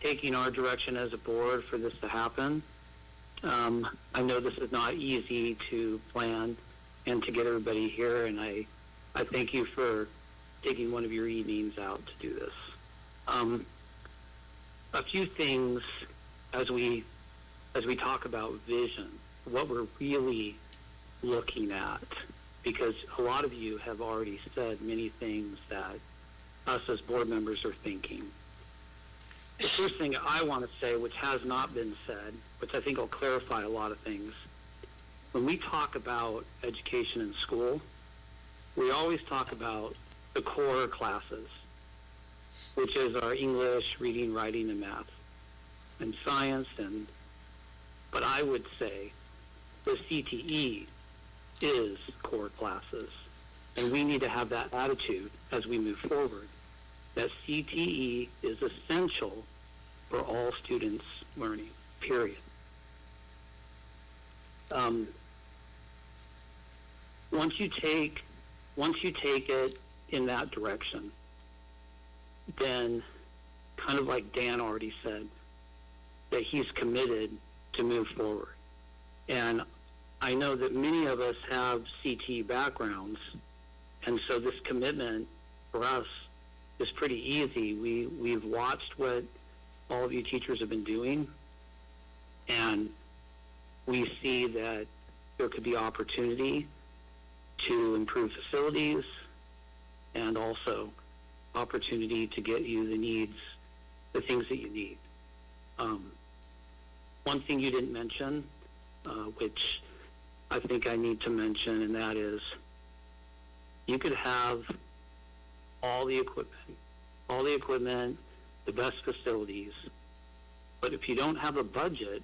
taking our direction as a board for this to happen. I know this is not easy to plan and to get everybody here, and I thank you for taking one of your evenings out to do this. A few things as we talk about vision, what we're really looking at, because a lot of you have already said many things that us as board members are thinking. The first thing I want to say, which has not been said, which I think will clarify a lot of things, when we talk about education in school, we always talk about the core classes, which is our English, reading, writing, and math, and science, but I would say the CTE is core classes, and we need to have that attitude as we move forward, that CTE is essential for all students' learning, period. Once you take it in that direction, then kind of like Dan already said, that he's committed to move forward. And I know that many of us have CT backgrounds, and so this commitment for us is pretty easy. We've watched what all of you teachers have been doing, and we see that there could be opportunity to improve facilities and also opportunity to get you the things that you need. One thing you didn't mention, which I think I need to mention, and that is you could have all the equipment, the best facilities, but if you don't have a budget,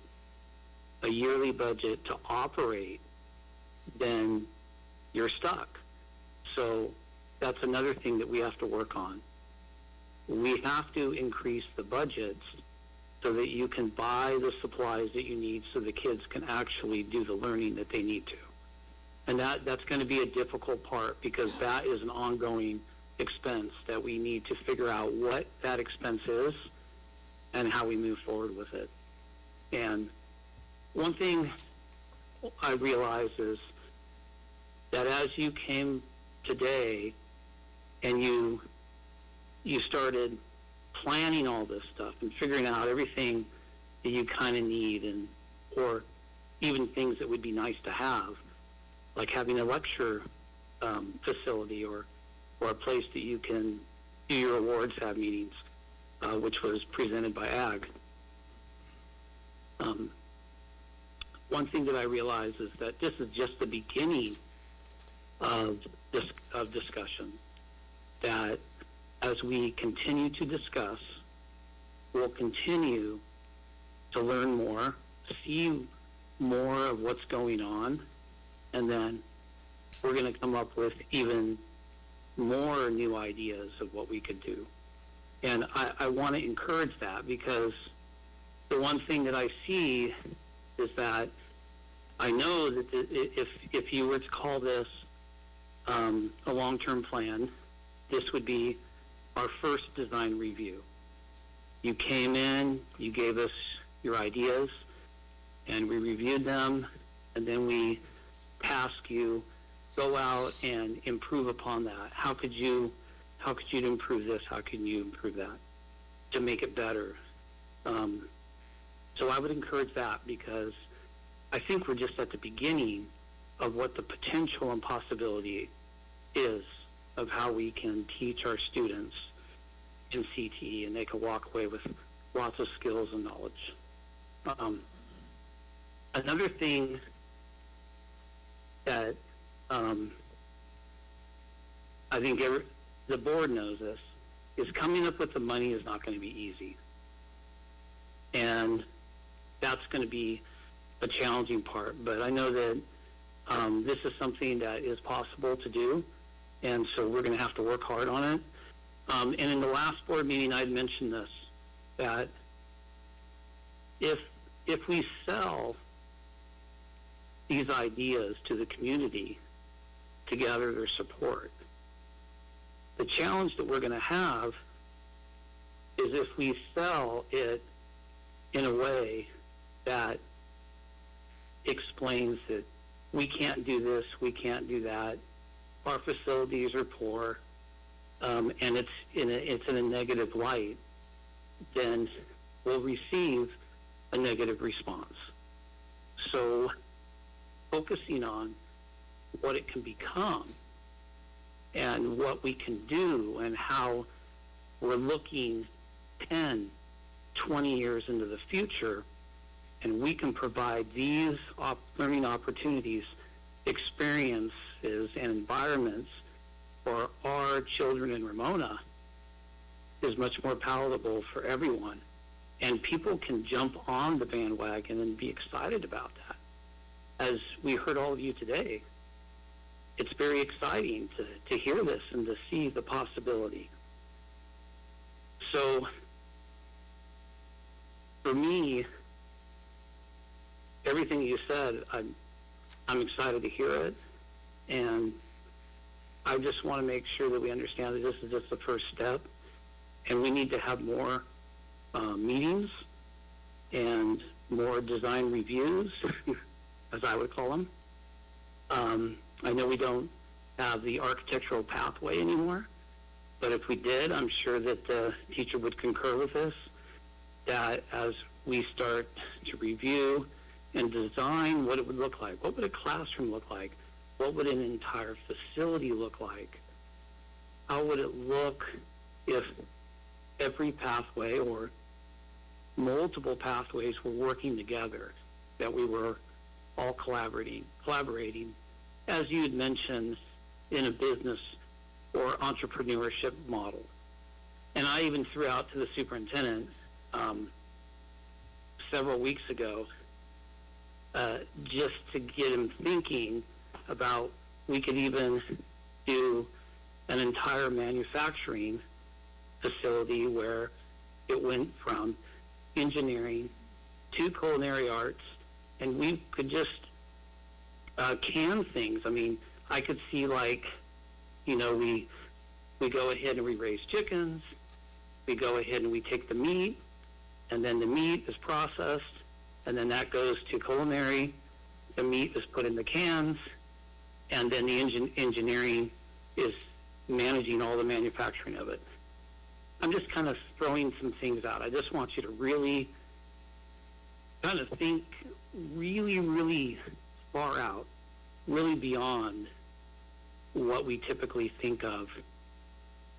a yearly budget to operate, then you're stuck. So that's another thing that we have to work on. We have to increase the budgets so that you can buy the supplies that you need so the kids can actually do the learning that they need to. And that's going to be a difficult part, because that is an ongoing expense that we need to figure out what that expense is and how we move forward with it. And one thing I realize is that as you came today and you started planning all this stuff and figuring out everything that you kind of need, or even things that would be nice to have, like having a lecture facility or a place that you can do your awards, have meetings, which was presented by AG. One thing that I realize is that this is just the beginning of discussion, that as we continue to discuss, we'll continue to learn more, see more of what's going on, and then we're going to come up with even more new ideas of what we could do. And I want to encourage that, because the one thing that I see is that I know that if you were to call this a long-term plan, this would be our first design review. You came in, you gave us your ideas, and we reviewed them, and then we task you, go out and improve upon that. How could you improve this? How can you improve that to make it better? So I would encourage that, because I think we're just at the beginning of what the potential and possibility is of how we can teach our students in CTE, and they can walk away with lots of skills and knowledge. Another thing that I think the board knows this, is coming up with the money is not going to be easy. And that's going to be a challenging part. But I know that this is something that is possible to do, and so we're going to have to work hard on it. And in the last board meeting, I had mentioned this, that if we sell these ideas to the community to gather their support. The challenge that we're going to have is if we sell it in a way that explains that we can't do this, we can't do that, our facilities are poor, and it's in a negative light, then we'll receive a negative response. So focusing on what it can become and what we can do and how we're looking 10, 20 years into the future, and we can provide these learning opportunities, experiences, and environments for our children in Ramona is much more palatable for everyone. And people can jump on the bandwagon and be excited about that. As we heard all of you today, it's very exciting to hear this and to see the possibility. So, for me, everything you said, I'm excited to hear it, and I just want to make sure that we understand that this is just the first step, and we need to have more meetings and more design reviews, as I would call them. I know we don't have the architectural pathway anymore, but if we did, I'm sure that the teacher would concur with this, that as we start to review and design what it would look like, what would a classroom look like, what would an entire facility look like, how would it look if every pathway or multiple pathways were working together, that we were all collaborating, as you had mentioned, in a business or entrepreneurship model. And I even threw out to the superintendent several weeks ago, just to get him thinking about, we could even do an entire manufacturing facility where it went from engineering to culinary arts, and we could just can things. I mean, I could see, like, you know, we go ahead and we raise chickens, we go ahead and we take the meat, and then the meat is processed, and then that goes to culinary, the meat is put in the cans, and then the engineering is managing all the manufacturing of it. I'm just kind of throwing some things out. I just want you to really kind of think really, really far out, really beyond what we typically think of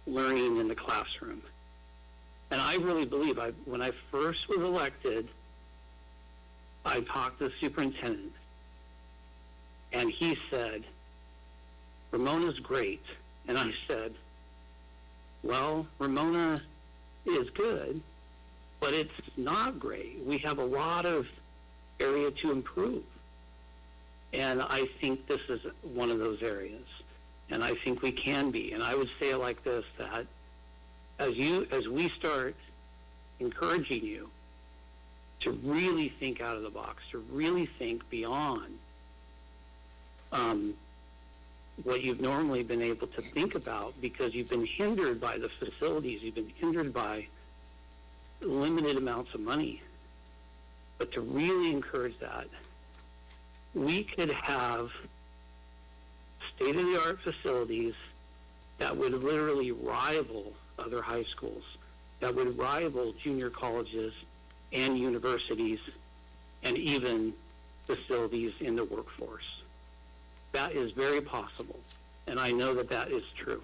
learning in the classroom. And I really believe, when I first was elected, I talked to the superintendent, and he said, Ramona's great. And I said, well, Ramona is good, but it's not great. We have a lot of area to improve. And I think this is one of those areas. And I think we can be. And I would say it like this, that as we start encouraging you to really think out of the box, to really think beyond what you've normally been able to think about, because you've been hindered by the facilities, you've been hindered by limited amounts of money. But to really encourage that, we could have state-of-the-art facilities that would literally rival other high schools, that would rival junior colleges and universities, and even facilities in the workforce. That is very possible, and I know that that is true.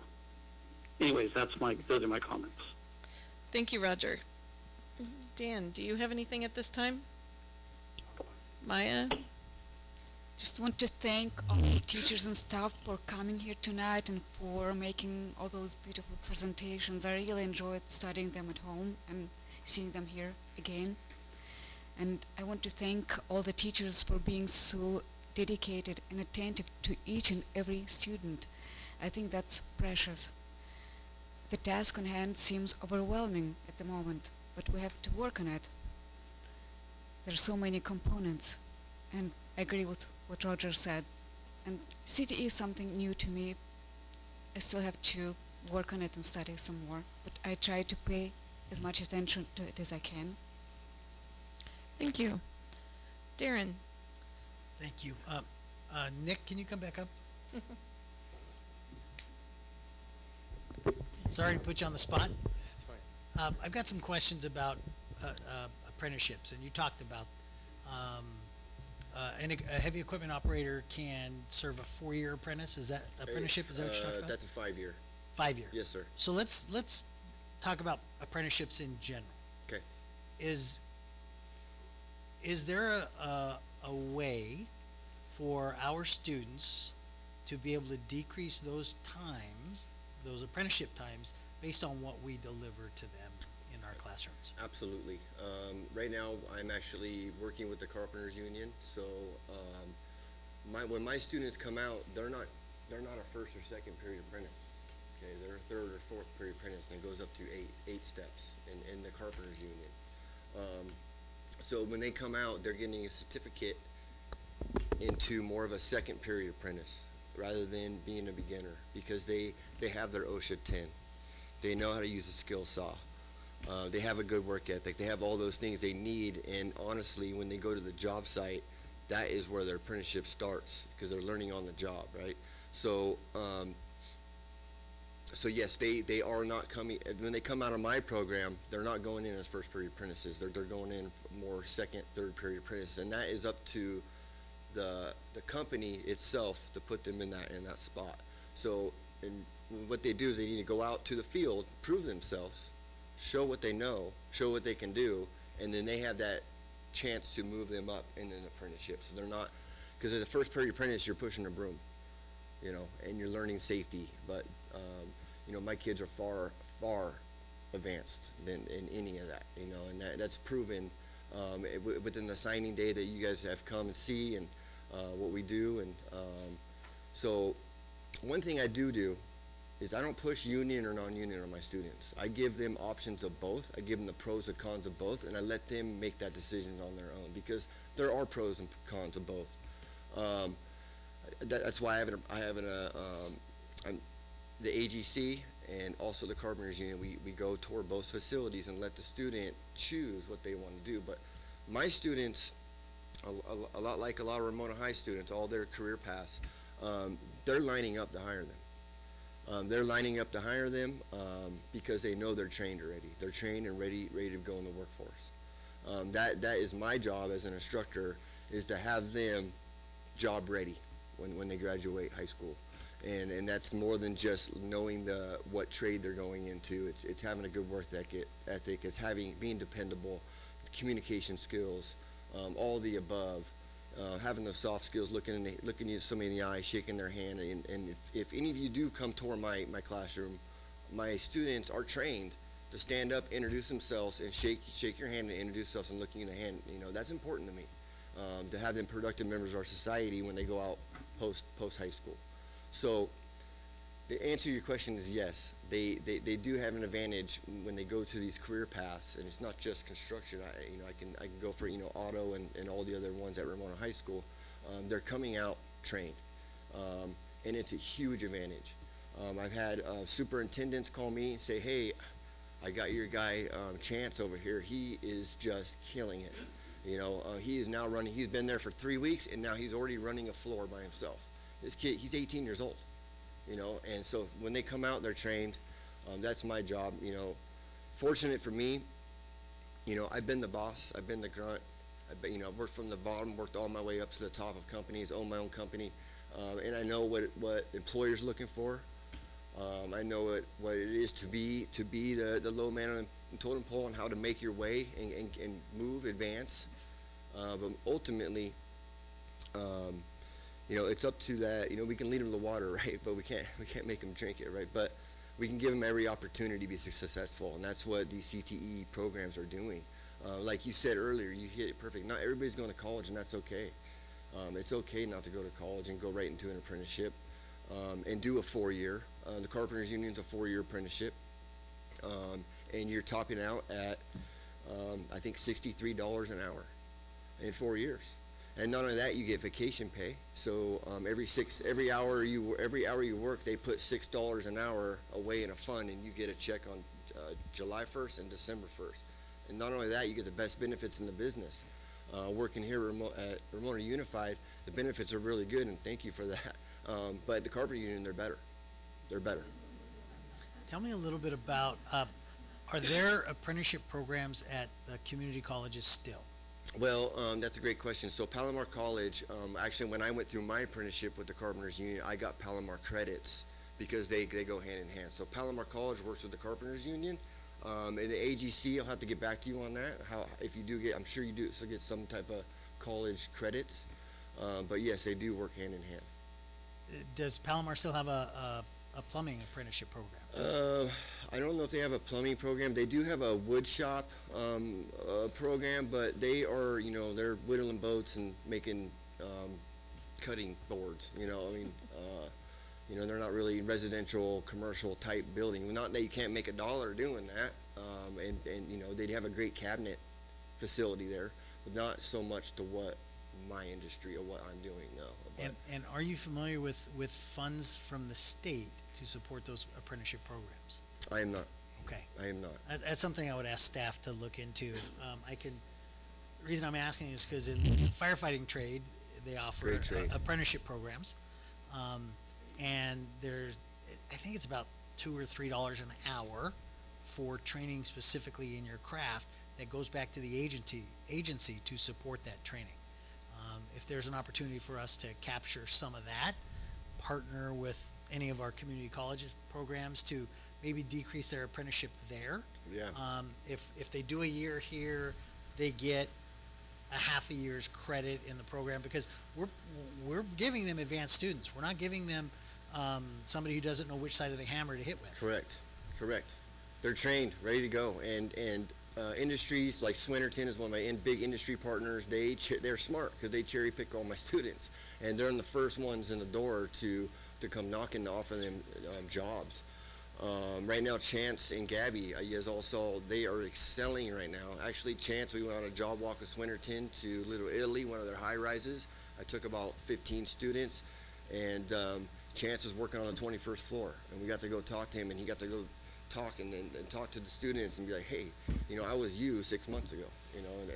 Anyways, those are my comments. Thank you, Roger. Dan, do you have anything at this time? Maya? Just want to thank all the teachers and staff for coming here tonight and for making all those beautiful presentations. I really enjoyed studying them at home and seeing them here again. And I want to thank all the teachers for being so dedicated and attentive to each and every student. I think that's precious. The task on hand seems overwhelming at the moment, but we have to work on it. There are so many components, and I agree with what Roger said, And CTE is something new to me. I still have to work on it and study some more, but I try to pay as much attention to it as I can. Thank you. Darren? Thank you. Nick, can you come back up? Sorry to put you on the spot. That's fine. I've got some questions about apprenticeships, and you talked about a heavy equipment operator can serve a 4-year apprentice. Is that apprenticeship? Is that what you're talking about? That's a 5-year. 5-year. Yes, sir. So let's talk about apprenticeships in general. Okay. Is there a way for our students to be able to decrease those times, those apprenticeship times, based on what we deliver to them in our classrooms? Absolutely. Right now, I'm actually working with the Carpenters Union. So, when my students come out, they're not a first or second period apprentice. Okay, they're a third or fourth period apprentice, and it goes up to eight steps in the Carpenters Union. So when they come out, they're getting a certificate into more of a second period apprentice rather than being a beginner, because they have their OSHA 10. They know how to use a skill saw. They have a good work ethic. They have all those things they need, and honestly, when they go to the job site, that is where their apprenticeship starts, because they're learning on the job, right? So, so yes, they are not coming, when they come out of my program, they're not going in as first period apprentices. They're going in more second, third period apprentices, and that is up to the company itself to put them in that spot. So, and what they do is they need to go out to the field, prove themselves, show what they know, show what they can do, and then they have that chance to move them up in an apprenticeship. So they're not, because as a first period apprentice, you're pushing a broom, you know, and you're learning safety. But you know, my kids are far advanced than in any of that, you know, and that's proven within the signing day that you guys have come and see, and what we do. And so one thing I do is I don't push union or non-union on my students. I give them options of both. I give them the pros and cons of both, and I let them make that decision on their own, because there are pros and cons of both. That's why the AGC and also the Carpenters Union, we go toward both facilities and let the student choose what they want to do. But my students, a lot like a lot of Ramona High students, all their career paths, they're lining up to hire them. They're lining up to hire them because they know they're trained already. They're trained and ready to go in the workforce. That is my job as an instructor, is to have them job ready when they graduate high school. And that's more than just knowing what trade they're going into. It's having a good work ethic. It's being dependable, communication skills, all the above. Having those soft skills, looking you somebody in the eye, shaking their hand. And if any of you do come toward my classroom, my students are trained to stand up, introduce themselves, and shake your hand and introduce themselves and looking in the hand. You know, that's important to me, to have them productive members of our society when they go out post high school. So the answer to your question is yes. They do have an advantage when they go to these career paths, and it's not just construction. I can go for, you know, auto and all the other ones at Ramona High School. They're coming out trained, and it's a huge advantage. I've had superintendents call me and say, "Hey, I got your guy Chance over here. He is just killing it. You know, he is now running. He's been there for 3 weeks, and now he's already running a floor by himself. This kid, he's 18 years old, you know." And so when they come out, they're trained. That's my job, you know. Fortunate for me, you know, I've been the boss, I've been the grunt. I've worked from the bottom, worked all my way up to the top of companies, own my own company, and I know what employers looking for. I know what it is to be the low man on the totem pole, and how to make your way and move, advance. But ultimately, you know, it's up to that. You know, we can lead them to the water, right? But we can't make them drink it, right? But we can give them every opportunity to be successful, and that's what these CTE programs are doing. Like you said earlier, you hit it perfect. Not everybody's going to college, and that's okay. It's okay not to go to college and go right into an apprenticeship, and do a 4-year. The Carpenters Union's a 4-year apprenticeship, and you're topping out at I think $63 an hour in 4 years. And not only that, you get vacation pay. So every hour you work, they put $6 an hour away in a fund, and you get a check on July 1st and December 1st. And not only that, you get the best benefits in the business. Working here at Ramona Unified, the benefits are really good, and thank you for that. But the carpenter union, they're better. They're better. Tell me a little bit about, are there apprenticeship programs at the community colleges still? Well, that's a great question. So Palomar College, actually, when I went through my apprenticeship with the Carpenters Union, I got Palomar credits because they go hand in hand. So Palomar College works with the Carpenters Union. And the AGC, I'll have to get back to you on that. If you do get, I'm sure you do so get some type of college credits. But yes, they do work hand in hand. Does Palomar still have a plumbing apprenticeship program? I don't know if they have a plumbing program. They do have a wood shop program, but they are, they're whittling boats and making cutting boards. They're not really residential, commercial type building. Not that you can't make a dollar doing that. And they'd have a great cabinet facility there, but not so much to what my industry or what I'm doing now. And are you familiar with funds from the state to support those apprenticeship programs? I am not. Okay. I am not. That's something I would ask staff to look into. The reason I'm asking is because in the firefighting trade, they offer apprenticeship programs. And I think it's about $2 or $3 an hour for training specifically in your craft that goes back to the agency to support that training. If there's an opportunity for us to capture some of that, partner with any of our community colleges programs to maybe decrease their apprenticeship there. Yeah. If they do a year here, they get a half a year's credit in the program because we're giving them advanced students. We're not giving them somebody who doesn't know which side of the hammer to hit with. Correct. They're trained, ready to go, and industries like Swinnerton is one of my big industry partners. They're smart because they cherry pick all my students, and they're the first ones in the door to come knocking to offer them jobs. Right now, Chance and Gabby, you guys all saw, they are excelling right now. Actually, Chance, we went on a job walk with Swinnerton to Little Italy, one of their high rises. I took about 15 students, and Chance was working on the 21st floor, and we got to go talk to him, and he got to go talk and talk to the students and be like, hey, I was you 6 months ago,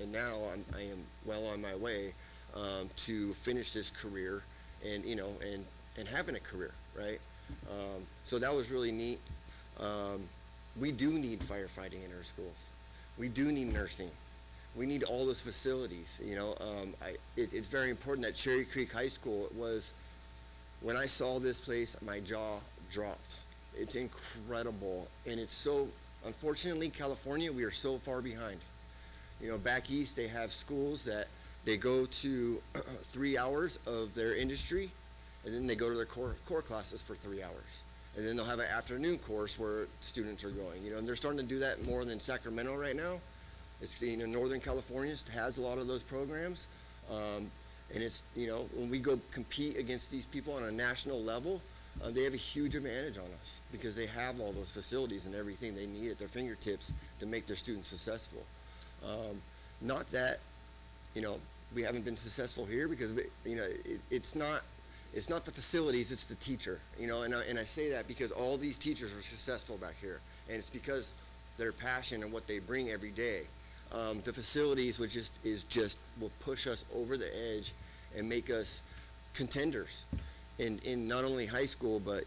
and now I am well on my way to finish this career and having a career, right? So that was really neat. We do need firefighting in our schools. We do need nursing. We need all those facilities. It's very important that Cherry Creek High School when I saw this place, my jaw dropped. It's incredible, and it's so, unfortunately, California, we are so far behind. Back east, they have schools that they go to 3 hours of their industry, and then they go to their core classes for 3 hours. And then they'll have an afternoon course where students are going, and they're starting to do that more than Sacramento right now. It's, Northern California has a lot of those programs. And it's, when we go compete against these people on a national level, they have a huge advantage on us because they have all those facilities and everything they need at their fingertips to make their students successful. Not that, we haven't been successful here because, it's not the facilities, it's the teacher, and I say that because all these teachers are successful back here, and it's because their passion and what they bring every day. The facilities will push us over the edge and make us contenders in not only high school but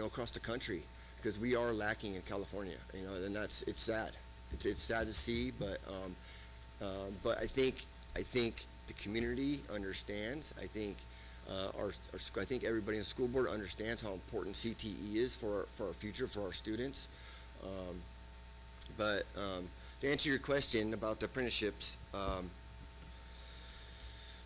across the country, because we are lacking in California, and it's sad. It's sad to see, but I think the community understands. I think I think everybody in the school board understands how important CTE is for our future, for our students. But to answer your question about the apprenticeships,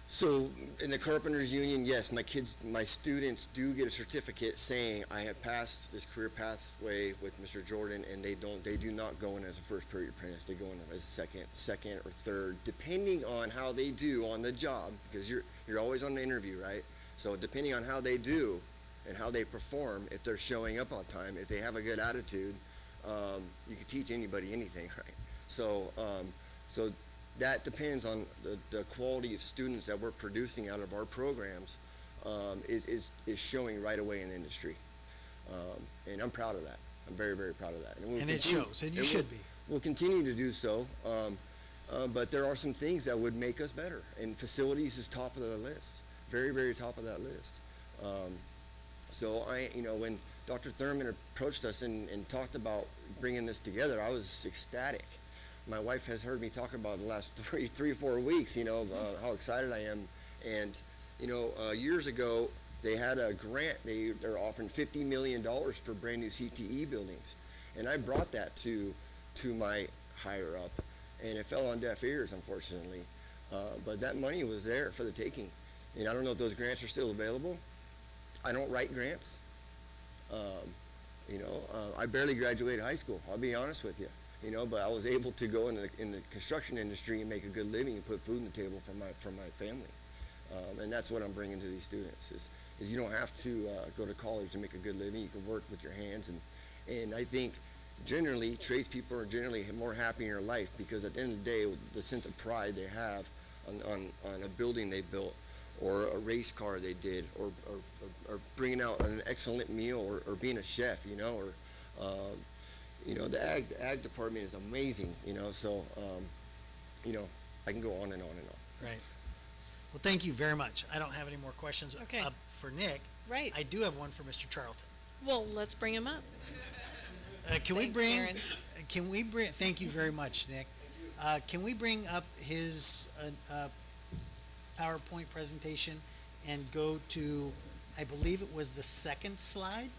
so in the Carpenters Union, yes, my students do get a certificate saying I have passed this career pathway with Mr. Jordan, and they do not go in as a first period apprentice. They go in as a second or third, depending on how they do on the job, because you're always on the interview, right? So depending on how they do and how they perform, if they're showing up on time, if they have a good attitude, you can teach anybody anything, right? So that depends on the quality of students that we're producing out of our programs, is showing right away in the industry. And I'm proud of that. I'm very, very proud of that. And, And it shows, and you should be. We'll continue to do so. But there are some things that would make us better, and facilities is top of the list, very, very top of that list. So when Dr. Thurman approached us and talked about bringing this together, I was ecstatic. My wife has heard me talk about it the last 4 weeks, how excited I am. And, years ago, they had a grant. They're offering $50 million for brand new CTE buildings. And I brought that to my higher up, and it fell on deaf ears, unfortunately. But that money was there for the taking. And I don't know if those grants are still available. I don't write grants. I barely graduated high school, I'll be honest with you. But I was able to go in the construction industry and make a good living and put food on the table for my family. And that's what I'm bringing to these students is you don't have to go to college to make a good living. You can work with your hands, and I think generally tradespeople are generally more happy in their life, because at the end of the day, the sense of pride they have on a building they built, or a race car they did, or bringing out an excellent meal, or being a chef, the ag department is amazing, so I can go on and on and on. Right. Well, thank you very much. I don't have any more questions Okay. For Nick. Right. I do have one for Mr. Charlton. Well, let's bring him up. Can Thanks, we bring, thank you very much, Nick. Can we bring up his PowerPoint presentation and go to, I believe it was the second slide?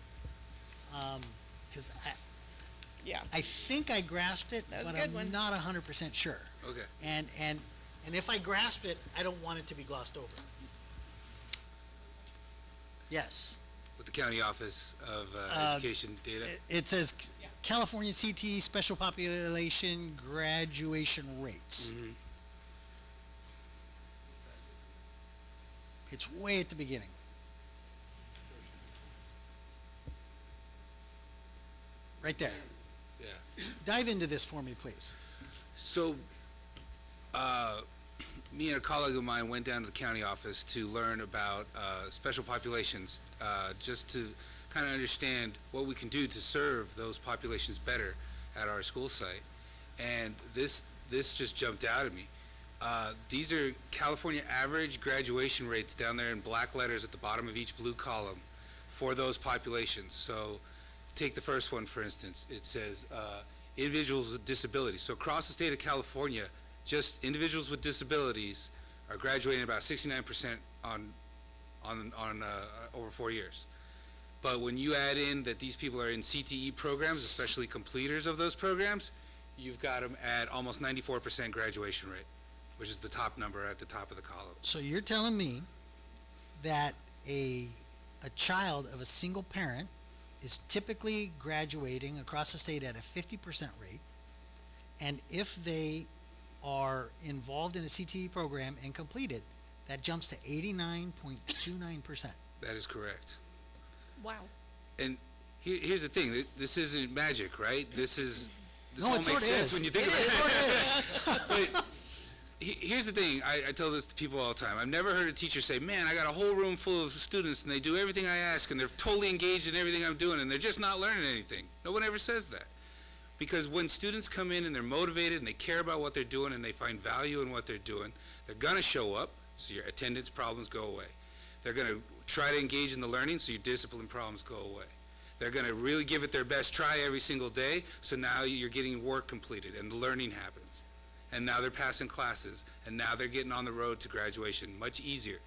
Because Yeah. I think I grasped it, That was but a good I'm one. not 100% sure. Okay. And if I grasp it, I don't want it to be glossed over. Yes. With the County Office of Education data. It says California CTE special population graduation rates. Mhm. It's way at the beginning. Right there. Yeah. Dive into this for me, please. So, me and a colleague of mine went down to the county office to learn about special populations, just to kind of understand what we can do to serve those populations better at our school site. And this just jumped out at me. These are California average graduation rates down there in black letters at the bottom of each blue column for those populations. So take the first one, for instance. It says individuals with disabilities. So across the state of California, just individuals with disabilities are graduating about 69% on over 4 years. But when you add in that these people are in CTE programs, especially completers of those programs, you've got them at almost 94% graduation rate, which is the top number at the top of the column. So you're telling me that a child of a single parent is typically graduating across the state at a 50% rate, and if they are involved in a CTE program and complete it, that jumps to 89.29%. That is correct. Wow. And here's the thing, this isn't magic, right? This No, all it makes sorta sense is. when you think It about it. But here's the thing, I tell this to people all the time. I've never heard a teacher say, man, I got a whole room full of students and they do everything I ask and they're totally engaged in everything I'm doing and they're just not learning anything. No one ever says that. Because when students come in and they're motivated and they care about what they're doing and they find value in what they're doing, they're gonna show up, so your attendance problems go away. They're gonna try to engage in the learning, so your discipline problems go away. They're gonna really give it their best try every single day, so now you're getting work completed and the learning happens. And now they're passing classes, and now they're getting on the road to graduation much easier.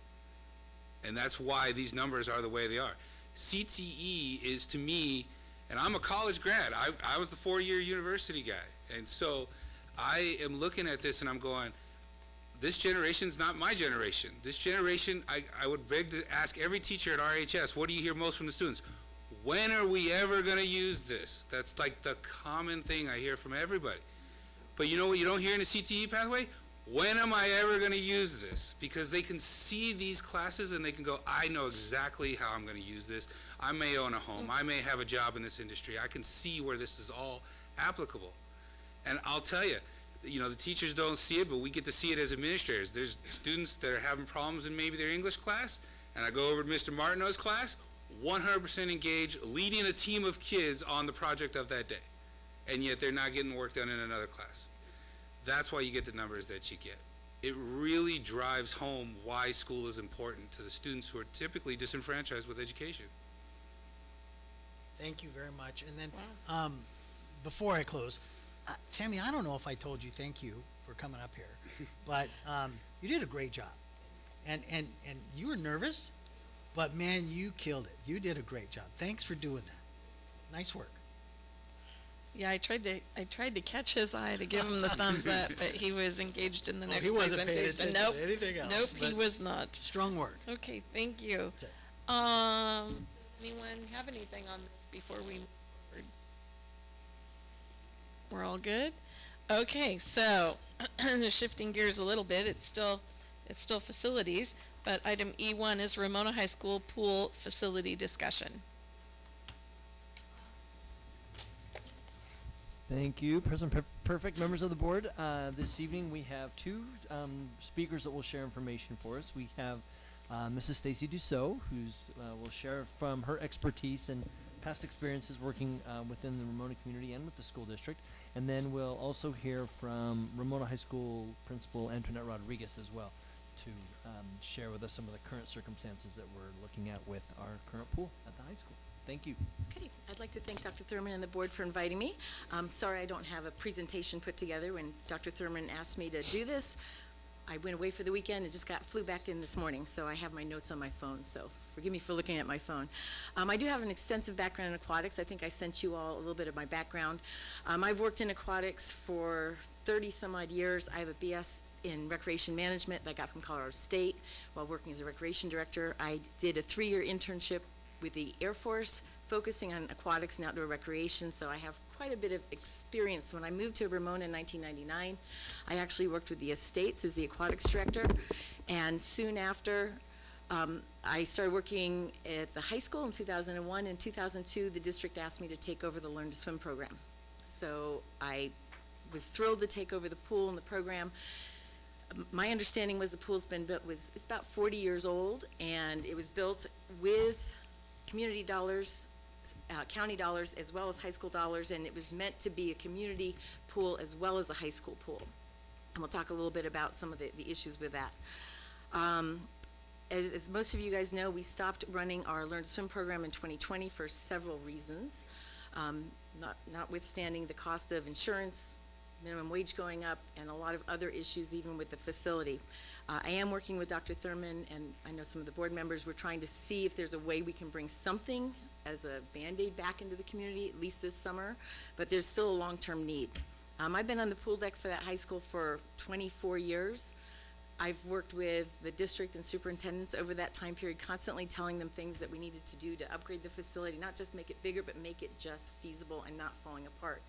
And that's why these numbers are the way they are. CTE is, to me, and I'm a college grad. I was the 4-year university guy. And so I am looking at this and I'm going, this generation's not my generation. This generation, I would beg to ask every teacher at RHS, what do you hear most from the students? When are we ever gonna use this? That's like the common thing I hear from everybody. But you know what you don't hear in the CTE pathway? When am I ever gonna use this? Because they can see these classes and they can go, I know exactly how I'm gonna use this. I may own a home, I may have a job in this industry. I can see where this is all applicable. And I'll tell you, you know, the teachers don't see it, but we get to see it as administrators. There's students that are having problems in maybe their English class, and I go over to Mr. Martineau's class, 100% engaged, leading a team of kids on the project of that day. And yet they're not getting work done in another class. That's why you get the numbers that you get. It really drives home why school is important to the students who are typically disenfranchised with education. Thank you very much. And then, before I close, Sammy, I don't know if I told you thank you for coming up here, but you did a great job. And you were nervous, but man, you killed it. You did a great job. Thanks for doing that. Nice work. Yeah, I tried to catch his eye to give him the thumbs up, but he was engaged in the next He wasn't paying presentation. attention Nope. to anything else. Nope, he but was not. Strong work. Okay, thank you. That's it. Does anyone have anything on this before we move forward? We're all good? Okay, so shifting gears a little bit, it's still facilities, but item E1 is Ramona High School pool facility discussion. Thank you, President Perfect, members of the board. This evening we have two speakers that will share information for us. We have Mrs. Stacy Dussault, who's will share from her expertise and past experiences working within the Ramona community and with the school district. And then we'll also hear from Ramona High School Principal Antoinette Rodriguez as well to share with us some of the current circumstances that we're looking at with our current pool at the high school. Thank you. Okay, I'd like to thank Dr. Thurman and the board for inviting me. Sorry I don't have a presentation put together. When Dr. Thurman asked me to do this, I went away for the weekend and just flew back in this morning, so I have my notes on my phone, so forgive me for looking at my phone. I do have an extensive background in aquatics. I think I sent you all a little bit of my background. I've worked in aquatics for 30 some odd years. I have a BS in recreation management that I got from Colorado State while working as a recreation director. I did a 3-year internship with the Air Force, focusing on aquatics and outdoor recreation, so I have quite a bit of experience. When I moved to Ramona in 1999, I actually worked with the estates as the aquatics director, and soon after, I started working at the high school in 2001. In 2002, the district asked me to take over the Learn to Swim program. So I was thrilled to take over the pool and the program. My understanding was the pool's been built, it's about 40 years old, and it was built with community dollars, county dollars, as well as high school dollars, and it was meant to be a community pool as well as a high school pool. And we'll talk a little bit about some of the issues with that. As most of you guys know, we stopped running our Learn to Swim program in 2020 for several reasons, notwithstanding the cost of insurance, minimum wage going up, and a lot of other issues even with the facility. I am working with Dr. Thurman, and I know some of the board members. We're trying to see if there's a way we can bring something as a Band-Aid back into the community, at least this summer, but there's still a long-term need. I've been on the pool deck for that high school for 24 years. I've worked with the district and superintendents over that time period, constantly telling them things that we needed to do to upgrade the facility, not just make it bigger, but make it just feasible and not falling apart.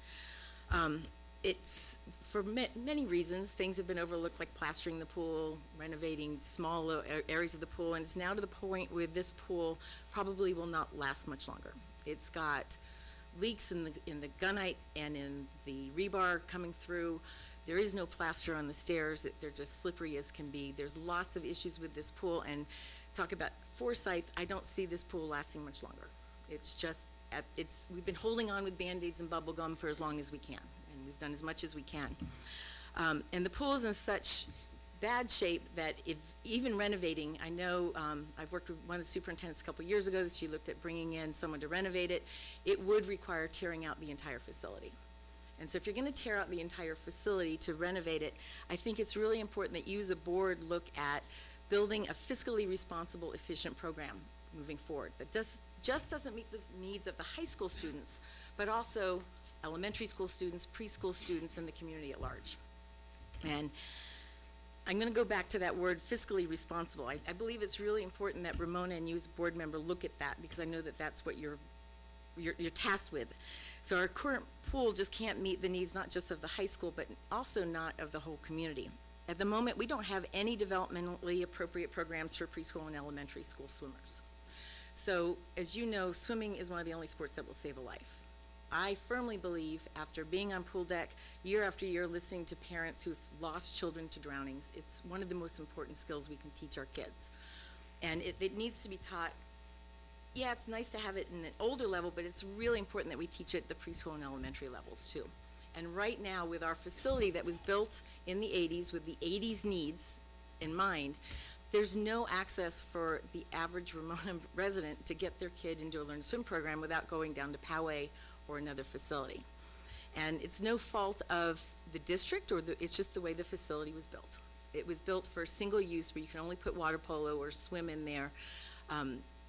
It's, for many reasons, things have been overlooked, like plastering the pool, renovating small areas of the pool, and it's now to the point where this pool probably will not last much longer. It's got leaks in the gunite and in the rebar coming through. There is no plaster on the stairs. They're just slippery as can be. There's lots of issues with this pool, and talk about foresight, I don't see this pool lasting much longer. It's just, we've been holding on with Band-Aids and bubble gum for as long as we can. We've done as much as we can. And the pool is in such bad shape that if even renovating, I know I've worked with one of the superintendents a couple years ago that she looked at bringing in someone to renovate it. It would require tearing out the entire facility. And so if you're going to tear out the entire facility to renovate it, I think it's really important that you as a board look at building a fiscally responsible, efficient program moving forward that just doesn't meet the needs of the high school students, but also elementary school students, preschool students, and the community at large. And I'm going to go back to that word, fiscally responsible. I believe it's really important that Ramona and you as a board member look at that, because I know that that's what you're tasked with. So our current pool just can't meet the needs not just of the high school, but also not of the whole community. At the moment, we don't have any developmentally appropriate programs for preschool and elementary school swimmers. So as you know, swimming is one of the only sports that will save a life. I firmly believe, after being on pool deck year after year, listening to parents who've lost children to drownings, it's one of the most important skills we can teach our kids. And it needs to be taught. Yeah, it's nice to have it in an older level, but it's really important that we teach it at the preschool and elementary levels too. And right now, with our facility that was built in the 80s with the 80s needs in mind, there's no access for the average Ramona resident to get their kid into a learn to swim program without going down to Poway or another facility. And it's no fault of the district, it's just the way the facility was built. It was built for single use where you can only put water polo or swim in there.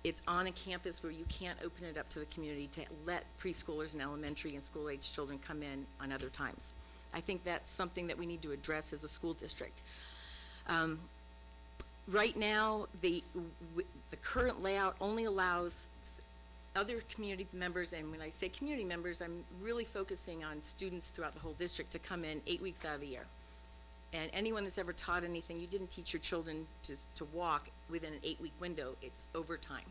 It's on a campus where you can't open it up to the community to let preschoolers and elementary and school-age children come in on other times. I think that's something that we need to address as a school district. Right now, the current layout only allows other community members, and when I say community members, I'm really focusing on students throughout the whole district, to come in 8 weeks out of the year. And anyone that's ever taught anything, you didn't teach your children to walk within an 8-week window, it's overtime.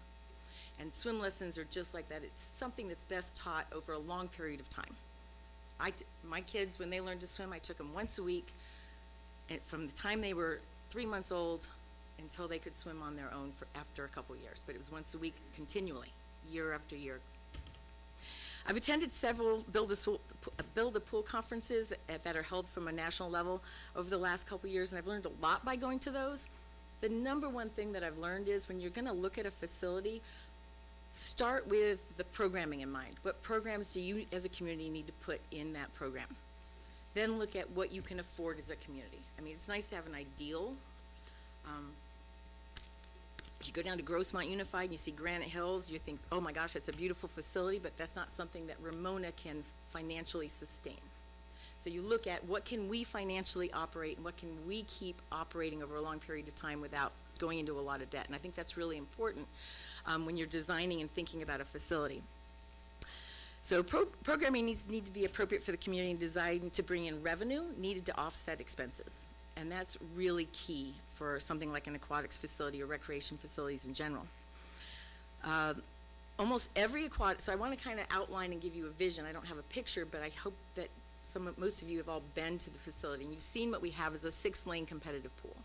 And swim lessons are just like that. It's something that's best taught over a long period of time. My kids, when they learned to swim, I took them once a week, and from the time they were 3 months old until they could swim on their own after a couple years. But it was once a week continually, year after year. I've attended several Build a Pool conferences that are held from a national level over the last couple years, and I've learned a lot by going to those. The number one thing that I've learned is when you're gonna look at a facility, start with the programming in mind. What programs do you as a community need to put in that program? Then look at what you can afford as a community. I mean, it's nice to have an ideal. If you go down to Grossmont Unified and you see Granite Hills, you think, oh my gosh, that's a beautiful facility, but that's not something that Ramona can financially sustain. So you look at what can we financially operate and what can we keep operating over a long period of time without going into a lot of debt. And I think that's really important when you're designing and thinking about a facility. So programming need to be appropriate for the community and designed to bring in revenue needed to offset expenses. And that's really key for something like an aquatics facility or recreation facilities in general. Almost every aquatic, so I want to kind of outline and give you a vision. I don't have a picture, but I hope that most of you have all been to the facility and you've seen what we have as a 6-lane competitive pool.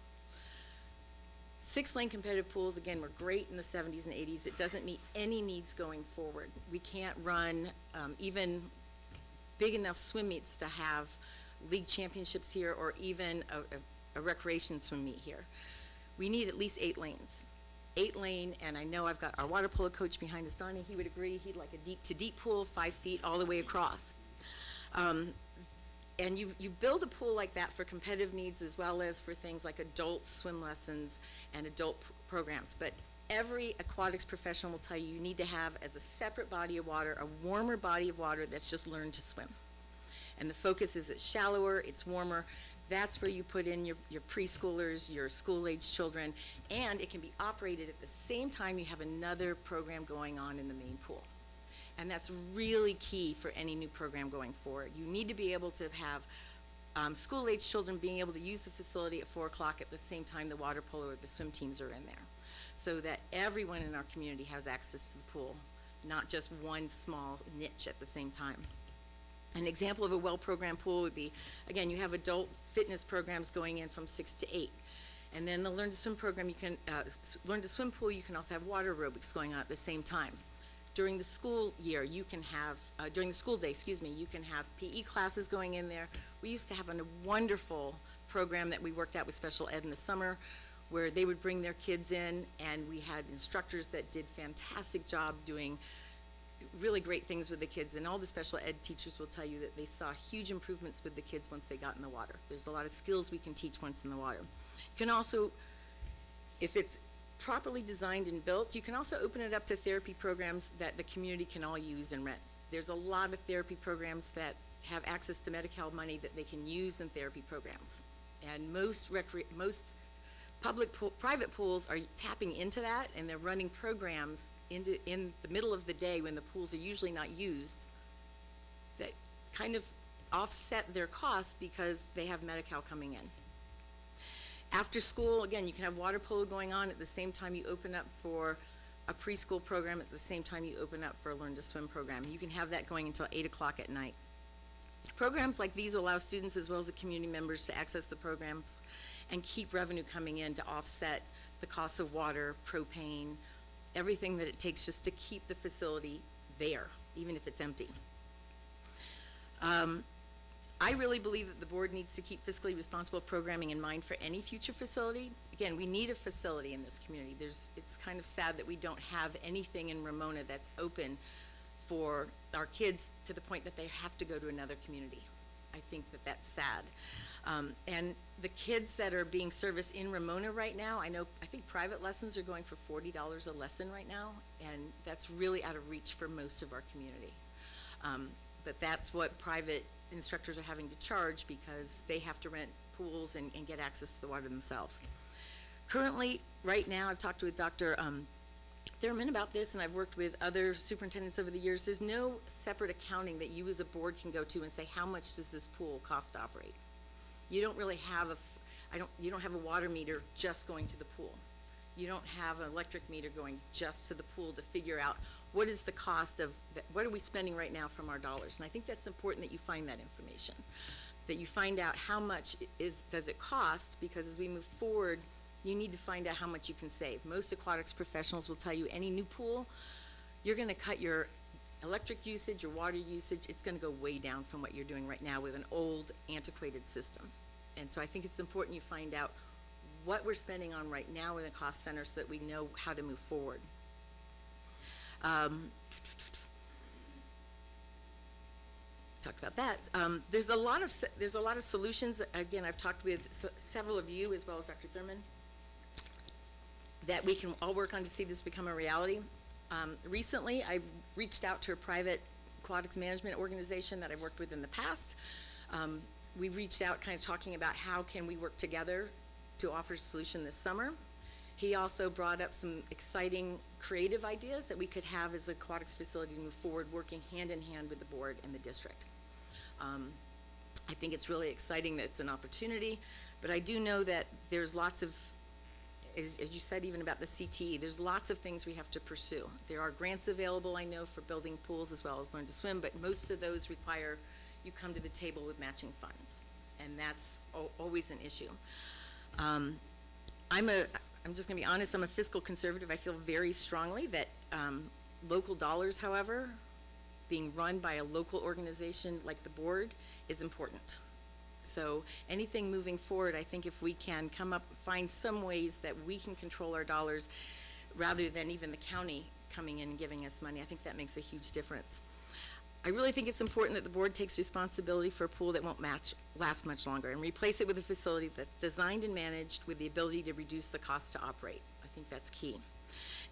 6-lane competitive pools, again, were great in the 70s and 80s. It doesn't meet any needs going forward. We can't run even big enough swim meets to have league championships here or even a recreation swim meet here. We need at least 8 lanes. 8-lane, and I know I've got our water polo coach behind us, Donnie, he would agree, he'd like a deep to deep pool, 5 feet all the way across. And you build a pool like that for competitive needs as well as for things like adult swim lessons and adult programs. But every aquatics professional will tell you need to have as a separate body of water, a warmer body of water that's just learned to swim. And the focus is it's shallower, it's warmer. That's where you put in your preschoolers, your school-age children, and it can be operated at the same time you have another program going on in the main pool. And that's really key for any new program going forward. You need to be able to have school-age children being able to use the facility at 4 o'clock at the same time the water polo or the swim teams are in there, so that everyone in our community has access to the pool, not just one small niche at the same time. An example of a well-programmed pool would be, again, you have adult fitness programs going in from 6 to 8. And then the Learn to Swim program, you can, Learn to Swim pool, you can also have water aerobics going on at the same time. During the school year, you can have, during the school day, excuse me, you can have PE classes going in there. We used to have a wonderful program that we worked out with special ed in the summer where they would bring their kids in and we had instructors that did fantastic job doing really great things with the kids, and all the special ed teachers will tell you that they saw huge improvements with the kids once they got in the water. There's a lot of skills we can teach once in the water. You can also, if it's properly designed and built, you can also open it up to therapy programs that the community can all use and rent. There's a lot of therapy programs that have access to Medi-Cal money that they can use in therapy programs. And most private pools are tapping into that, and they're running programs in the middle of the day when the pools are usually not used that kind of offset their costs because they have Medi-Cal coming in. After school, again, you can have water polo going on at the same time you open up for a preschool program at the same time you open up for a Learn to Swim program. You can have that going until 8 o'clock at night. Programs like these allow students as well as the community members to access the programs and keep revenue coming in to offset the cost of water, propane, everything that it takes just to keep the facility there, even if it's empty. I really believe that the board needs to keep fiscally responsible programming in mind for any future facility. Again, we need a facility in this community. It's kind of sad that we don't have anything in Ramona that's open for our kids to the point that they have to go to another community. I think that that's sad. And the kids that are being serviced in Ramona right now, I think private lessons are going for $40 a lesson right now, and that's really out of reach for most of our community. But that's what private instructors are having to charge because they have to rent pools and get access to the water themselves. Currently, right now, I've talked with Dr. Thurman about this, and I've worked with other superintendents over the years. There's no separate accounting that you as a board can go to and say, how much does this pool cost to operate? You don't really have you don't have a water meter just going to the pool. You don't have an electric meter going just to the pool to figure out what is the cost of, what are we spending right now from our dollars? And I think that's important that you find that information, that you find out how much does it cost, because as we move forward, you need to find out how much you can save. Most aquatics professionals will tell you any new pool, you're gonna cut your electric usage, your water usage, it's gonna go way down from what you're doing right now with an old, antiquated system. And so I think it's important you find out what we're spending on right now in the cost center so that we know how to move forward. Talked about that. There's a lot of solutions. Again, I've talked with several of you as well as Dr. Thurman that we can all work on to see this become a reality. Recently, I've reached out to a private aquatics management organization that I've worked with in the past. We reached out kind of talking about how can we work together to offer a solution this summer. He also brought up some exciting creative ideas that we could have as an aquatics facility to move forward, working hand in hand with the board and the district. I think it's really exciting that it's an opportunity, but I do know that there's lots of, as you said, even about the CTE, there's lots of things we have to pursue. There are grants available, I know, for building pools as well as Learn to Swim, but most of those require you come to the table with matching funds, and that's always an issue. I'm just gonna be honest, I'm a fiscal conservative. I feel very strongly that local dollars, however, being run by a local organization like the board is important. So anything moving forward, I think if we can find some ways that we can control our dollars rather than even the county coming in and giving us money, I think that makes a huge difference. I really think it's important that the board takes responsibility for a pool that won't last much longer and replace it with a facility that's designed and managed with the ability to reduce the cost to operate. I think that's key.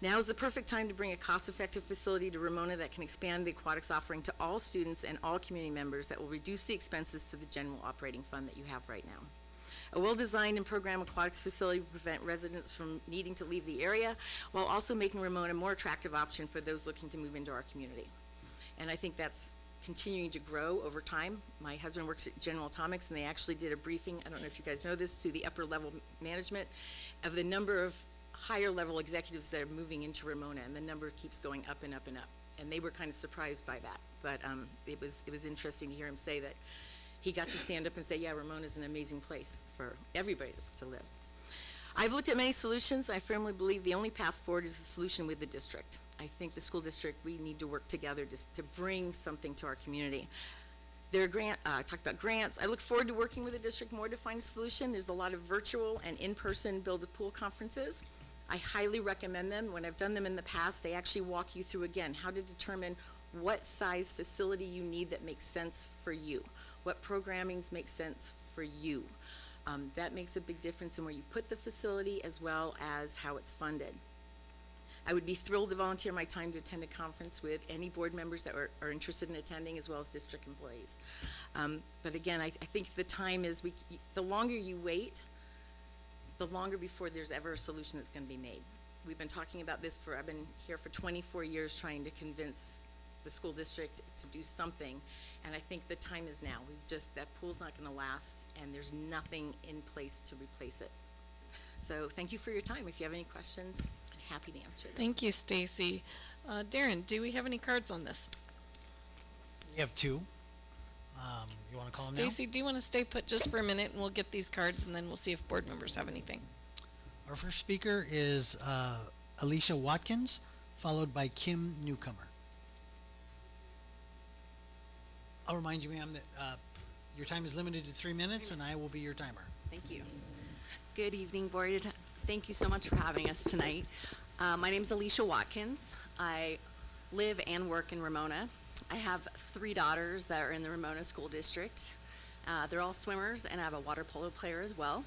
Now is the perfect time to bring a cost-effective facility to Ramona that can expand the aquatics offering to all students and all community members that will reduce the expenses to the general operating fund that you have right now. A well-designed and programmed aquatics facility will prevent residents from needing to leave the area while also making Ramona a more attractive option for those looking to move into our community. And I think that's continuing to grow over time. My husband works at General Atomics, and they actually did a briefing, I don't know if you guys know this, to the upper level management of the number of higher level executives that are moving into Ramona, and the number keeps going up and up and up. And they were kind of surprised by that, but it was interesting to hear him say that he got to stand up and say, yeah, Ramona's an amazing place for everybody to live. I've looked at many solutions. I firmly believe the only path forward is a solution with the district. I think the school district, we need to work together to bring something to our community. There are I talked about grants. I look forward to working with the district more to find a solution. There's a lot of virtual and in-person build-a-pool conferences. I highly recommend them. When I've done them in the past, they actually walk you through, again, how to determine what size facility you need that makes sense for you. What programmings make sense for you. That makes a big difference in where you put the facility as well as how it's funded. I would be thrilled to volunteer my time to attend a conference with any board members that are interested in attending, as well as district employees. But again, I think the time is, the longer you wait, the longer before there's ever a solution that's going to be made. We've been talking about this I've been here for 24 years trying to convince the school district to do something, and I think the time is now. That pool's not going to last, and there's nothing in place to replace it. So thank you for your time. If you have any questions, I'm happy to answer them. Thank you, Stacy. Darren, do we have any cards on this? We have two. You want to call them now? Stacy, do you want to stay put just for a minute and we'll get these cards and then we'll see if board members have anything. Our first speaker is Alicia Watkins, followed by Kim Newcomer. I'll remind you, ma'am, that your time is limited to 3 minutes, and I will be your timer. Thank you. Good evening, board. Thank you so much for having us tonight. My name is Alicia Watkins. I live and work in Ramona. I have 3 daughters that are in the Ramona School District. They're all swimmers, and I have a water polo player as well.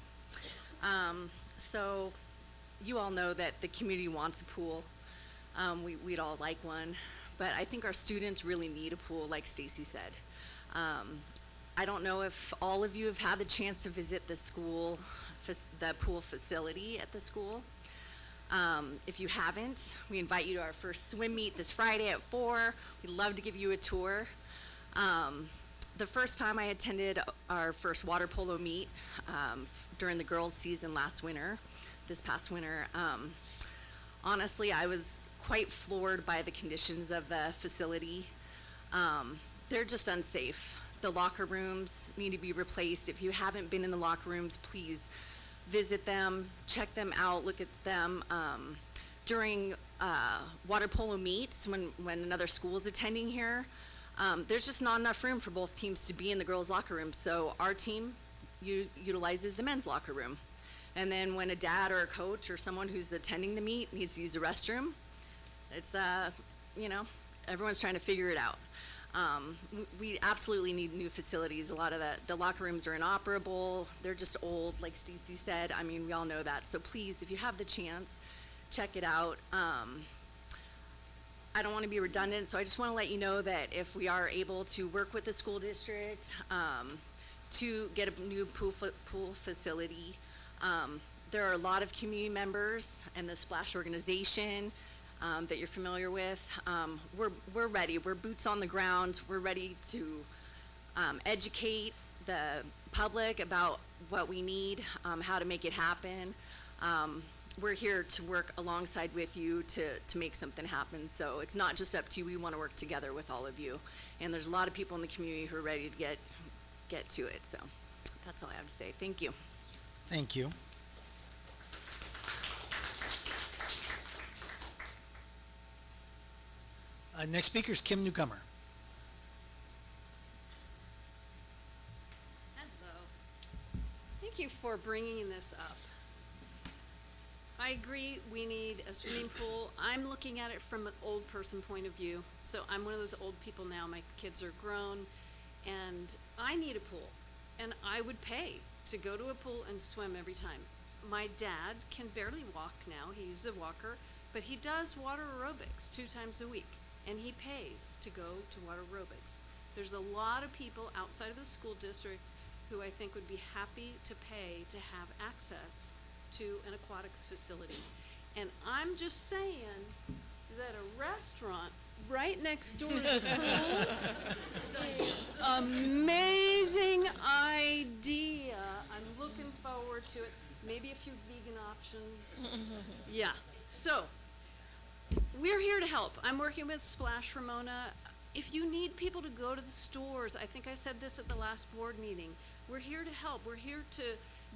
So you all know that the community wants a pool. We'd all like one, but I think our students really need a pool, like Stacy said. I don't know if all of you have had the chance to visit the school, the pool facility at the school. If you haven't, we invite you to our first swim meet this Friday at 4. We'd love to give you a tour. The first time I attended our first water polo meet during the girls' season this past winter, honestly, I was quite floored by the conditions of the facility. They're just unsafe. The locker rooms need to be replaced. If you haven't been in the locker rooms, please visit them, check them out, look at them. During water polo meets, when another school is attending here, there's just not enough room for both teams to be in the girls' locker room. So our team utilizes the men's locker room. And then when a dad or a coach or someone who's attending the meet needs to use the restroom, it's, everyone's trying to figure it out. We absolutely need new facilities. A lot of the locker rooms are inoperable. They're just old, like Stacey said. I mean, we all know that. So please, if you have the chance, check it out. I don't want to be redundant, so I just want to let you know that if we are able to work with the school district to get a new pool facility, there are a lot of community members and the Splash organization that you're familiar with. We're ready. We're boots on the ground. We're ready to educate the public about what we need, how to make it happen. We're here to work alongside with you to make something happen. So it's not just up to you. We want to work together with all of you. And there's a lot of people in the community who are ready to get to it. So that's all I have to say. Thank you. Thank you. Next speaker is Kim Newcomer. Hello. Thank you for bringing this up. I agree we need a swimming pool. I'm looking at it from an old person point of view. So I'm one of those old people now. My kids are grown and I need a pool. And I would pay to go to a pool and swim every time. My dad can barely walk now. He uses a walker, but he does water aerobics 2 times a week. And he pays to go to water aerobics. There's a lot of people outside of the school district who I think would be happy to pay to have access to an aquatics facility. And I'm just saying that a restaurant right next door to the pool, amazing idea. I'm looking forward to it. Maybe a few vegan options. Yeah, so we're here to help. I'm working with Splash Ramona. If you need people to go to the stores, I think I said this at the last board meeting, we're here to help. We're here to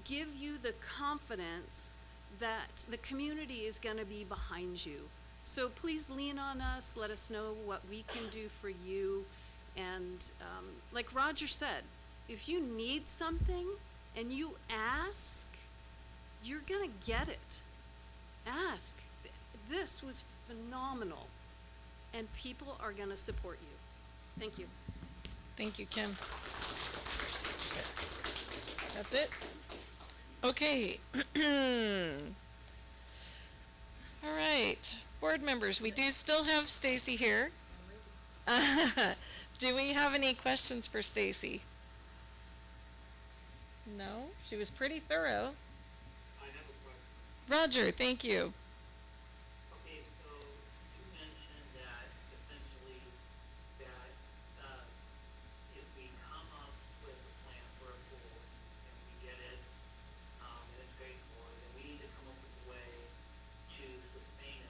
give you the confidence that the community is going to be behind you. So please lean on us. Let us know what we can do for you. And like Roger said, if you need something and you ask, you're going to get it. Ask. This was phenomenal, and people are going to support you. Thank you. Thank you, Kim. That's it? Okay. All right. Board members, we do still have Stacy here. Do we have any questions for Stacy? No? She was pretty thorough. I have a question. Roger, thank you. Okay, so you mentioned that essentially that if we come up with a plan for a pool and we get it, and it's paid for, then we need to come up with a way to sustain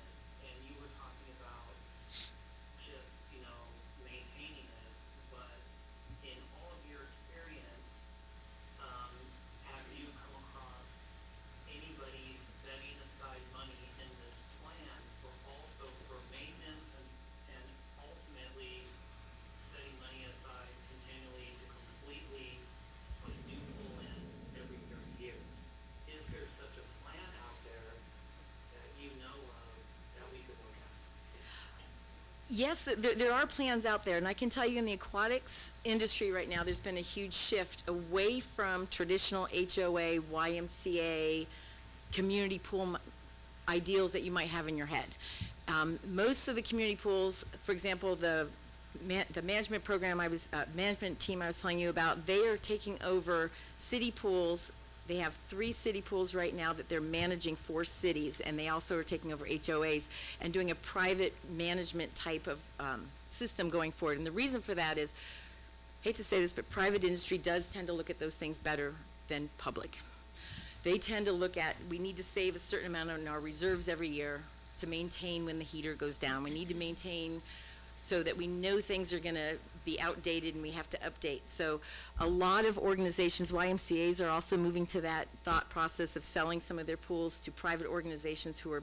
Yes, there are plans out there, and I can tell you in the aquatics industry right now, there's been a huge shift away from traditional HOA, YMCA, community pool ideals that you might have in your head. Most of the community pools, for example, the management program management team I was telling you about, they are taking over city pools. They have 3 city pools right now that they're managing for cities, and they also are taking over HOAs and doing a private management type of system going forward. And the reason for that is, hate to say this, but private industry does tend to look at those things better than public. They tend to look at, we need to save a certain amount in our reserves every year to maintain when the heater goes down. We need to maintain so that we know things are going to be outdated and we have to update. So a lot of organizations, YMCAs, are also moving to that thought process of selling some of their pools to private organizations who are,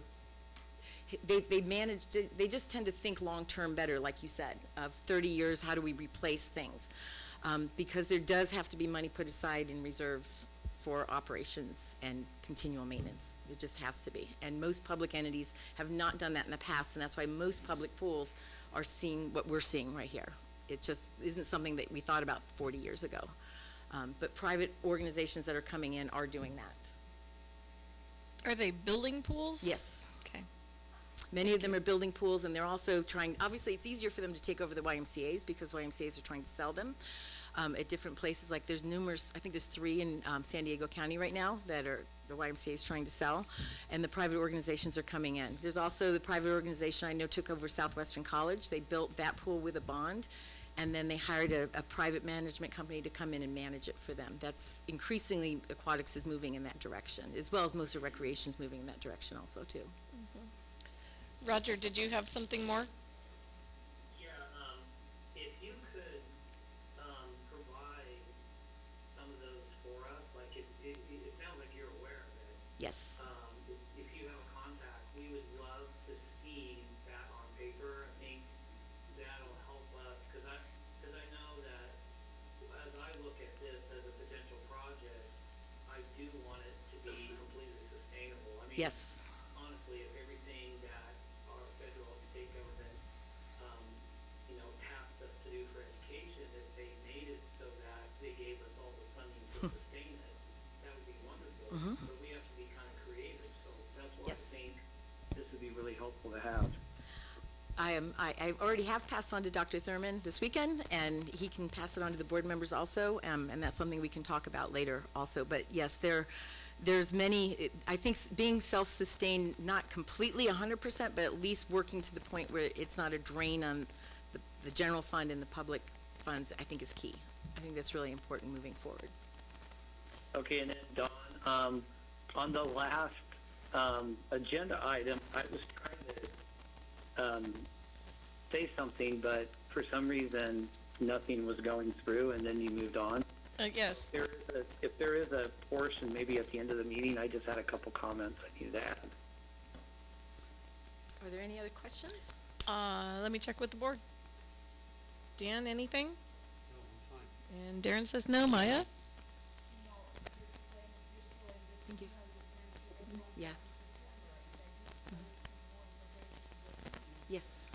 they just tend to think long-term better, like you said, of 30 years, how do we replace things? Because there does have to be money put aside in reserves for operations and continual maintenance. It just has to be. And most public entities have not done that in the past, and that's why most public pools are seeing what we're seeing right here. It just isn't something that we thought about 40 years ago. But private organizations that are coming in are doing that. Are they building pools? Yes. Okay. Many of them are building pools, and they're also trying, obviously it's easier for them to take over the YMCAs because YMCAs are trying to sell them at different places. Like there's numerous, I think there's 3 in San Diego County right now that are the YMCA is trying to sell, and the private organizations are coming in. There's also the private organization I know took over Southwestern College. They built that pool with a bond, and then they hired a private management company to come in and manage it for them. That's increasingly, aquatics is moving in that direction, as well as most of recreation's moving in that direction also too. Roger, did you have something more? Yeah, if you could provide some of those for us, like it sounds like you're aware of it. Yes. If you have a contact, we would love to see that on paper. I think that'll help us, because I know that as I look at this as a potential project, I do want it to be completely sustainable. I mean, Yes. honestly, if everything that our federal and state government, tasked us to do for education, if they made it so that they gave us all the funding to sustain it, that would be wonderful. But we have to be kind of creative, so that's why Yes. I think this would be really helpful to have. I already have passed on to Dr. Thurman this weekend, and he can pass it on to the board members also, and that's something we can talk about later also. But yes, there's many, I think being self-sustained, not completely 100%, but at least working to the point where it's not a drain on the general fund and the public funds, I think is key. I think that's really important moving forward. Okay, and then Dawn, on the last agenda item, I was trying to say something, but for some reason nothing was going through, and then you moved on. Yes. If there is a portion, maybe at the end of the meeting, I just had a couple comments I needed to add. Are there any other questions? Let me check with the board. Dan, anything? No, I'm fine. And Darren says no. Maya? Thank you. Yeah. Yes.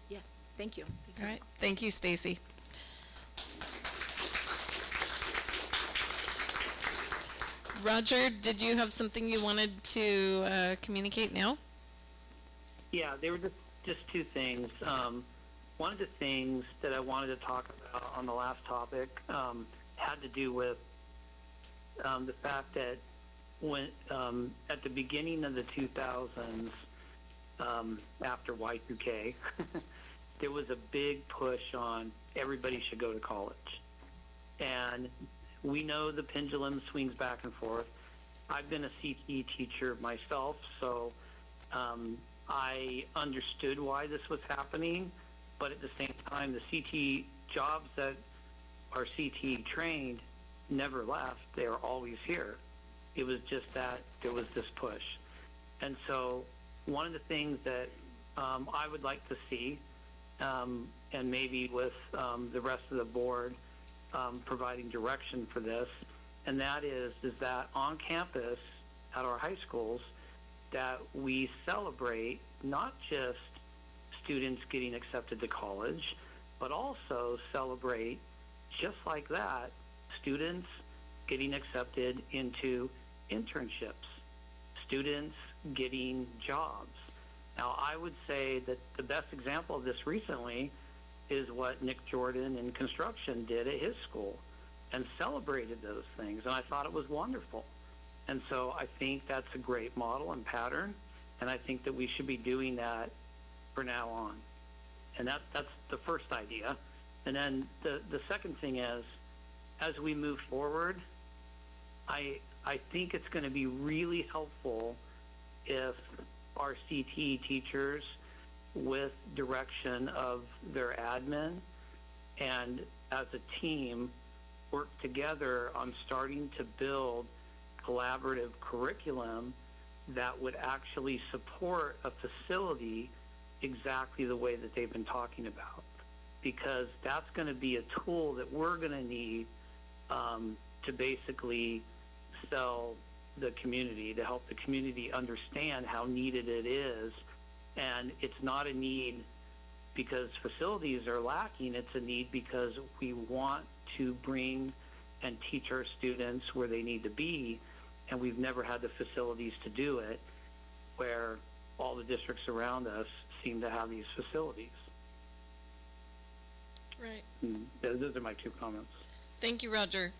Yeah, thank you. All right. Thank you, Stacy. Roger, did you have something you wanted to communicate now? Yeah, there were just 2 things. One of the things that I wanted to talk about on the last topic had to do with the fact that when at the beginning of the 2000s, after Y2K, there was a big push on everybody should go to college. And we know the pendulum swings back and forth. I've been a CTE teacher myself, so I understood why this was happening, but at the same time, the CTE jobs that are CTE trained never left. They are always here. It was just that there was this push. And so one of the things that I would like to see, and maybe with the rest of the board providing direction for this, and that is that on campus at our high schools that we celebrate not just students getting accepted to college, but also celebrate, just like that, students getting accepted into internships, students getting jobs. Now, I would say that the best example of this recently is what Nick Jordan in construction did at his school and celebrated those things, and I thought it was wonderful. And so I think that's a great model and pattern, and I think that we should be doing that for now on. And that's the first idea. And then the second thing is, as we move forward, I think it's going to be really helpful if our CTE teachers, with direction of their admin and as a team, work together on starting to build collaborative curriculum that would actually support a facility exactly the way that they've been talking about, because that's going to be a tool that we're going to need to basically sell the community, to help the community understand how needed it is. And it's not a need because facilities are lacking, it's a need because we want to bring and teach our students where they need to be, and we've never had the facilities to do it, where all the districts around us seem to have these facilities. Right. Those are my 2 comments. Thank you, Roger.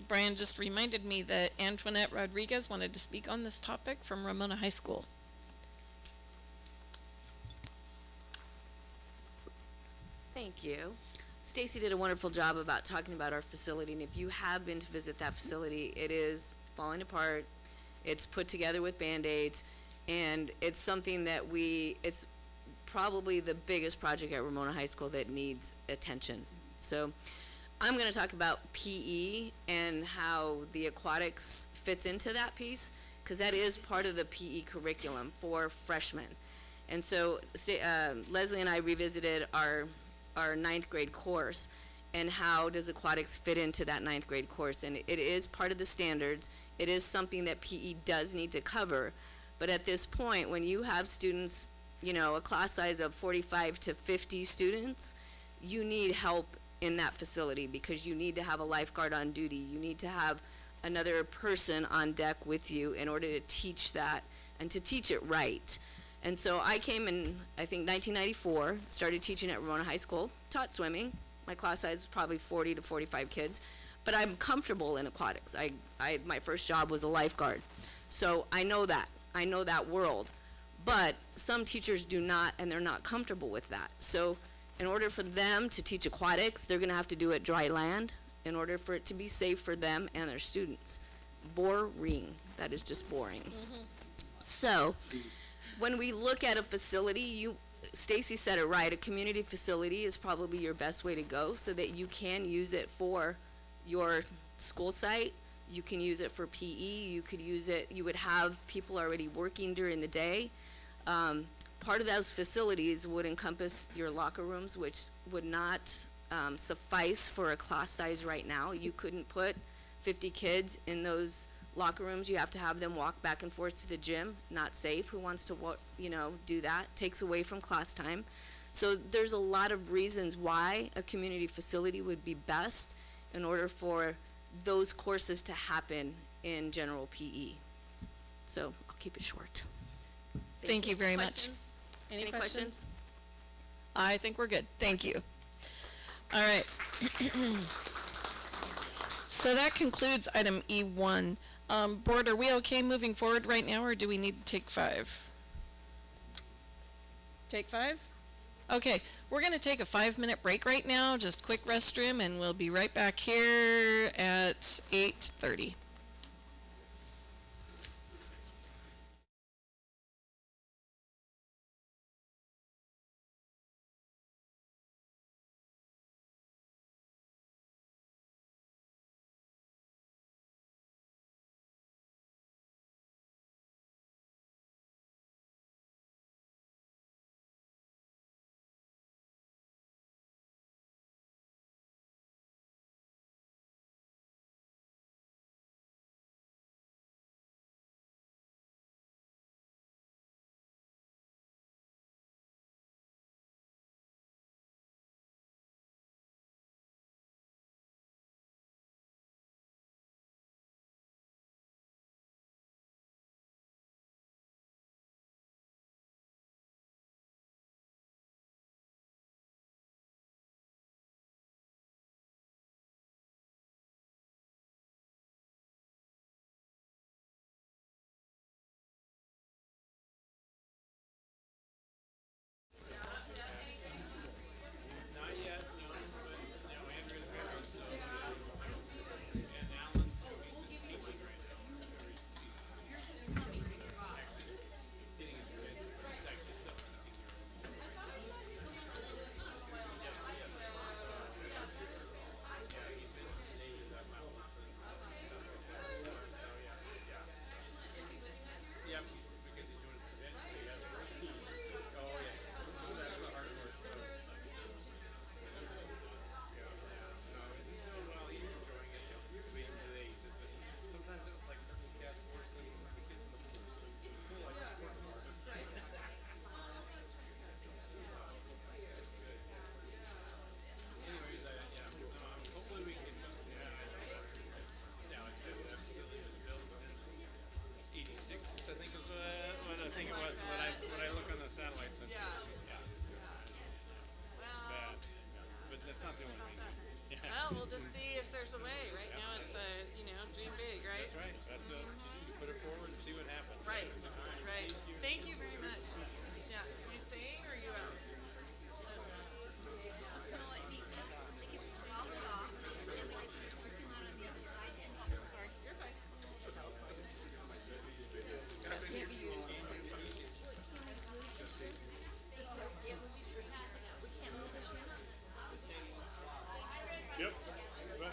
Brian just reminded me that Antoinette Rodriguez wanted to speak on this topic from Ramona High School. Thank you. Stacy did a wonderful job about talking about our facility, and if you have been to visit that facility, it is falling apart. It's put together with Band-Aids, and it's something that it's probably the biggest project at Ramona High School that needs attention. So I'm going to talk about PE and how the aquatics fits into that piece, because that is part of the PE curriculum for freshmen. And so Leslie and I revisited our 9th grade course, and how does aquatics fit into that 9th grade course. And it is part of the standards. It is something that PE does need to cover. But at this point, when you have students, a class size of 45 to 50 students, you need help in that facility, because you need to have a lifeguard on duty. You need to have another person on deck with you in order to teach that and to teach it right. And so I came in, I think, 1994, started teaching at Ramona High School, taught swimming. My class size was probably 40 to 45 kids, but I'm comfortable in aquatics. My first job was a lifeguard. So I know that world. But some teachers do not, and they're not comfortable with that. So in order for them to teach aquatics, they're gonna have to do it dry land in order for it to be safe for them and their students. Boring. That is just boring. So when we look at a facility, Stacy said it right, a community facility is probably your best way to go, so that you can use it for your school site, you can use it for PE, you would have people already working during the day. Part of those facilities would encompass your locker rooms, which would not suffice for a class size right now. You couldn't put 50 kids in those locker rooms. You have to have them walk back and forth to the gym. Not safe. Who wants to do that? Takes away from class time. So there's a lot of reasons why a community facility would be best in order for those courses to happen in general PE. So I'll keep it short. Thank you very much. Questions? Any questions? I think we're good. Thank you. All right. So that concludes item E1. Board, are we okay moving forward right now, or do we need to take 5? Take 5? Okay, we're going to take a 5-minute break right now, just quick restroom, and we'll be right back here at 8:30. not doing it. Well, we'll just see if there's a way. Right now it's dream big, right? That's right. That's what you do. You put it forward and see what happens. Right, right. Thank you very much. Yeah, you staying or you out? You're fine. Yep. Right.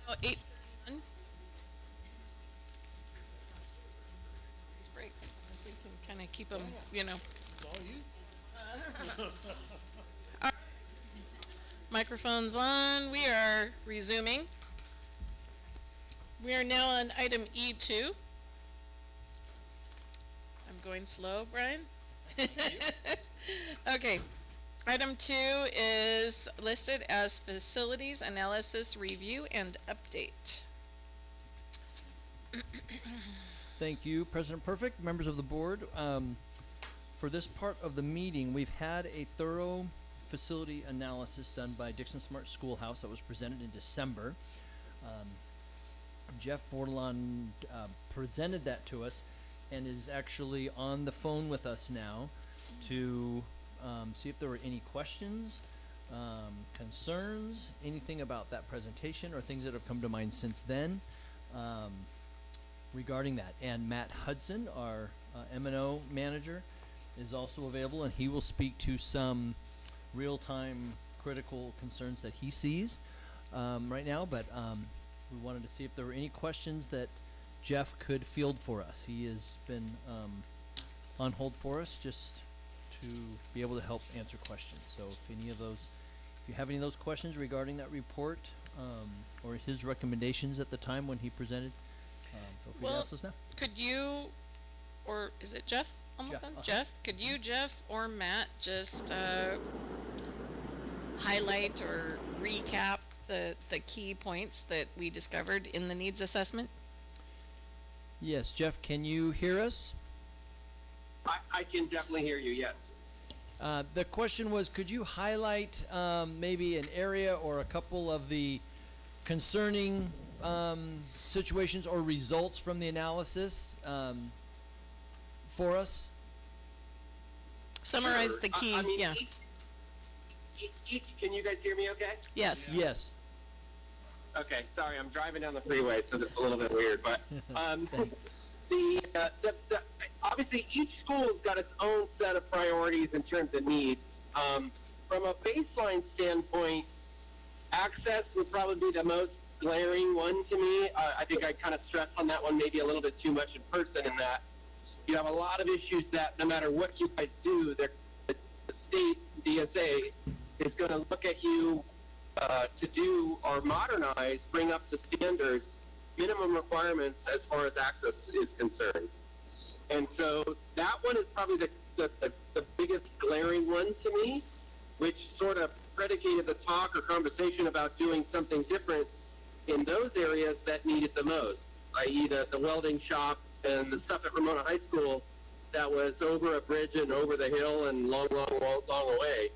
Oh, 8. keep them, you know. Microphones on. We are resuming. We are now on item E2. I'm going slow, Brian. Okay. Item 2 is listed as facilities analysis review and update. Thank you, President Perfect, members of the board. For this part of the meeting, we've had a thorough facility analysis done by Dixon Smart Schoolhouse that was presented in December. Jeff Bordelon presented that to us and is actually on the phone with us now to see if there were any questions, concerns, anything about that presentation or things that have come to mind since then regarding that. And Matt Hudson, our M&O manager, is also available, and he will speak to some real-time critical concerns that he sees right now. But we wanted to see if there were any questions that Jeff could field for us. He has been on hold for us just to be able to help answer questions. So if any of those, if you have any of those questions regarding that report or his recommendations at the time when he presented, feel free to ask those now. Could you, or is it Jeff on the phone? Jeff, could you, Jeff, or Matt just highlight or recap the key points that we discovered in the needs assessment? Yes, Jeff, can you hear us? I can definitely hear you, yes. The question was, could you highlight maybe an area or a couple of the concerning situations or results from the analysis for us? Summarize the key, I mean, yeah. Can you guys hear me okay? Yes. Yes. Okay, sorry, I'm driving down the freeway, so it's a little bit weird, but obviously each school's got its own set of priorities in terms of needs. From a baseline standpoint, access would probably be the most glaring one to me. I think I kind of stressed on that one maybe a little bit too much in person, in that you have a lot of issues that no matter what you guys do, the state DSA is going to look at you to do or modernize, bring up the standards, minimum requirements as far as access is concerned. And so that one is probably the biggest glaring one to me, which sort of predicated the talk or conversation about doing something different in those areas that needed the most, i.e. the welding shop and the stuff at Ramona High School that was over a bridge and over the hill and long away.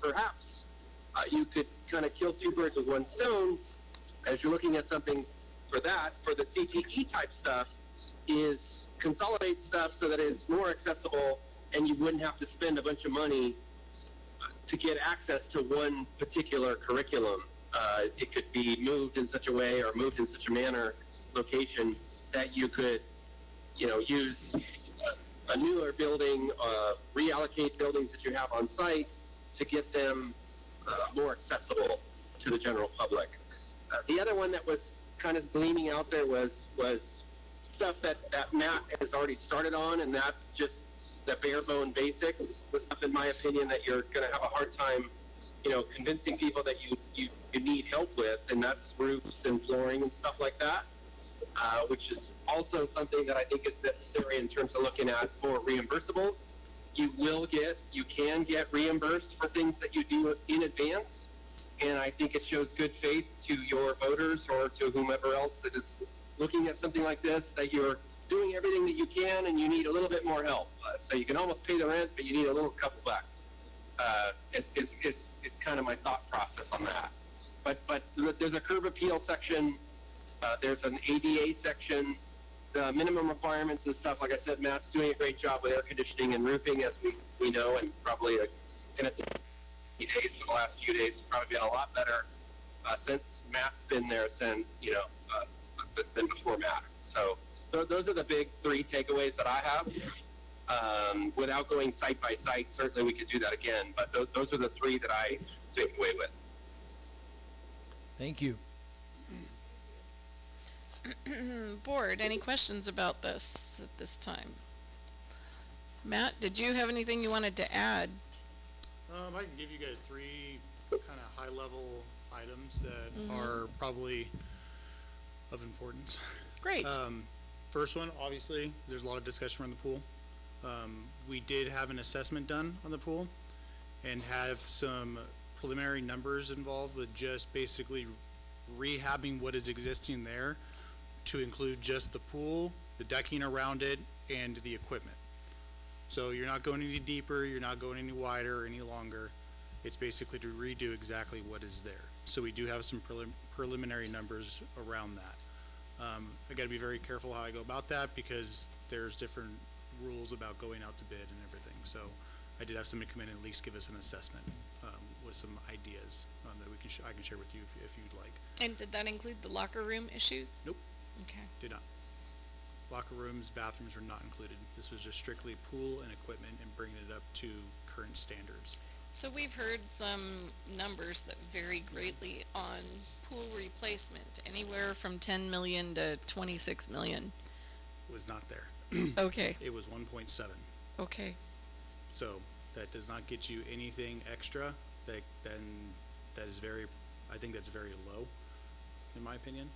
Perhaps you could kind of kill two birds with one stone as you're looking at something for that. For the CTE type stuff, is consolidate stuff so that it's more accessible and you wouldn't have to spend a bunch of money to get access to one particular curriculum. It could be moved in such a way or moved in such a manner, location, that you could, use a newer building, reallocate buildings that you have on site to get them more accessible to the general public. The other one that was kind of gleaming out there was stuff that Matt has already started on, and that's just the bare bone basics, the stuff, in my opinion, that you're going to have a hard time, convincing people that you need help with, and that's roofs and flooring and stuff like that, which is also something that I think is necessary in terms of looking at for reimbursables. You can get reimbursed for things that you do in advance, and I think it shows good faith to your voters or to whomever else that is looking at something like this, that you're doing everything that you can and you need a little bit more help. So you can almost pay the rent, but you need a little couple bucks. It's kind of my thought process on that. But there's a curb appeal section. There's an ADA section. The minimum requirements and stuff, like I said, Matt's doing a great job with air conditioning and roofing, as we know, and probably in the last few days, it's probably been a lot better since Matt's been there than before Matt. So those are the big three takeaways that I have. Without going site by site, certainly we could do that again, but those are the three that I take away with. Thank you. Board, any questions about this at this time? Matt, did you have anything you wanted to add? I can give you guys three kind of high-level items that are probably of importance. Great. First one, obviously, there's a lot of discussion around the pool. We did have an assessment done on the pool and have some preliminary numbers involved with just basically rehabbing what is existing there to include just the pool, the decking around it, and the equipment. So you're not going any deeper, you're not going any wider or any longer. It's basically to redo exactly what is there. So we do have some preliminary numbers around that. I gotta be very careful how I go about that because there's different rules about going out to bid and everything. So I did have somebody come in and at least give us an assessment with some ideas that I can share with you if you'd like. And did that include the locker room issues? Nope. Okay. Did not. Locker rooms, bathrooms are not included. This was just strictly pool and equipment and bringing it up to current standards. So we've heard some numbers that vary greatly on pool replacement, anywhere from 10 million to 26 million. Was not there. Okay. It was 1.7. Okay. So that does not get you anything extra. That is very, I think that's very low, in my opinion.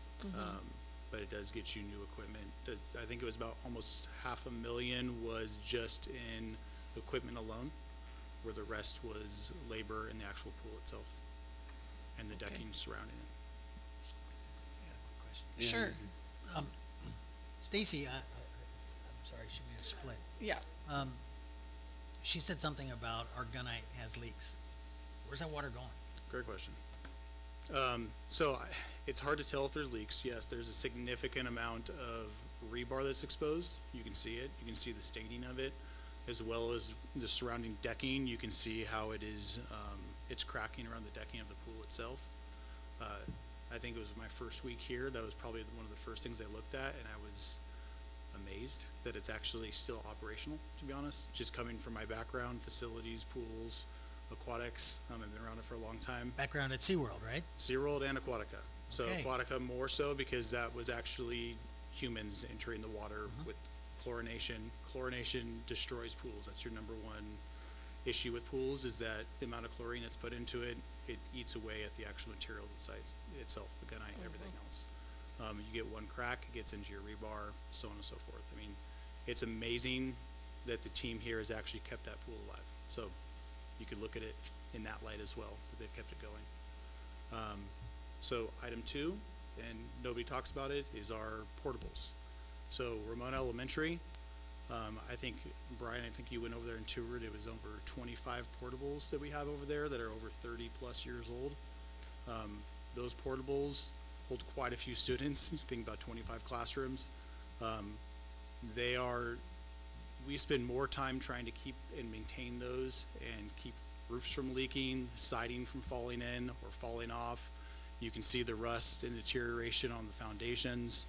But it does get you new equipment. I think it was about almost $500,000 was just in equipment alone, where the rest was labor in the actual pool itself and the decking surrounding it. Sure. Stacy, I'm sorry, she may have split. Yeah. She said something about our gunite has leaks. Where's that water going? Great question. It's hard to tell if there's leaks. Yes, there's a significant amount of rebar that's exposed. You can see it. You can see the staining of it, as well as the surrounding decking. You can see how it is, it's cracking around the decking of the pool itself. I think it was my first week here. That was probably one of the first things I looked at, and I was amazed that it's actually still operational, to be honest. Just coming from my background, facilities, pools, aquatics. I've been around it for a long time. Background at SeaWorld, right? SeaWorld and Aquatica. So Okay. Aquatica more so because that was actually humans entering the water with chlorination. Chlorination destroys pools. That's your number one issue with pools, is that the amount of chlorine that's put into it, it eats away at the actual material of the site itself, the gunite, everything else. You get one crack, it gets into your rebar, so on and so forth. I mean, it's amazing that the team here has actually kept that pool alive. So you could look at it in that light as well, that they've kept it going. So item 2, and nobody talks about it, is our portables. So Ramona Elementary, I think, Brian, I think you went over there and toured. It was over 25 portables that we have over there that are over 30 plus years old. Those portables hold quite a few students. Think about 25 classrooms. We spend more time trying to keep and maintain those and keep roofs from leaking, siding from falling in or falling off. You can see the rust and deterioration on the foundations.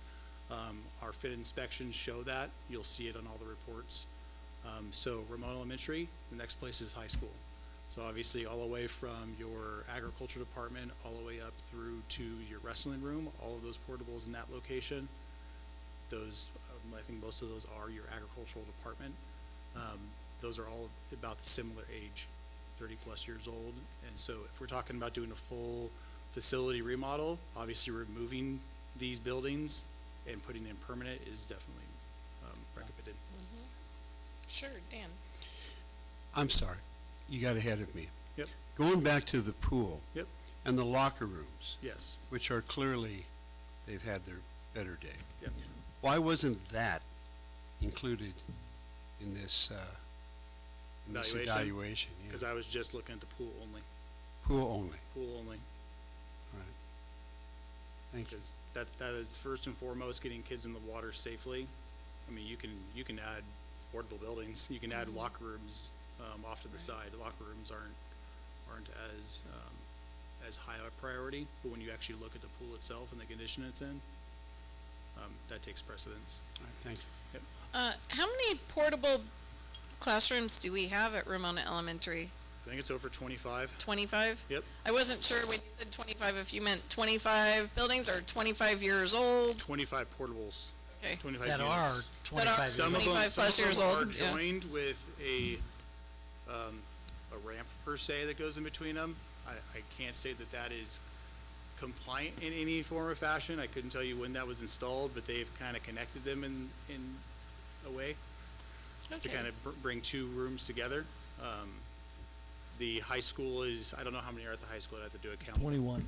Our fit inspections show that. You'll see it on all the reports. So Ramona Elementary, the next place is high school. So obviously all the way from your agriculture department, all the way up through to your wrestling room, all of those portables in that location. Those, I think most of those are your agricultural department. Those are all about the similar age, 30 plus years old. And so if we're talking about doing a full facility remodel, obviously removing these buildings and putting in permanent is definitely recommended. Sure, Dan. I'm sorry, you got ahead of me. Yep. Going back to the pool. Yep. And the locker rooms. Yes. Which are clearly, they've had their better day. Yep. Why wasn't that included in this evaluation? Yeah. Because I was just looking at the pool only. Pool only. Pool only. All right. Thank you. Because that is first and foremost getting kids in the water safely. I mean, you can add portable buildings. You can add locker rooms off to the side. Locker rooms aren't as high a priority, but when you actually look at the pool itself and the condition it's in, that takes precedence. All right, thank you. Yep. How many portable classrooms do we have at Ramona Elementary? I think it's over 25. 25? Yep. I wasn't sure when you said 25 if you meant 25 buildings or 25 years old. 25 portables. Okay. 25 that units. are That are 25 years Some old. of them, 25 some plus of years them are old, yeah. joined with a ramp per se that goes in between them. I can't say that that is compliant in any form or fashion. I couldn't tell you when that was installed, but they've kind of connected them in a way to Okay. kind of bring two rooms together. The high school is, I don't know how many are at the high school. I'd have to do a count. 21.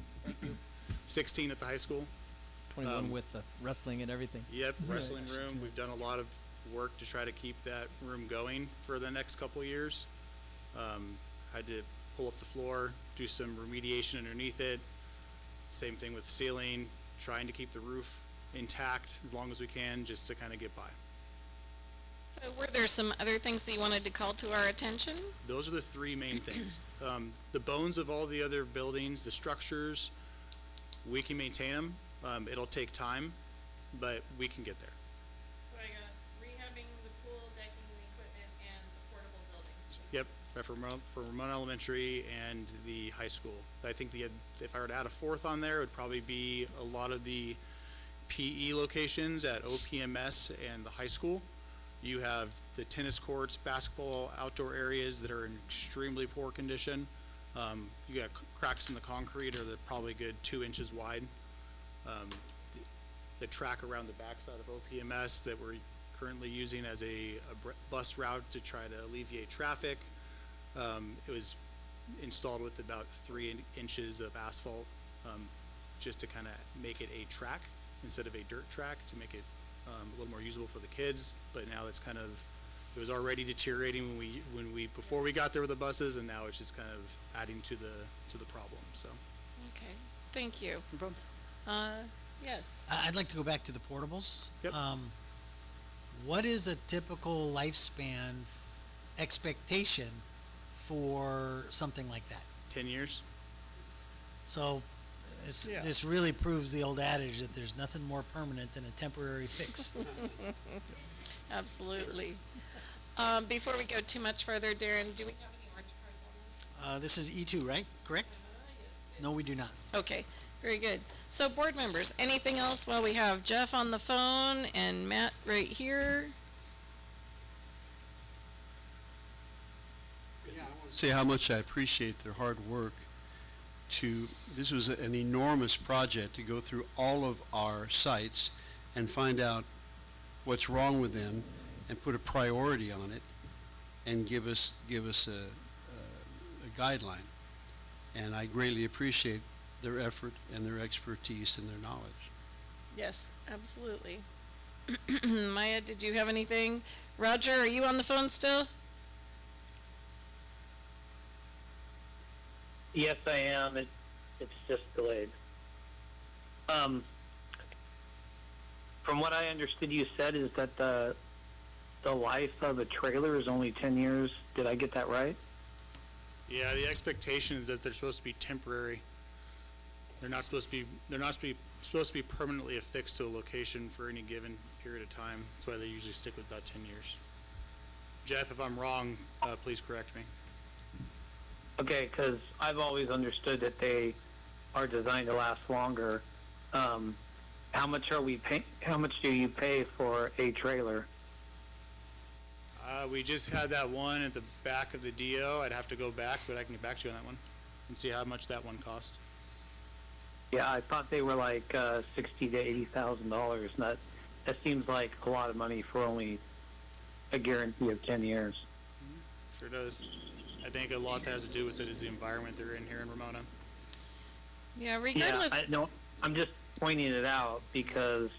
16 at the high school. 21 with the wrestling and everything. Yep, Yeah, wrestling actually, room. too. We've done a lot of work to try to keep that room going for the next couple years. Had to pull up the floor, do some remediation underneath it. Same thing with ceiling, trying to keep the roof intact as long as we can, just to kind of get by. So were there some other things that you wanted to call to our attention? Those are the three main things. The bones of all the other buildings, the structures, we can maintain them. It'll take time, but we can get there. So I got rehabbing the pool, decking the equipment, and the portable buildings. Yep, for Ramona Elementary and the high school. I think if I were to add a fourth on there, it would probably be a lot of the PE locations at OPMS and the high school. You have the tennis courts, basketball, outdoor areas that are in extremely poor condition. You got cracks in the concrete, or they're probably good 2 inches wide. The track around the backside of OPMS that we're currently using as a bus route to try to alleviate traffic. It was installed with about 3 inches of asphalt, just to kind of make it a track instead of a dirt track, to make it a little more usable for the kids. But now it's kind of, it was already deteriorating before we got there with the buses, and now it's just kind of adding to the problem. So. Okay, thank you. No problem. Yes. I'd like to go back to the portables. Yep. What is a typical lifespan expectation for something like that? 10 years. So Yeah. this really proves the old adage that there's nothing more permanent than a temporary fix. Absolutely. Before we go too much further, Darren, do we have any orange cards on this? This is E2, right? Correct? No, we do not. Okay, very good. So board members, anything else while we have Jeff on the phone and Matt right here? Say how much I appreciate their hard work this was an enormous project to go through all of our sites and find out what's wrong with them and put a priority on it and give us a guideline. And I greatly appreciate their effort and their expertise and their knowledge. Yes, absolutely. Maya, did you have anything? Roger, are you on the phone still? Yes, I am. It's just delayed. From what I understood you said is that the life of a trailer is only 10 years. Did I get that right? Yeah, the expectation is that they're supposed to be temporary. They're not supposed to be permanently affixed to a location for any given period of time. That's why they usually stick with about 10 years. Jeff, if I'm wrong, please correct me. Okay, because I've always understood that they are designed to last longer. How much do you pay for a trailer? We just had that one at the back of the DO. I'd have to go back, but I can get back to you on that one and see how much that one cost. Yeah, I thought they were like $60,000 to $80,000. That seems like a lot of money for only a guarantee of 10 years. Sure does. I think a lot that has to do with it is the environment they're in here in Ramona. Yeah, regardless. Yeah, no, I'm just pointing it out because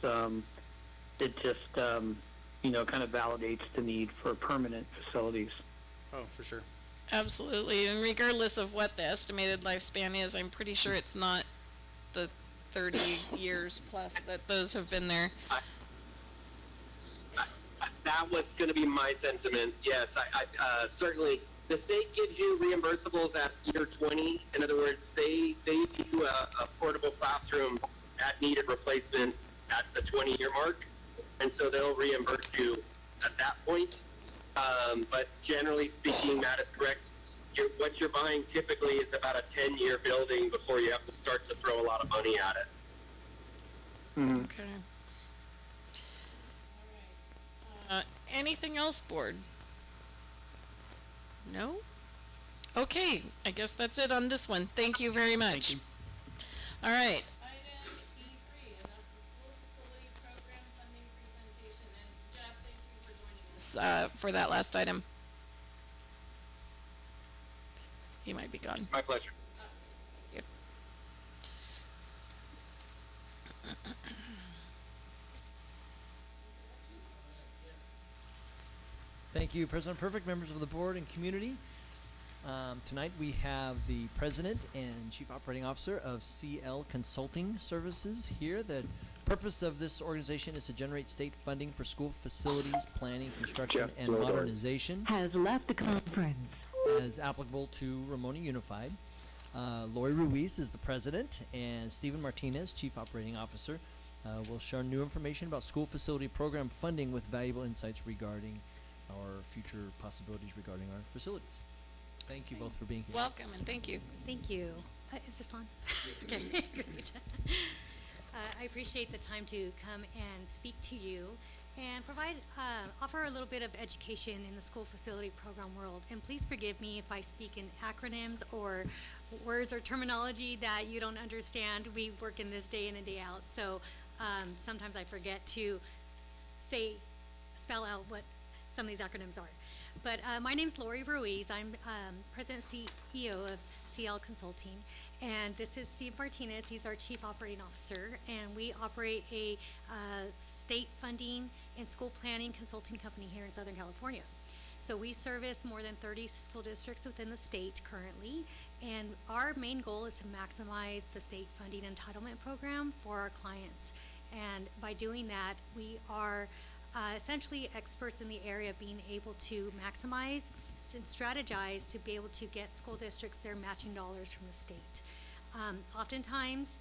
it just, kind of validates the need for permanent facilities. Oh, for sure. Absolutely, and regardless of what the estimated lifespan is, I'm pretty sure it's not the 30 years plus that those have been there. That was going to be my sentiment. Yes, I certainly. The state gives you reimbursables at year 20. In other words, they do a portable classroom at needed replacement at the 20-year mark, and so they'll reimburse you at that point. But generally speaking, Matt is correct. What you're buying typically is about a 10-year building before you have to start to throw a lot of money at it. Mm-hmm. Okay. Anything else, board? No? Okay, I guess that's it on this one. Thank you very much. All right. Item E3, and that's the school facility program funding presentation. And Jeff, thank you for joining us for that last item. He might be gone. My pleasure. Thank you. Thank you, President Perfect, members of the board and community. Tonight we have the President and Chief Operating Officer of CL Consulting Services here. The purpose of this organization is to generate state funding for school facilities, planning, construction, and modernization. Has left the conference. As applicable to Ramona Unified. Lori Ruiz is the President, and Stephen Martinez, Chief Operating Officer, will share new information about school facility program funding with valuable insights regarding our future possibilities regarding our facilities. Thank you both for being here. Welcome and thank you. Thank you. Is this on? Okay, great. I appreciate the time to come and speak to you and provide, offer a little bit of education in the school facility program world. And please forgive me if I speak in acronyms or words or terminology that you don't understand. We work in this day in and day out, so sometimes I forget to spell out what some of these acronyms are. But my name's Lori Ruiz. I'm President and CEO of CL Consulting, and this is Steve Martinez. He's our Chief Operating Officer, and we operate a state funding and school planning consulting company here in Southern California. So we service more than 30 school districts within the state currently, and our main goal is to maximize the state funding entitlement program for our clients. And by doing that, we are essentially experts in the area of being able to maximize and strategize to be able to get school districts their matching dollars from the state. Oftentimes,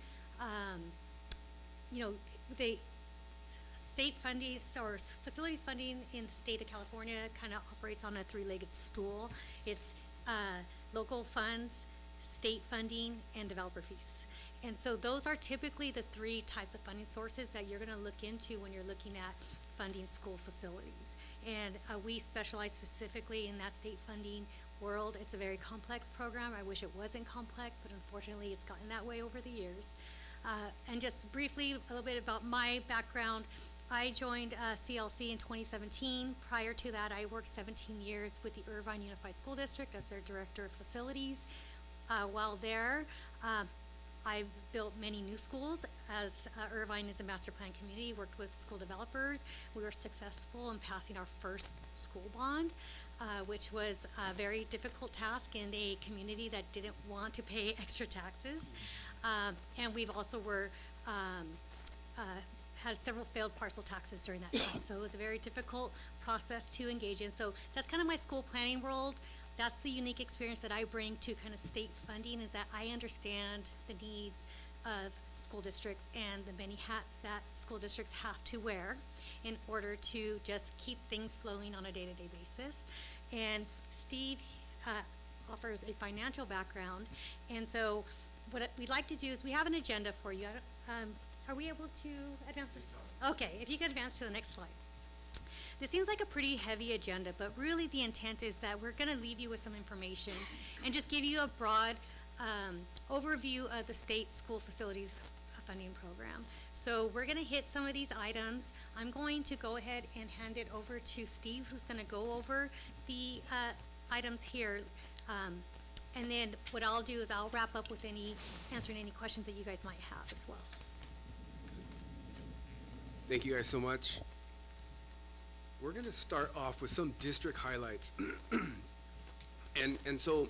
you know, the state funding or facilities funding in the state of California kind of operates on a three-legged stool. It's local funds, state funding, and developer fees. And so those are typically the three types of funding sources that you're going to look into when you're looking at funding school facilities. And we specialize specifically in that state funding world. It's a very complex program. I wish it wasn't complex, but unfortunately it's gotten that way over the years. And just briefly, a little bit about my background. I joined CLC in 2017. Prior to that, I worked 17 years with the Irvine Unified School District as their Director of Facilities. While there, I've built many new schools as Irvine is a master plan community, worked with school developers. We were successful in passing our first school bond, which was a very difficult task in a community that didn't want to pay extra taxes. And we've also had several failed parcel taxes during that time. So it was a very difficult process to engage in. So that's kind of my school planning world. That's the unique experience that I bring to kind of state funding, is that I understand the needs of school districts and the many hats that school districts have to wear in order to just keep things flowing on a day-to-day basis. And Steve offers a financial background, and so what we'd like to do is we have an agenda for you. Are we able to advance it? Okay, if you could advance to the next slide. This seems like a pretty heavy agenda, but really the intent is that we're going to leave you with some information and just give you a broad overview of the state school facilities funding program. So we're going to hit some of these items. I'm going to go ahead and hand it over to Steve, who's going to go over the items here. And then what I'll do is I'll wrap up with answering any questions that you guys might have as well. Thank you guys so much. We're going to start off with some district highlights. and so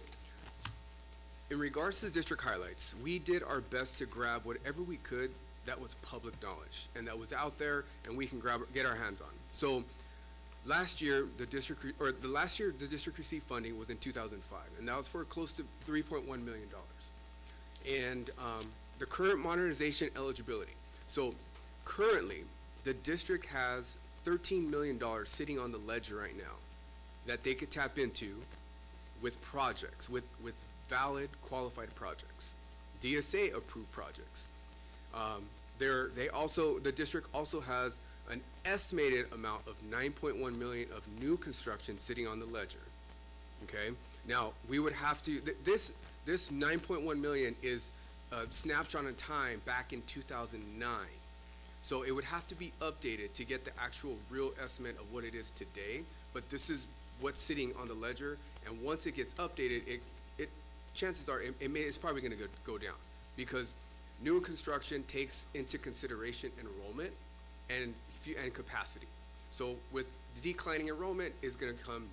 in regards to the district highlights, we did our best to grab whatever we could that was public knowledge and that was out there and we can get our hands on. So last year the district received funding was in 2005, and that was for close to $3.1 million. And the current modernization eligibility. So currently the district has $13 million sitting on the ledger right now that they could tap into with projects, with valid qualified projects, DSA approved projects. The district also has an estimated amount of 9.1 million of new construction sitting on the ledger. Okay, now we would have to, this 9.1 million is a snapshot in time back in 2009. So it would have to be updated to get the actual real estimate of what it is today, but this is what's sitting on the ledger, and once it gets updated, chances are it's probably gonna go down, because new construction takes into consideration enrollment and capacity. So with declining enrollment is gonna come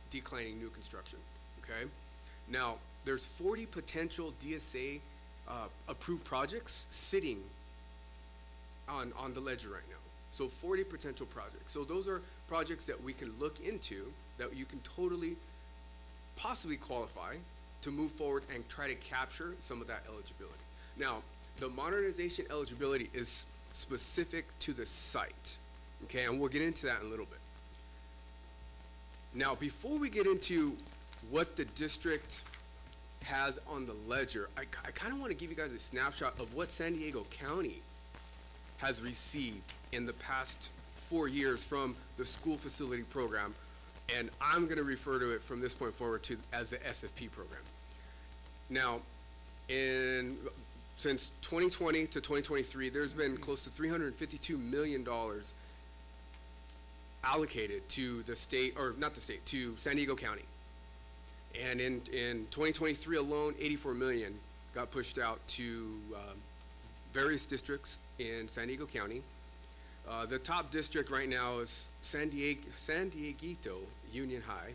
declining new construction, okay? Now, there's 40 potential DSA approved projects sitting on the ledger right now. So 40 potential projects. So those are projects that we can look into, that you can totally possibly qualify to move forward and try to capture some of that eligibility. Now, the modernization eligibility is specific to the site, okay? And we'll get into that in a little bit. Now, before we get into what the district has on the ledger, I kind of want to give you guys a snapshot of what San Diego County has received in the past 4 years from the school facility program, and I'm going to refer to it from this point forward as the SFP program. Now, since 2020 to 2023, there's been close to $352 million allocated to the state, or not the state, to San Diego County. And in 2023 alone, 84 million got pushed out to various districts in San Diego County. The top district right now is San Dieguito Union High,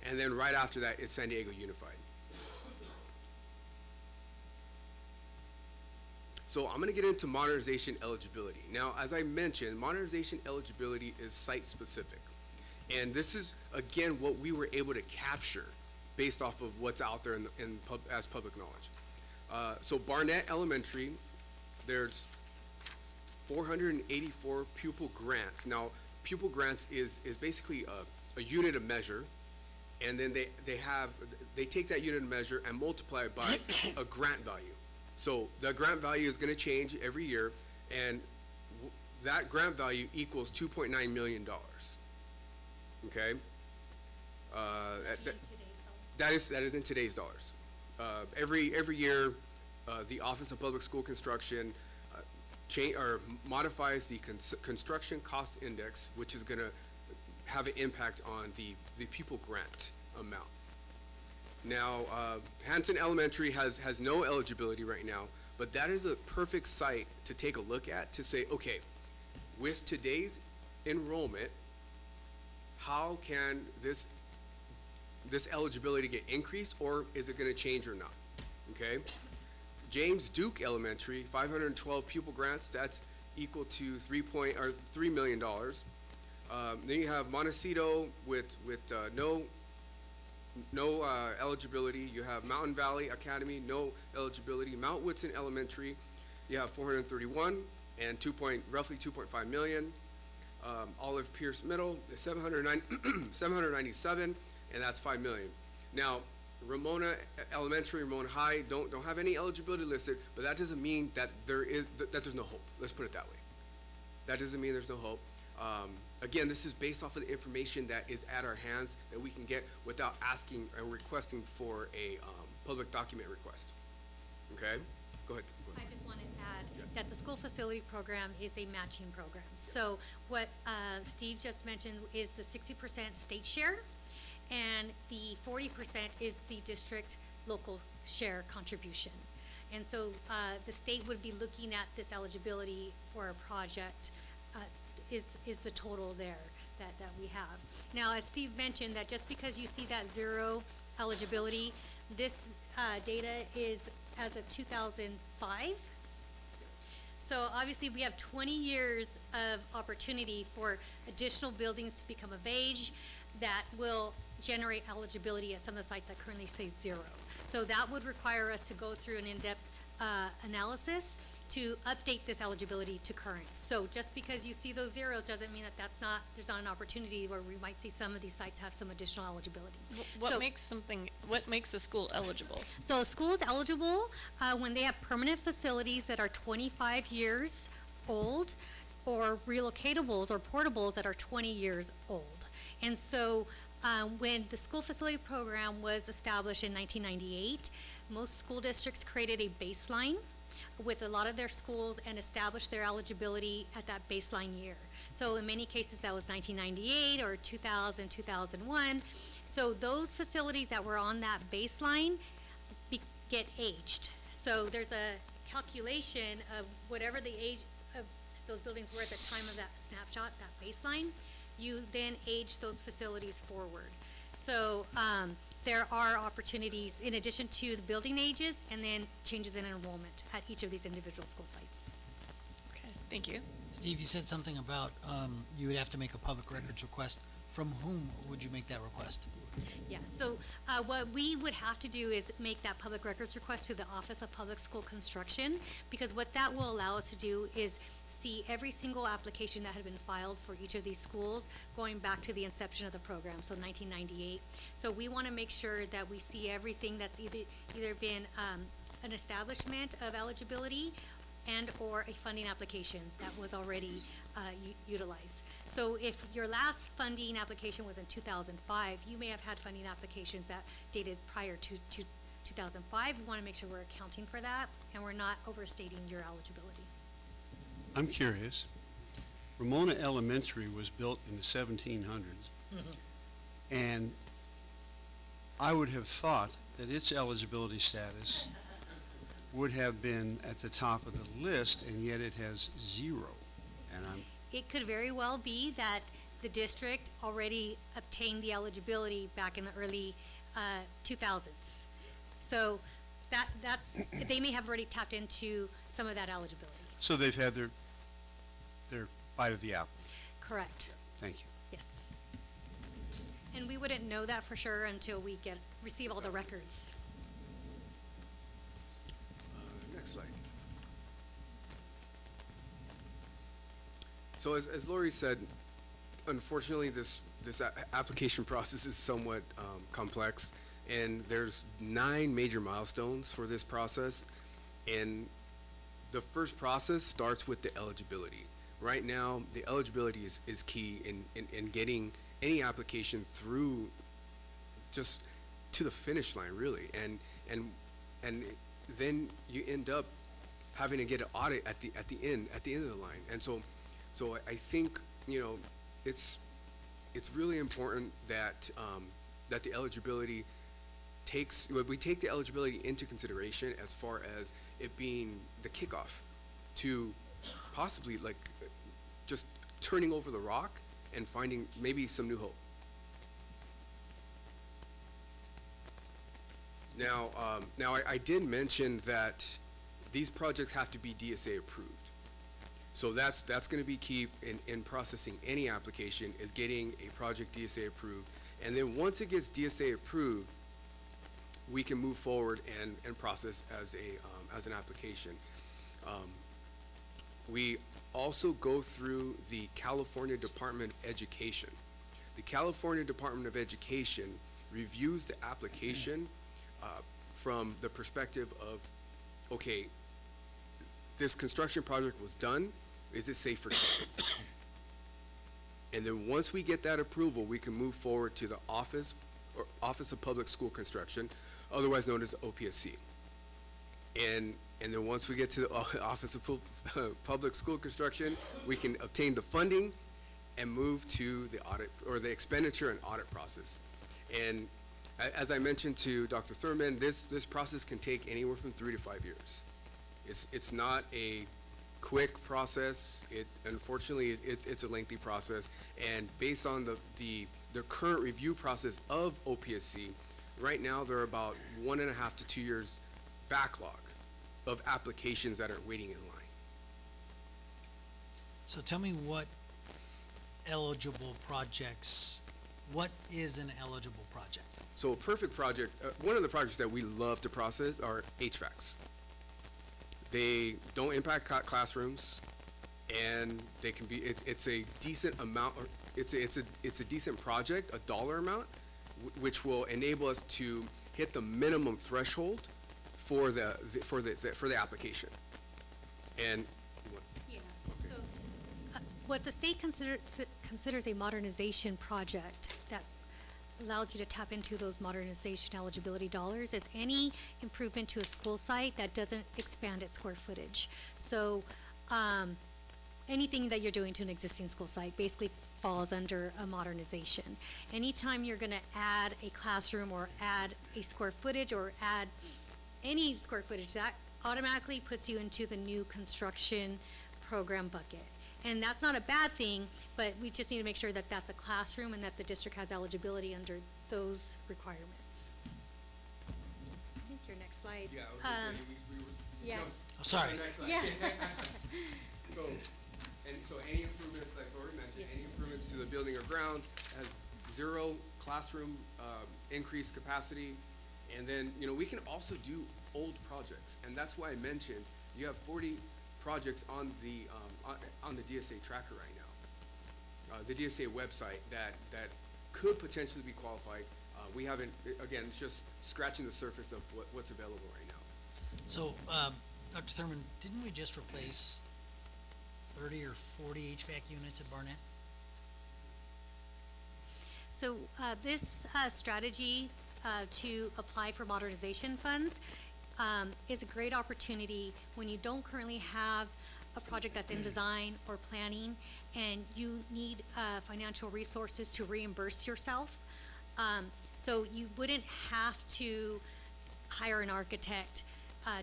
and then right after that is San Diego Unified. So I'm going to get into modernization eligibility. Now, as I mentioned, modernization eligibility is site specific. And this is, again, what we were able to capture based off of what's out there as public knowledge. So Barnett Elementary, there's 484 pupil grants. Now, pupil grants is basically a unit of measure, and then they take that unit of measure and multiply it by a grant value. So the grant value is going to change every year, and that grant value equals $2.9 million. Okay? That is in today's dollars. Every year, the Office of Public School Construction modifies the construction cost index, which is going to have an impact on the pupil grant amount. Now, Hanson Elementary has no eligibility right now, but that is a perfect site to take a look at to say, okay, with today's enrollment, how can this eligibility get increased, or is it going to change or not? Okay. James Duke Elementary, 512 pupil grants. That's equal to $3 million. Then you have Montecito with no eligibility. You have Mountain Valley Academy, no eligibility. Mount Woodson Elementary, you have 431 and roughly 2.5 million. Olive Pierce Middle, 797, and that's 5 million. Now, Ramona Elementary, Ramona High don't have any eligibility listed, but that doesn't mean that there's no hope. Let's put it that way. That doesn't mean there's no hope. Again, this is based off of the information that is at our hands that we can get without asking or requesting for a public document request. Okay? Go ahead. I just want to add that the school facility program is a matching program. So what Steve just mentioned is the 60% state share, and the 40% is the district local share contribution. And so the state would be looking at this eligibility for a project is the total there that we have. Now, as Steve mentioned, that just because you see that zero eligibility, this data is as of 2005. So obviously we have 20 years of opportunity for additional buildings to become of age that will generate eligibility at some of the sites that currently say zero. So that would require us to go through an in-depth analysis to update this eligibility to current. So just because you see those zeros doesn't mean that there's not an opportunity where we might see some of these sites have some additional eligibility. What makes a school eligible? So a school is eligible when they have permanent facilities that are 25 years old, or relocatables or portables that are 20 years old. And so when the school facility program was established in 1998, most school districts created a baseline with a lot of their schools and established their eligibility at that baseline year. So in many cases that was 1998 or 2000, 2001. So those facilities that were on that baseline get aged. So there's a calculation of whatever the age of those buildings were at the time of that snapshot, that baseline, you then age those facilities forward. So there are opportunities in addition to the building ages and then changes in enrollment at each of these individual school sites. Okay, thank you. Steve, you said something about you would have to make a public records request. From whom would you make that request? Yeah, so what we would have to do is make that public records request to the Office of Public School Construction, because what that will allow us to do is see every single application that had been filed for each of these schools going back to the inception of the program, so 1998. So we want to make sure that we see everything that's either been an establishment of eligibility and or a funding application that was already utilized. So if your last funding application was in 2005, you may have had funding applications that dated prior to 2005. We want to make sure we're accounting for that and we're not overstating your eligibility. I'm curious. Ramona Elementary was built in the 1700s, and I would have thought that its eligibility status would have been at the top of the list, and yet it has 0. And It could very well be that the district already obtained the eligibility back in the early 2000s. So that's they may have already tapped into some of that eligibility. So they've had their bite of the apple. Correct. Thank you. Yes. And we wouldn't know that for sure until we receive all the records. Next slide. So as Lori said, unfortunately this application process is somewhat complex, and there's 9 major milestones for this process. And the first process starts with the eligibility. Right now, the eligibility is key in getting any application through just to the finish line, really. And then you end up having to get an audit at the end of the line. And so I think, you know, it's really important that that the eligibility we take the eligibility into consideration as far as it being the kickoff to possibly like just turning over the rock and finding maybe some new hope. Now, I did mention that these projects have to be DSA approved. So that's going to be key in processing any application, is getting a project DSA approved. And then once it gets DSA approved, we can move forward and process as an application. We also go through the California Department of Education. The California Department of Education reviews the application from the perspective of, okay, this construction project was done, is it safe for kids? And then once we get that approval, we can move forward to the Office of Public School Construction, otherwise known as OPSC. And then once we get to the Office of Public School Construction, we can obtain the funding and move to the audit or the expenditure and audit process. And as I mentioned to Dr. Thurman, this process can take anywhere from 3 to 5 years. It's not a quick process. Unfortunately it's a lengthy process, and based on the current review process of OPSC, right now there are about 1.5 to 2 years backlog of applications that are waiting in line. So tell me what eligible projects, what is an eligible project? So a perfect project, one of the projects that we love to process are HVACs. They don't impact classrooms, and they can be, it's a decent amount, or it's a decent project, a dollar amount, which will enable us to hit the minimum threshold for the application. And Yeah. So what the state considers a modernization project that allows you to tap into those modernization eligibility dollars is any improvement to a school site that doesn't expand its square footage. So, anything that you're doing to an existing school site basically falls under a modernization. Anytime you're gonna add a classroom or add a square footage or add any square footage, that automatically puts you into the new construction program bucket. And that's not a bad thing, but we just need to make sure that that's a classroom and that the district has eligibility under those requirements. I think your next slide. Yeah, I was gonna say, we yeah. jumped Oh, sorry. to the next slide. Yeah. So any improvements, like Lori mentioned, any improvements to the building or ground has 0 classroom, increased capacity. And then, we can also do old projects. And that's why I mentioned, you have 40 projects on the DSA tracker right now. The DSA website that could potentially be qualified. We haven't, again, it's just scratching the surface of what's available right now. So, Dr. Thurman, didn't we just replace 30 or 40 HVAC units at Barnett? So this strategy to apply for modernization funds is a great opportunity when you don't currently have a project that's in design or planning and you need financial resources to reimburse yourself. So you wouldn't have to hire an architect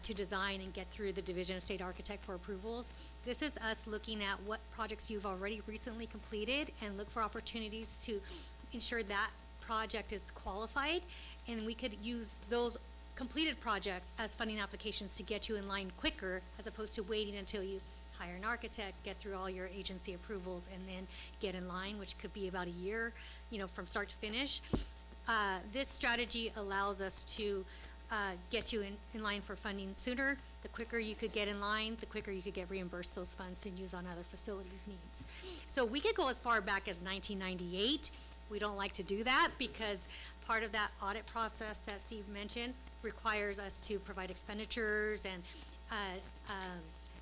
to design and get through the Division of State Architect for approvals. This is us looking at what projects you've already recently completed and look for opportunities to ensure that project is qualified, and we could use those completed projects as funding applications to get you in line quicker as opposed to waiting until you hire an architect, get through all your agency approvals, and then get in line, which could be about a year, from start to finish. This strategy allows us to get you in line for funding sooner. The quicker you could get in line, the quicker you could get reimbursed those funds to use on other facilities needs. So we could go as far back as 1998. We don't like to do that because part of that audit process that Steve mentioned requires us to provide expenditures and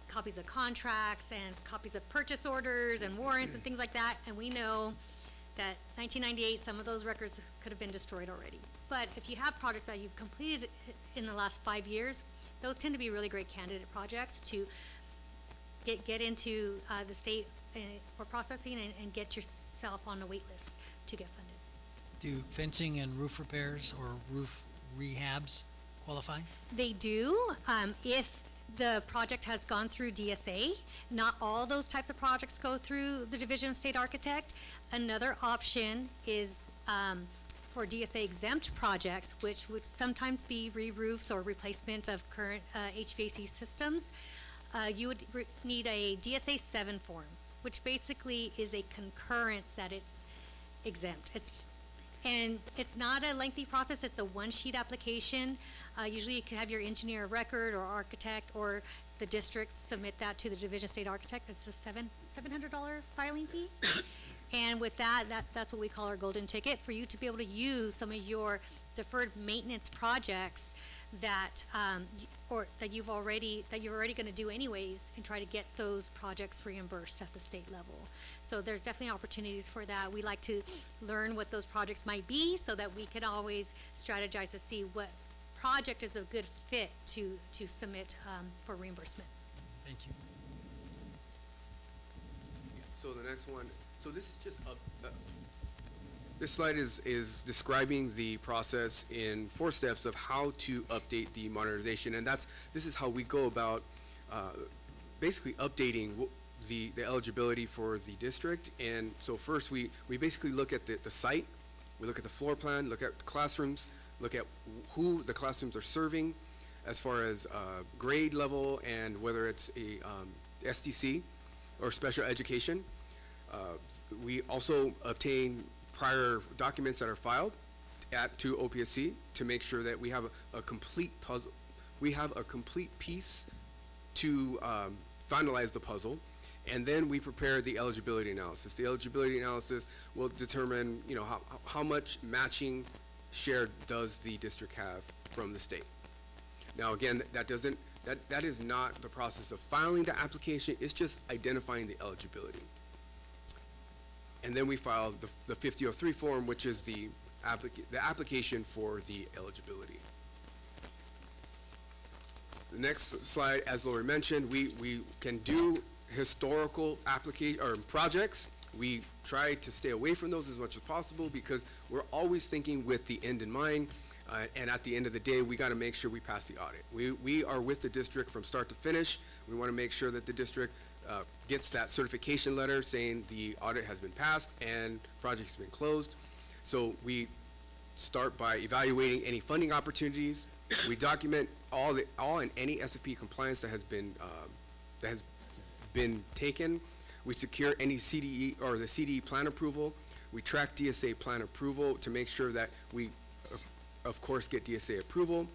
copies of contracts and copies of purchase orders and warrants and things like that. And we know that 1998, some of those records could have been destroyed already. But if you have projects that you've completed in the last 5 years, those tend to be really great candidate projects to get into the state for processing and get yourself on a wait list to get funded. Do fencing and roof repairs or roof rehabs qualify? They do, if the project has gone through DSA. Not all those types of projects go through the Division of State Architect. Another option is for DSA exempt projects, which would sometimes be re-roofs or replacement of current HVAC systems. You would need a DSA 7 form, which basically is a concurrence that it's exempt. And it's not a lengthy process. It's a one-sheet application. Usually you can have your engineer of record or architect or the district submit that to the Division of State Architect. It's a $700 filing fee. And with that's what we call our golden ticket for you to be able to use some of your deferred maintenance projects that you're already going to do anyways, and try to get those projects reimbursed at the state level. So there's definitely opportunities for that. We like to learn what those projects might be so that we can always strategize to see what project is a good fit to submit for reimbursement. Thank you. So the next one, so this is just this slide is describing the process in 4 steps of how to update the modernization, and this is how we go about basically updating the eligibility for the district. And so first we basically look at the site, we look at the floor plan, look at the classrooms, look at who the classrooms are serving as far as grade level and whether it's a SDC or special education. We also obtain prior documents that are filed to OPSC to make sure that we have a complete puzzle. We have a complete piece to finalize the puzzle, and then we prepare the eligibility analysis. The eligibility analysis will determine, how much matching share does the district have from the state. Now, again, that is not the process of filing the application. It's just identifying the eligibility. And then we file the 5003 form, which is the application for the eligibility. The next slide, as Lori mentioned, we can do historical application or projects. We try to stay away from those as much as possible because we're always thinking with the end in mind. And at the end of the day, we got to make sure we pass the audit. We are with the district from start to finish. We want to make sure that the district gets that certification letter saying the audit has been passed and project has been closed. So we start by evaluating any funding opportunities. We document all and any SFP compliance that has been taken. We secure any CDE or the CDE plan approval. We track DSA plan approval to make sure that we, of course, get DSA approval.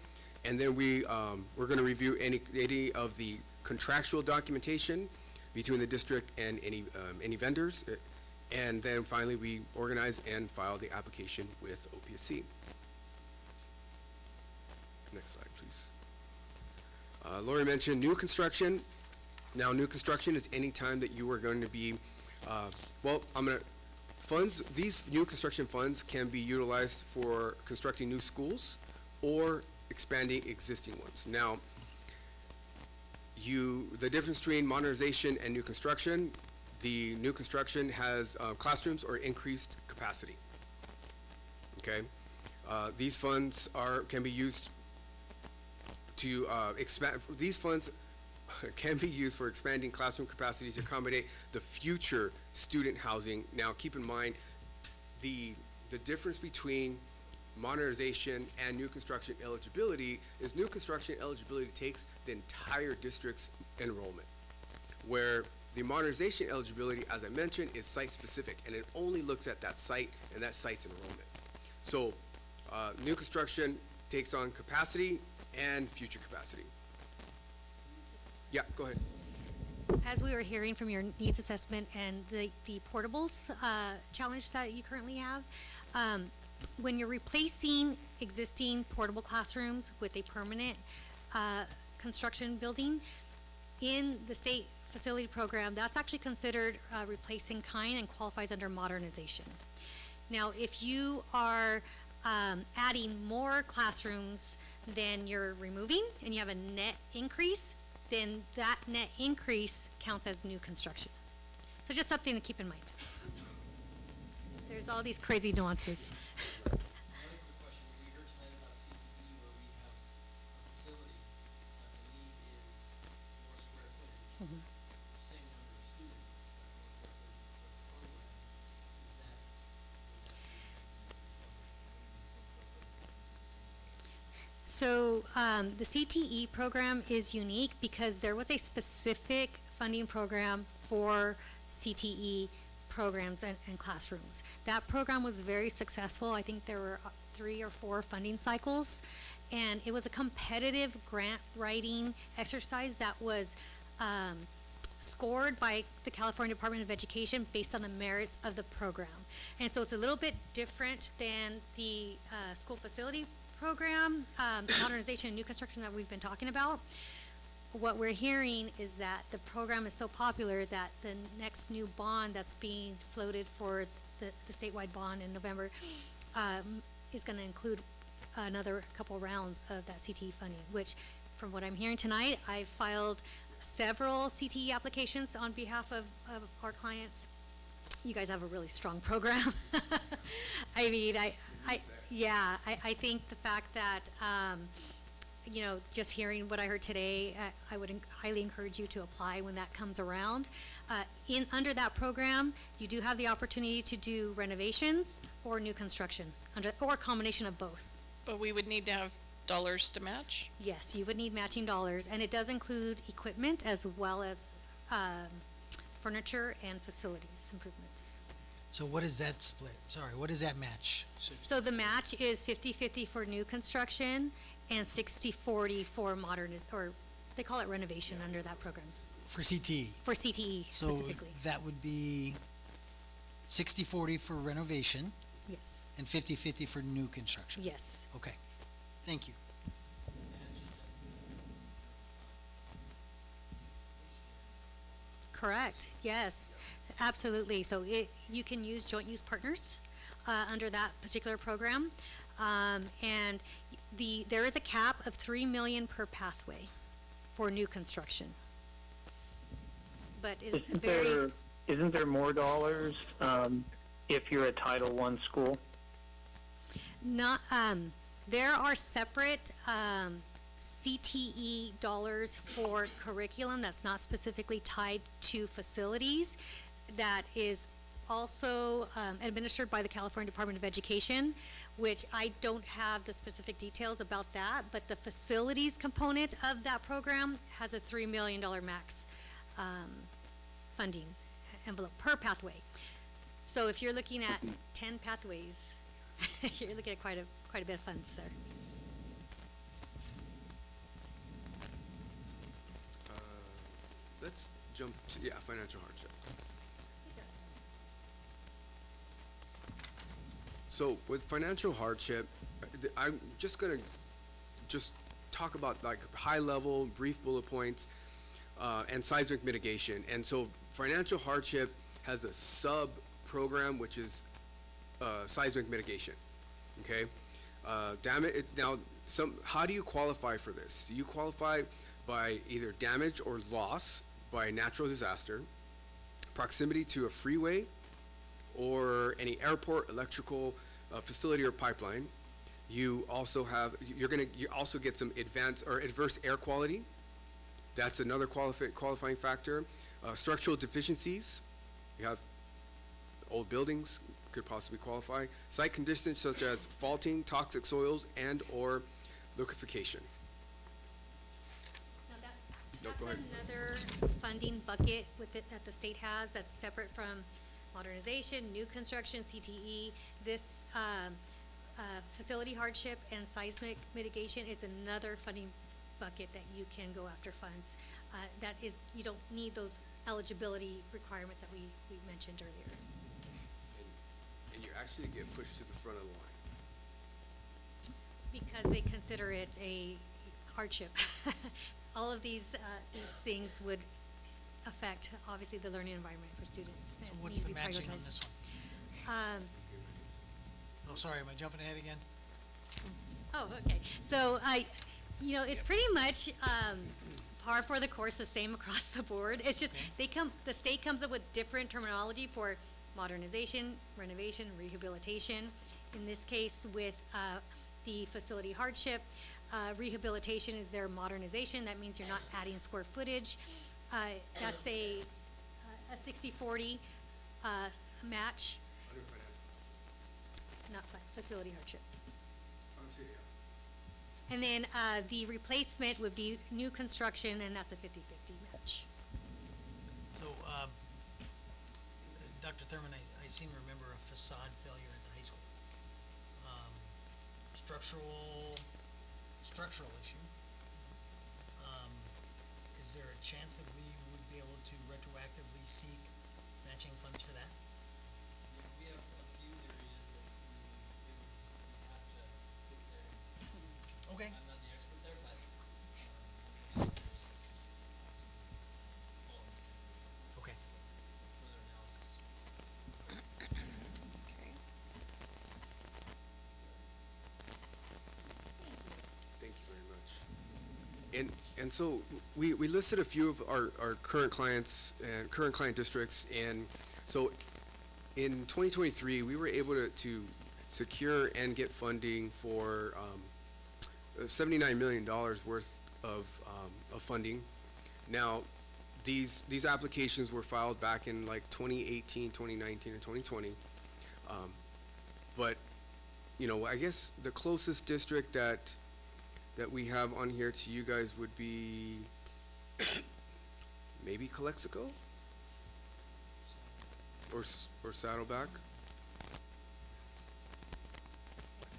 And then we're going to review any of the contractual documentation between the district and any vendors. And then finally, we organize and file the application with OPSC. Next slide, please. Lori mentioned new construction. Now, new construction is any time that you are going to be, these new construction funds can be utilized for constructing new schools or expanding existing ones. Now, the difference between modernization and new construction, the new construction has classrooms or increased capacity. Okay, these funds can be used to expand. These funds can be used for expanding classroom capacity to accommodate the future student housing. Now, keep in mind the difference between modernization and new construction eligibility is new construction eligibility takes the entire district's enrollment, where the modernization eligibility, as I mentioned, is site specific and it only looks at that site and that site's enrollment. So new construction takes on capacity and future capacity. Yeah, go ahead. As we were hearing from your needs assessment and the portables challenge that you currently have, when you're replacing existing portable classrooms with a permanent construction building, in the state facility program, that's actually considered replacing kind and qualifies under modernization. Now, if you are adding more classrooms than you're removing and you have a net increase, then that net increase counts as new construction. So just something to keep in mind. There's all these crazy nuances. So the CTE program is unique because there was a specific funding program for CTE programs and classrooms. That program was very successful. I think there were 3 or 4 funding cycles, and it was a competitive grant writing exercise that was scored by the California Department of Education based on the merits of the program. And so it's a little bit different than the school facility program, modernization and new construction that we've been talking about. What we're hearing is that the program is so popular that the next new bond that's being floated for the statewide bond in November is going to include another couple rounds of that CTE funding, which from what I'm hearing tonight, I've filed several CTE applications on behalf of our clients. You guys have a really strong program. I mean, I think the fact that, you know, just hearing what I heard today, I would highly encourage you to apply when that comes around. Under that program, you do have the opportunity to do renovations or new construction, or a combination of both. But we would need to have dollars to match? Yes, you would need matching dollars, and it does include equipment as well as furniture and facilities improvements. So what is that split? Sorry, what does that match? So the match is 50-50 for new construction and 60-40 for or they call it renovation under that program. For CTE? For CTE specifically. So that would be 60-40 for renovation? Yes. And 50-50 for new construction? Yes. Okay, thank you. Correct, yes. Absolutely. So you can use joint use partners under that particular program. And there is a cap of 3 million per pathway for new construction. But it's Isn't there more dollars if you're a Title I school? Not, there are separate CTE dollars for curriculum that's not specifically tied to facilities, that is also administered by the California Department of Education, which I don't have the specific details about that, but the facilities component of that program has a $3 million max funding envelope per pathway. So if you're looking at 10 pathways, you're looking at quite a bit of funds there. Let's jump to, financial hardship. So with financial hardship, I'm just gonna talk about like high level, brief bullet points, and seismic mitigation. And so financial hardship has a sub program, which is seismic mitigation. Okay, how do you qualify for this? You qualify by either damage or loss by natural disaster, proximity to a freeway, or any airport, electrical facility or pipeline. You also get some adverse air quality. That's another qualifying factor. Structural deficiencies. You have old buildings, could possibly qualify. Site conditions such as faulting, toxic soils, and or liquefaction. That's another funding bucket that the state has that's separate from modernization, new construction, CTE. This facility hardship and seismic mitigation is another funding bucket that you can go after funds. That is, you don't need those eligibility requirements that we mentioned earlier. And you actually get pushed to the front of the line. Because they consider it a hardship. All of these things would affect, obviously, the learning environment for students. So and what's need to the be matching on prioritized. this one? Oh, sorry, am I jumping ahead again? Oh, okay. So it's pretty much par for the course, the same across the board. It's just the state comes up with different terminology for modernization, renovation, rehabilitation. In this case, with the facility hardship, rehabilitation is their modernization. That means you're not adding square footage. That's a 60-40 match. Not facility hardship. And then the replacement would be new construction, and that's a 50-50 match. So, Dr. Thurman, I seem to remember a facade failure at the high school. Structural issue. Is there a chance that we would be able to retroactively seek matching funds for that? We have a few areas that we would have to put there. Okay. I'm not the expert there, but Okay. further analysis. Okay. Thank you very much. And so we listed a few of our current clients and current client districts, and so in 2023 we were able to secure and get funding for $79 million worth of funding. Now these applications were filed back in like 2018, 2019, and 2020, but I guess the closest district that we have on here to you guys would be maybe Calexico or Saddleback.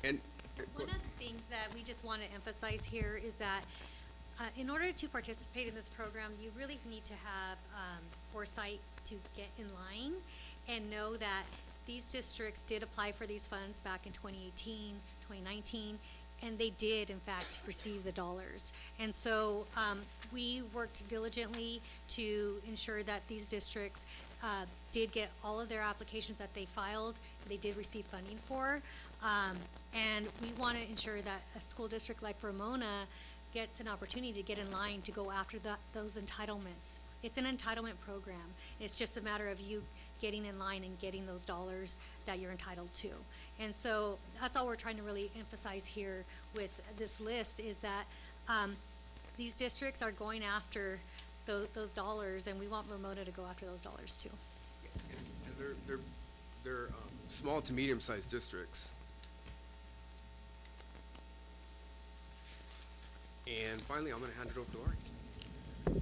And One of the things that we just want to emphasize here is that in order to participate in this program, you really need to have foresight to get in line and know that these districts did apply for these funds back in 2018, 2019, and they did, in fact, receive the dollars. And so we worked diligently to ensure that these districts did get all of their applications that they filed, they did receive funding for. And we want to ensure that a school district like Ramona gets an opportunity to get in line to go after those entitlements. It's an entitlement program. It's just a matter of you getting in line and getting those dollars that you're entitled to. And so that's all we're trying to really emphasize here with this list is that these districts are going after those dollars, and we want Ramona to go after those dollars too. And they're small to medium-sized districts. And finally, I'm going to hand it over to Lori.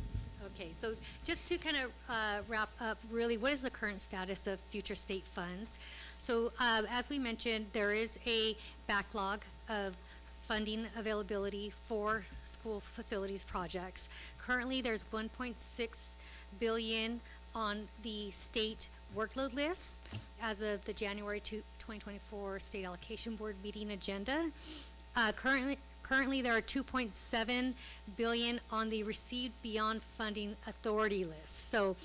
Okay, so just to kind of wrap up, really, what is the current status of future state funds? So as we mentioned, there is a backlog of funding availability for school facilities projects. Currently, there's 1.6 billion on the state workload list as of the January 2024 State Allocation Board meeting agenda. Currently, there are 2.7 billion on the received beyond funding authority list. So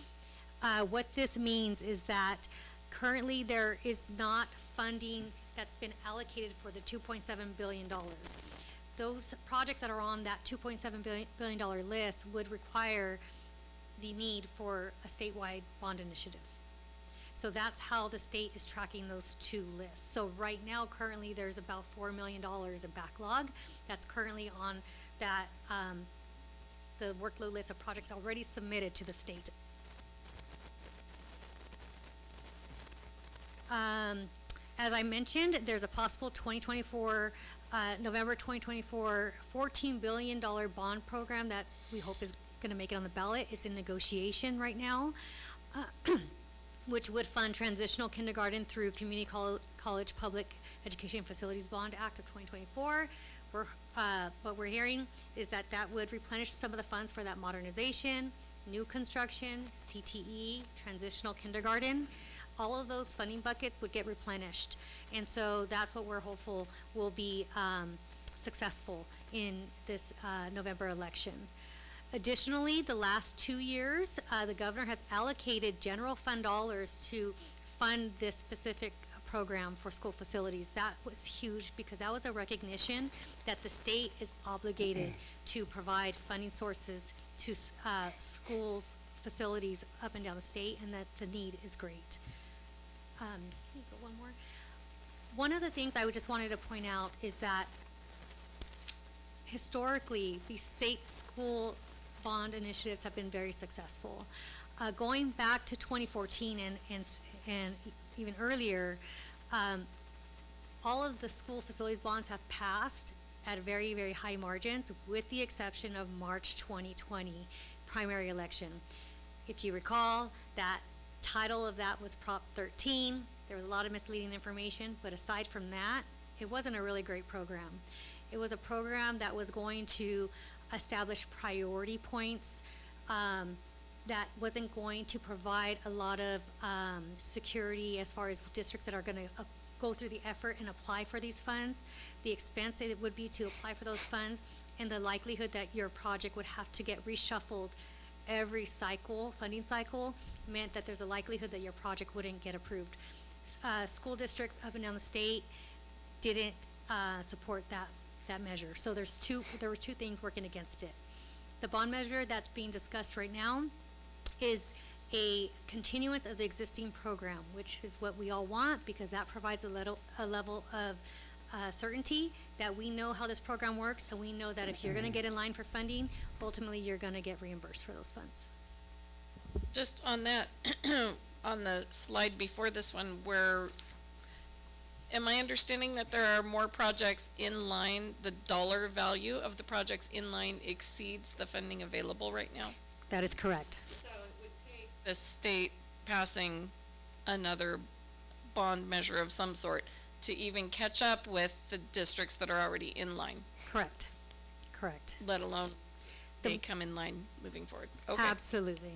what this means is that currently there is not funding that's been allocated for the $2.7 billion. Those projects that are on that $2.7 billion list would require the need for a statewide bond initiative. So that's how the state is tracking those two lists. So right now, currently, there's about $4 million in backlog that's currently on that, the workload list of projects already submitted to the state. As I mentioned, there's a possible 2024, November 2024, $14 billion bond program that we hope is going to make it on the ballot. It's in negotiation right now. Which would fund transitional kindergarten through Community College Public Education Facilities Bond Act of 2024. What we're hearing is that would replenish some of the funds for that modernization, new construction, CTE, transitional kindergarten. All of those funding buckets would get replenished. And so that's what we're hopeful will be successful in this November election. Additionally, the last 2 years, the governor has allocated general fund dollars to fund this specific program for school facilities. That was huge because that was a recognition that the state is obligated to provide funding sources to schools, facilities up and down the state, and that the need is great. Let me go one more. One of the things I just wanted to point out is that historically, the state school bond initiatives have been very successful. Going back to 2014 and even earlier, all of the school facilities bonds have passed at very, very high margins, with the exception of March 2020 primary election. If you recall, that title of that was Prop 13. There was a lot of misleading information, but aside from that, it wasn't a really great program. It was a program that was going to establish priority points, that wasn't going to provide a lot of security as far as districts that are going to go through the effort and apply for these funds, the expense it would be to apply for those funds, and the likelihood that your project would have to get reshuffled every cycle, funding cycle, meant that there's a likelihood that your project wouldn't get approved. School districts up and down the state didn't support that measure. So there were two things working against it. The bond measure that's being discussed right now is a continuance of the existing program, which is what we all want because that provides a level of certainty that we know how this program works, and we know that if you're going to get in line for funding, ultimately you're going to get reimbursed for those funds. Just on that, on the slide before this one, am I understanding that there are more projects in line, the dollar value of the projects in line exceeds the funding available right now? That is correct. So it would take the state passing another bond measure of some sort to even catch up with the districts that are already in line. Correct. Correct. Let alone they come in line moving forward. Okay. Absolutely.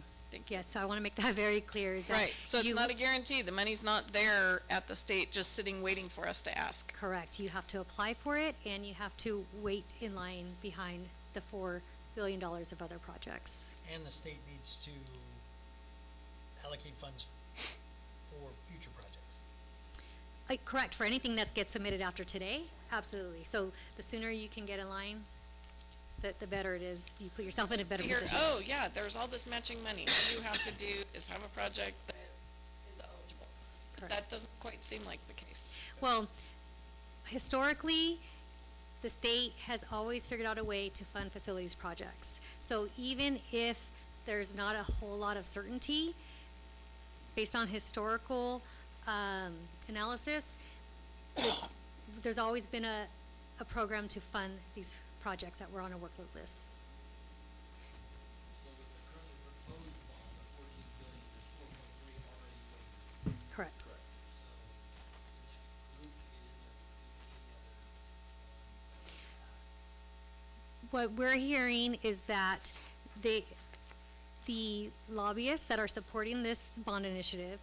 Yes, so I want to make that very clear. Is that right, so it's not a guarantee. The money's not there at the state just sitting waiting for us to ask. Correct. You have to apply for it, and you have to wait in line behind the $4 billion of other projects. And the state needs to allocate funds for future projects. Correct, for anything that gets submitted after today, absolutely. So the sooner you can get in line, the better it is. You put yourself in a better Figure, position. oh, yeah, there's all this matching money. All you have to do is have a project that is eligible. But that doesn't quite seem like the case. Well, historically, the state has always figured out a way to fund facilities projects. So even if there's not a whole lot of certainty, based on historical analysis, there's always been a program to fund these projects that were on a workload list. Correct. What we're hearing is that the lobbyists that are supporting this bond initiative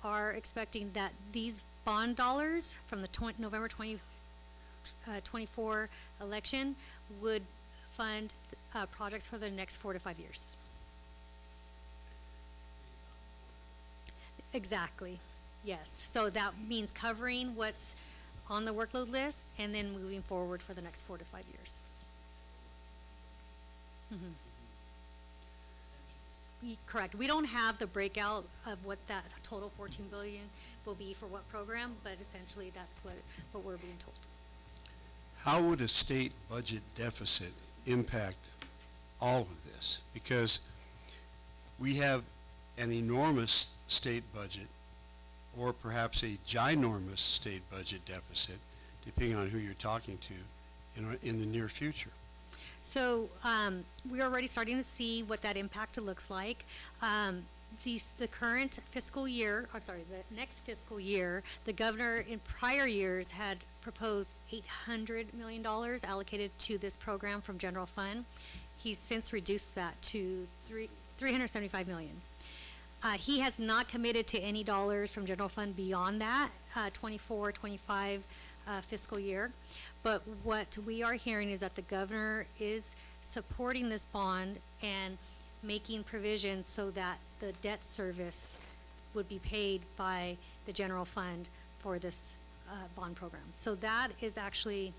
are expecting that these bond dollars from the November 2024 election would fund projects for the next 4 to 5 years. Exactly, yes. So that means covering what's on the workload list and then moving forward for the next 4 to 5 years. Correct. We don't have the breakout of what that total 14 billion will be for what program, but essentially that's what we're being told. How would a state budget deficit impact all of this? Because we have an enormous state budget, or perhaps a ginormous state budget deficit, depending on who you're talking to, in the near future. So we're already starting to see what that impact looks like. The current fiscal year, the next fiscal year, the governor in prior years had proposed $800 million allocated to this program from general fund. He's since reduced that to $375 million. He has not committed to any dollars from general fund beyond that 24-25 fiscal year. But what we are hearing is that the governor is supporting this bond and making provisions so that the debt service would be paid by the general fund for this bond program. So that is actually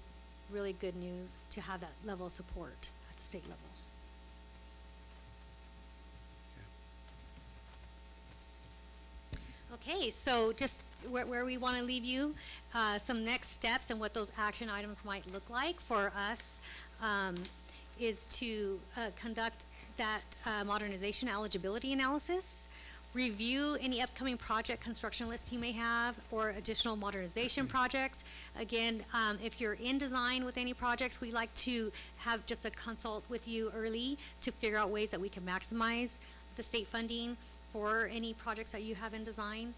really good news to have that level of support at the state level. Okay, so just where we want to leave you, some next steps and what those action items might look like for us is to conduct that modernization eligibility analysis, review any upcoming project construction lists you may have or additional modernization projects. Again, if you're in design with any projects, we like to have just a consult with you early to figure out ways that we can maximize the state funding for any projects that you have in design.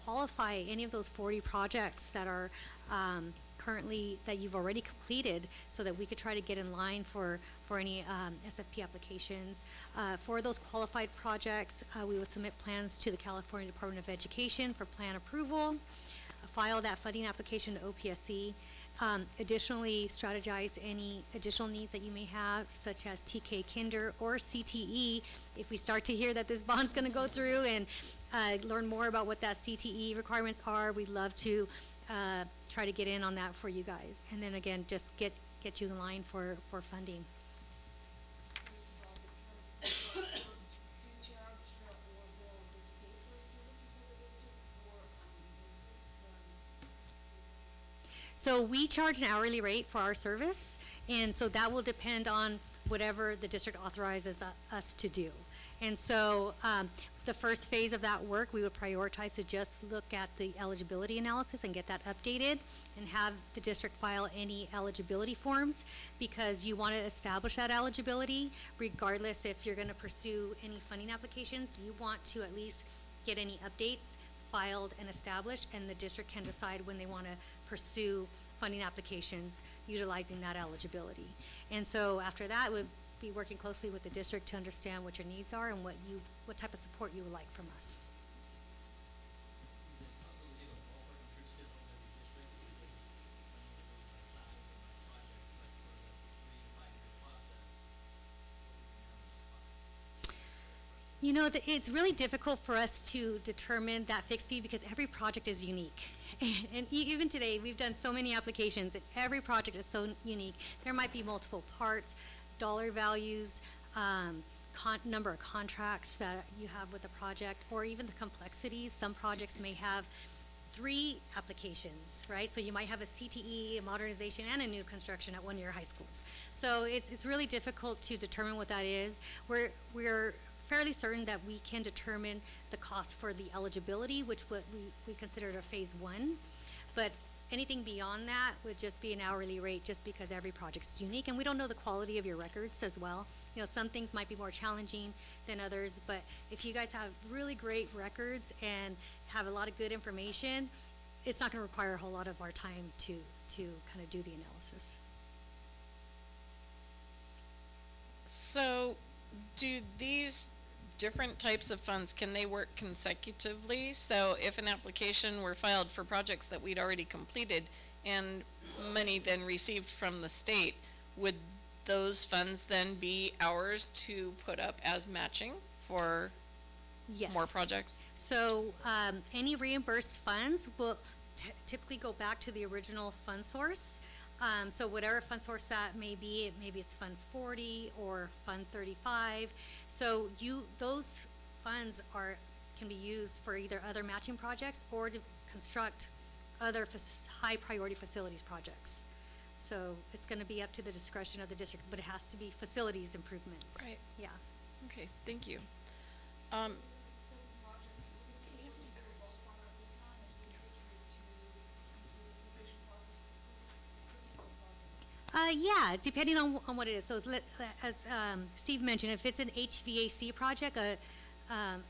Qualify any of those 40 projects that are currently, that you've already completed so that we could try to get in line for any SFP applications. For those qualified projects, we will submit plans to the California Department of Education for plan approval, file that funding application to OPSC. Additionally, strategize any additional needs that you may have, such as TK Kinder or CTE. If we start to hear that this bond's going to go through and learn more about what that CTE requirements are, we'd love to try to get in on that for you guys. And then again, just get you in line for funding. So we charge an hourly rate for our service, and so that will depend on whatever the district authorizes us to do. And so the first phase of that work, we would prioritize to just look at the eligibility analysis and get that updated and have the district file any eligibility forms, because you want to establish that eligibility regardless if you're going to pursue any funding applications. You want to at least get any updates filed and established, and the district can decide when they want to pursue funding applications utilizing that eligibility. And so after that, we'll be working closely with the district to understand what your needs are and what type of support you would like from us. You know, it's really difficult for us to determine that fixed fee because every project is unique. And even today, we've done so many applications, and every project is so unique. There might be multiple parts, dollar values, number of contracts that you have with the project, or even the complexities. Some projects may have 3 applications, right? So you might have a CTE, a modernization, and a new construction at one of your high schools. So it's really difficult to determine what that is. We're fairly certain that we can determine the cost for the eligibility, which we considered a phase 1. But anything beyond that would just be an hourly rate, just because every project is unique, and we don't know the quality of your records as well. You know, some things might be more challenging than others, but if you guys have really great records and have a lot of good information, it's not going to require a whole lot of our time to kind of do the analysis. So, do these different types of funds, can they work consecutively? So if an application were filed for projects that we'd already completed and money then received from the state, would those funds then be ours to put up as matching for Yes. more projects? So any reimbursed funds will typically go back to the original fund source. So whatever fund source that may be, maybe it's Fund 40 or Fund 35. So those funds can be used for either other matching projects or to construct other high priority facilities projects. So it's going to be up to the discretion of the district, but it has to be facilities improvements. Right. Yeah. Okay, thank you. Yeah, depending on what it is. So as Steve mentioned, if it's an HVAC project, a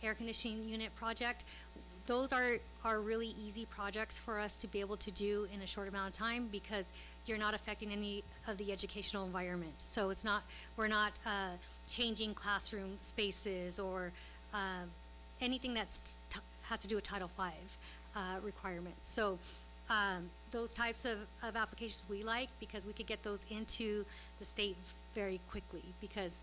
air conditioning unit project, those are really easy projects for us to be able to do in a short amount of time because you're not affecting any of the educational environment. So we're not changing classroom spaces or anything that's has to do with Title V requirements. So those types of applications we like because we could get those into the state very quickly because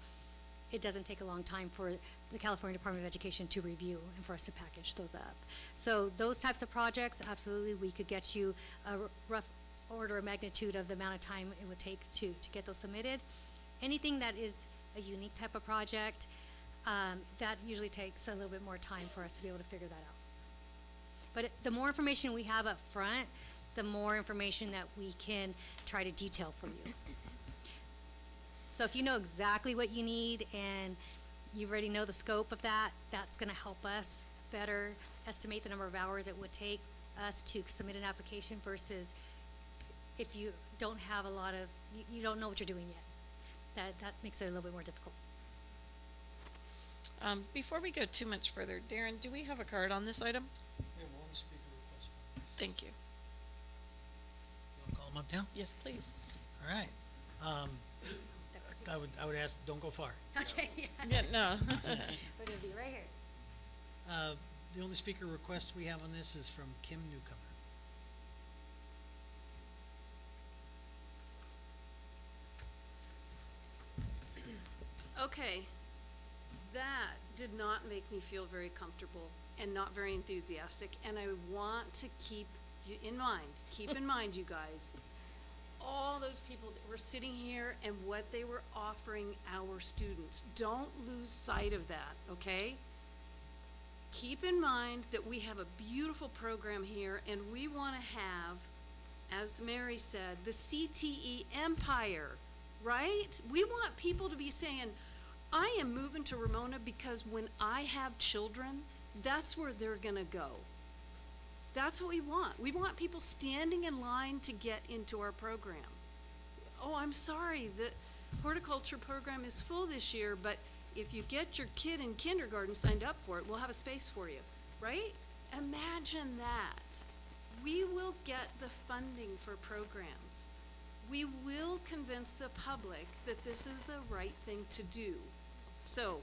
it doesn't take a long time for the California Department of Education to review and for us to package those up. So those types of projects, absolutely, we could get you a rough order of magnitude of the amount of time it would take to get those submitted. Anything that is a unique type of project, that usually takes a little bit more time for us to be able to figure that out. But the more information we have up front, the more information that we can try to detail for you. So if you know exactly what you need and you already know the scope of that, that's going to help us better estimate the number of hours it would take us to submit an application versus if you don't have a lot of, you don't know what you're doing yet. That makes it a little bit more difficult. Before we go too much further, Darren, do we have a card on this item? We have one speaker request for this. Thank you. You want to call him up now? Yes, please. All right. I would ask, don't go far. Okay. Yeah, no. We're going to be right here. The only speaker request we have on this is from Kim Newcomer. Okay, that did not make me feel very comfortable and not very enthusiastic, and I want to keep you in mind, you guys, all those people that were sitting here and what they were offering our students. Don't lose sight of that, okay? Keep in mind that we have a beautiful program here, and we want to have, as Mary said, the CTE empire, right? We want people to be saying, I am moving to Ramona because when I have children, that's where they're going to go. That's what we want. We want people standing in line to get into our program. Oh, I'm sorry, the horticulture program is full this year, but if you get your kid in kindergarten signed up for it, we'll have a space for you, right? Imagine that. We will get the funding for programs. We will convince the public that this is the right thing to do. So,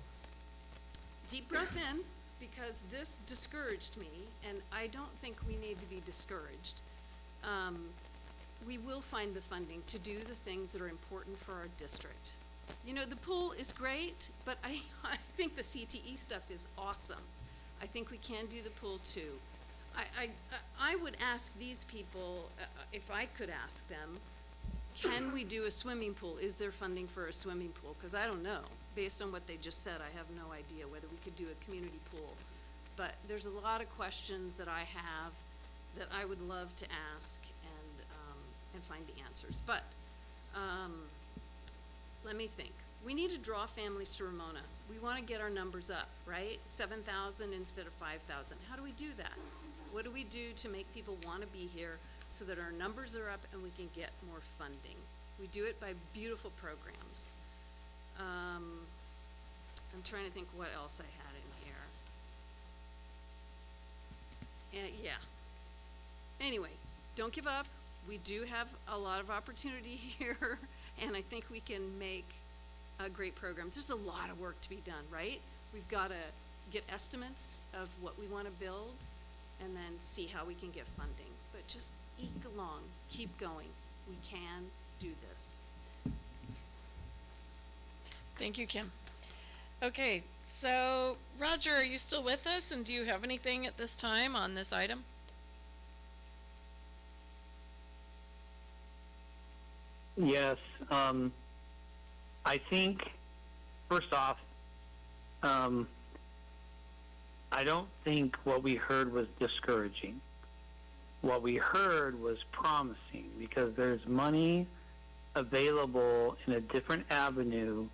deep breath in, because this discouraged me, and I don't think we need to be discouraged. We will find the funding to do the things that are important for our district. You know, the pool is great, but I think the CTE stuff is awesome. I think we can do the pool too. I would ask these people, if I could ask them, can we do a swimming pool? Is there funding for a swimming pool? Because I don't know. Based on what they just said, I have no idea whether we could do a community pool. But there's a lot of questions that I have that I would love to ask and find the answers. But let me think. We need to draw families to Ramona. We want to get our numbers up, right? 7,000 instead of 5,000. How do we do that? What do we do to make people want to be here so that our numbers are up and we can get more funding? We do it by beautiful programs. I'm trying to think what else I had in here. And yeah. Anyway, don't give up. We do have a lot of opportunity here, and I think we can make great programs. There's a lot of work to be done, right? We've got to get estimates of what we want to build and then see how we can get funding. But just eke along, keep going. We can do this. Thank you, Kim. Okay, so Roger, are you still with us, and do you have anything at this time on this item? Yes, I think, first off, I don't think what we heard was discouraging. What we heard was promising, because there's money available in a different avenue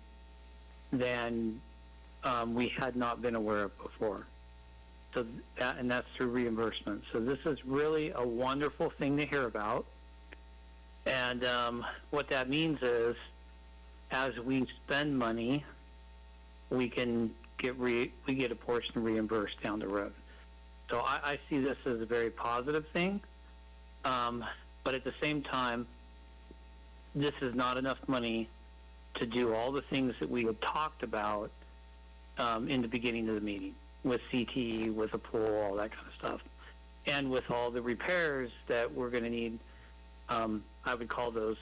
than we had not been aware of before. So and that's through reimbursement. So this is really a wonderful thing to hear about. And what that means is, as we spend money, we can get a portion reimbursed down the road. So I see this as a very positive thing. But at the same time, this is not enough money to do all the things that we had talked about in the beginning of the meeting, with CTE, with a pool, all that kind of stuff, and with all the repairs that we're going to need. I would call those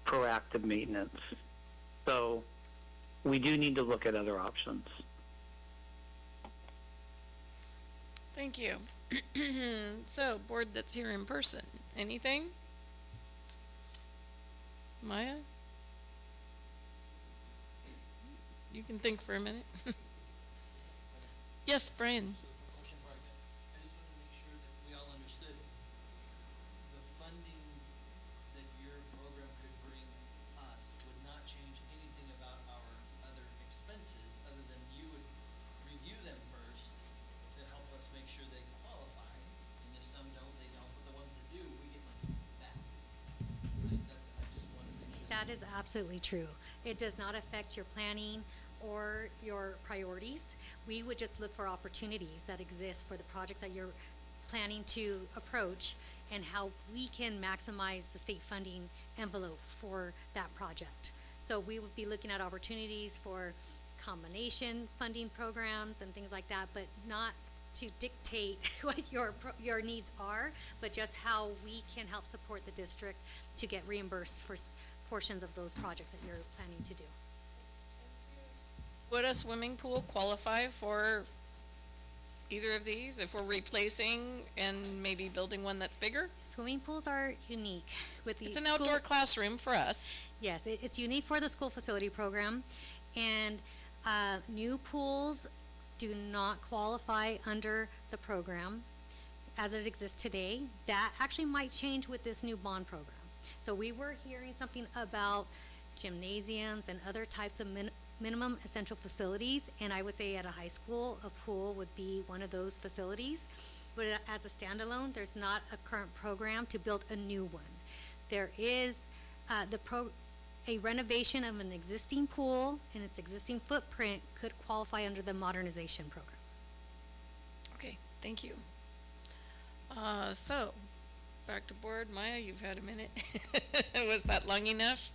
proactive maintenance. So we do need to look at other options. Thank you. So, board that's here in person, anything? Maya? You can think for a minute. Yes, Brian. I just wanted to make sure that we all understood the funding that your program could bring us would not change anything about our other expenses, other than you would review them first to help us make sure they qualify. And if some don't, they don't. But the ones that do, we get money back. Right? I just wanted to make sure. That is absolutely true. It does not affect your planning or your priorities. We would just look for opportunities that exist for the projects that you're planning to approach, and how we can maximize the state funding envelope for that project. So we would be looking at opportunities for combination funding programs and things like that, but not to dictate what your needs are, but just how we can help support the district to get reimbursed for portions of those projects that you're planning to do. Would a swimming pool qualify for either of these if we're replacing and maybe building one that's bigger? Swimming pools are unique with the It's an outdoor classroom for us. Yes, it's unique for the school facility program, and new pools do not qualify under the program as it exists today. That actually might change with this new bond program. So we were hearing something about gymnasiums and other types of minimum essential facilities, and I would say at a high school, a pool would be one of those facilities. But as a standalone, there's not a current program to build a new one. There is a renovation of an existing pool and its existing footprint could qualify under the modernization program. Okay, thank you. So, back to board. Maya, you've had a minute. Was that long enough?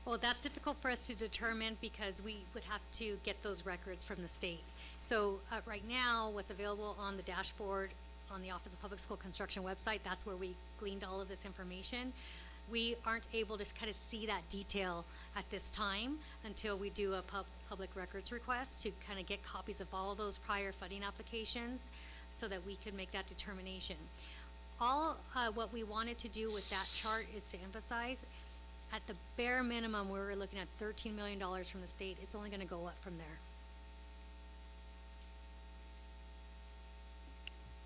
Well, that's difficult for us to determine because we would have to get those records from the state. So, right now, what's available on the dashboard on the Office of Public School Construction website, that's where we gleaned all of this information. We aren't able to kind of see that detail at this time until we do a public records request to kind of get copies of all of those prior funding applications so that we could make that determination. All what we wanted to do with that chart is to emphasize at the bare minimum, we're looking at $13 million from the state. It's only going to go up from there,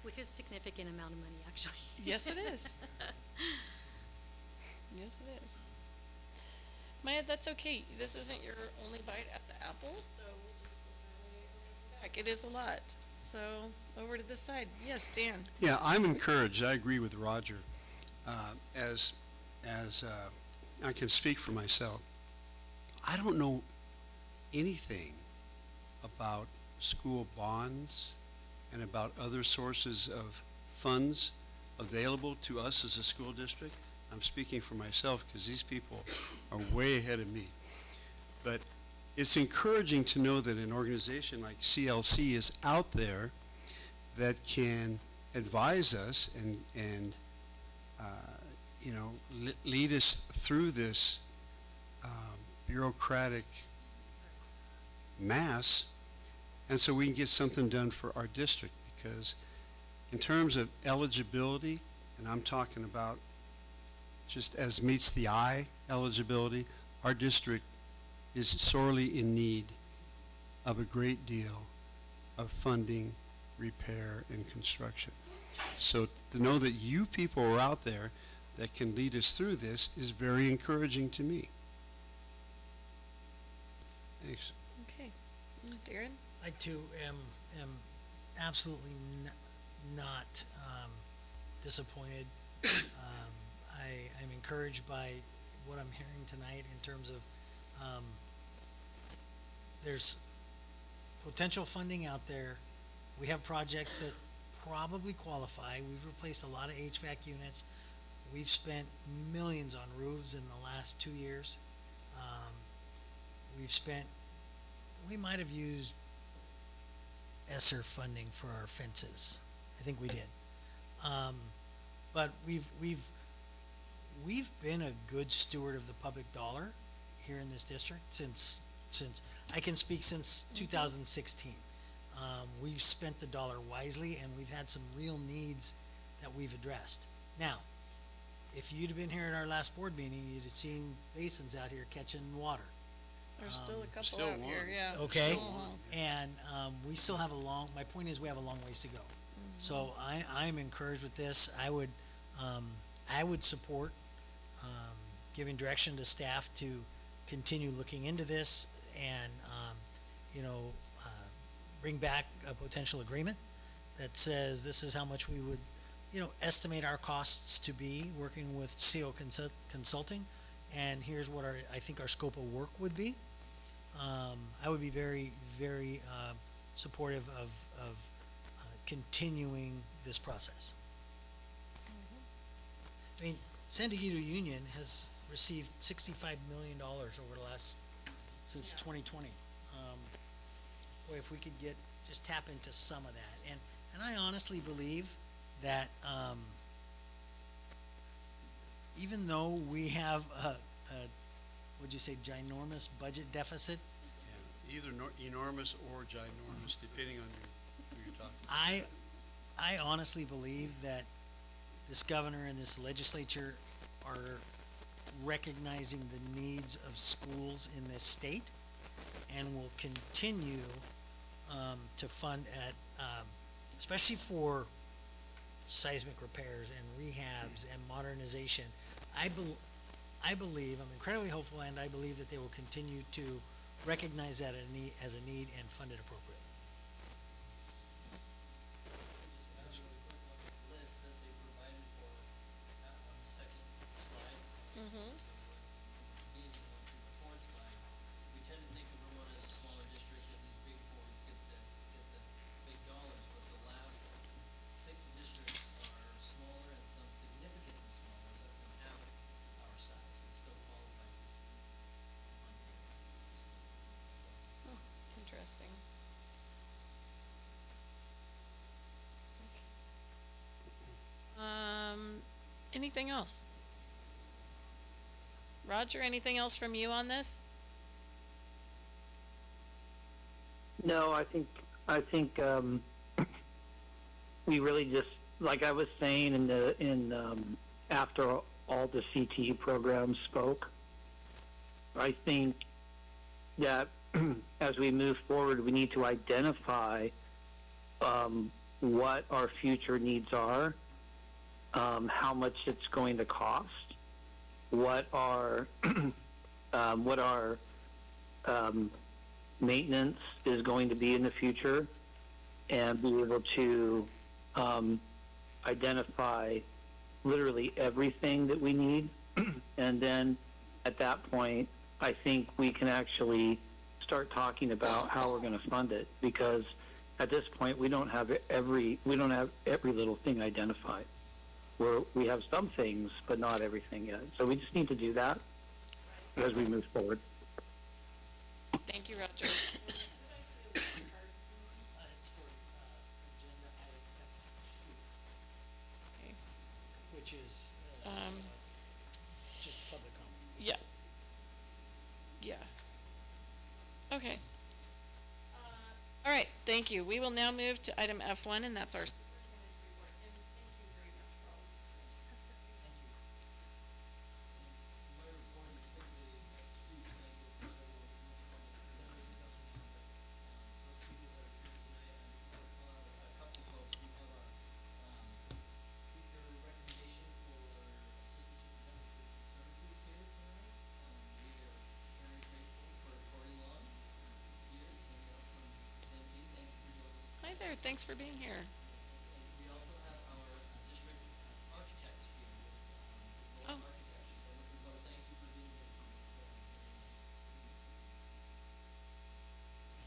which is a significant amount of money, actually. Yes, it is. Yes, it is. Maya, that's okay. This isn't your only bite at the apple, so we'll just go back. It is a lot. So over to this side. Yes, Dan. Yeah, I'm encouraged. I agree with Roger. As I can speak for myself, I don't know anything about school bonds and about other sources of funds available to us as a school district. I'm speaking for myself because these people are way ahead of me. But it's encouraging to know that an organization like CLC is out there that can advise us and lead us through this bureaucratic mass, and so we can get something done for our district. Because in terms of eligibility, and I'm talking about just as meets the eye eligibility, our district is sorely in need of a great deal of funding, repair, and construction. So to know that you people are out there that can lead us through this is very encouraging to me. Thanks. Okay. Darren? I too am absolutely not disappointed. I'm encouraged by what I'm hearing tonight in terms of there's potential funding out there. We have projects that probably qualify. We've replaced a lot of HVAC units. We've spent millions on roofs in the last 2 years. We might have used ESSER funding for our fences. I think we did. But we've been a good steward of the public dollar here in this district since I can speak since 2016. We've spent the dollar wisely, and we've had some real needs that we've addressed. Now, if you'd have been here at our last board meeting, you'd have seen basins out here catching water. There's still a couple still out one. here, yeah. Okay, Uh-huh. and we still have my point is we have a long ways to go. So I'm encouraged with this. I would support giving direction to staff to continue looking into this and, bring back a potential agreement that says this is how much we would, estimate our costs to be working with CO Consulting, and here's what I think our scope of work would be. I would be very, very supportive of continuing this process. I mean, San Diego Union has received $65 million over the last, since 2020. Boy, if we could just tap into some of that. And I honestly believe that even though we have would you say ginormous budget deficit, Yeah, either enormous or ginormous, depending on who you're talking to. I honestly believe that this governor and this legislature are recognizing the needs of schools in this state and will continue to fund especially for seismic repairs and rehabs and modernization. I believe, I'm incredibly hopeful, and I believe that they will continue to recognize that as a need and fund it appropriately. Mm-hmm. Anything else? Roger, anything else from you on this? No, I think we really just, like I was saying after all the CTE programs spoke, I think that as we move forward, we need to identify what our future needs are, how much it's going to cost, what our maintenance is going to be in the future, and be able to identify literally everything that we need. And then at that point, I think we can actually start talking about how we're going to fund it, because at this point we don't have every little thing identified. We have some things, but not everything yet. So we just need to do that as we move forward. Thank you, Roger. Which is just public comment. Yeah. Yeah. Okay. All right, thank you. We will now move to item F1, and that's our superintendent's report. And thank you very much for all of your My report is simply a huge thank you to everyone those people that are here tonight. And a couple folks, we have our future recommendation for assistant superintendent for services here tonight. We are very grateful for Cory Long here, hanging out from Sandy. Thank you for joining us. Hi there, thanks for being here. And we also have our district architect here with Oh. Architecture. So Mrs. Lowe, thank you for being here tonight.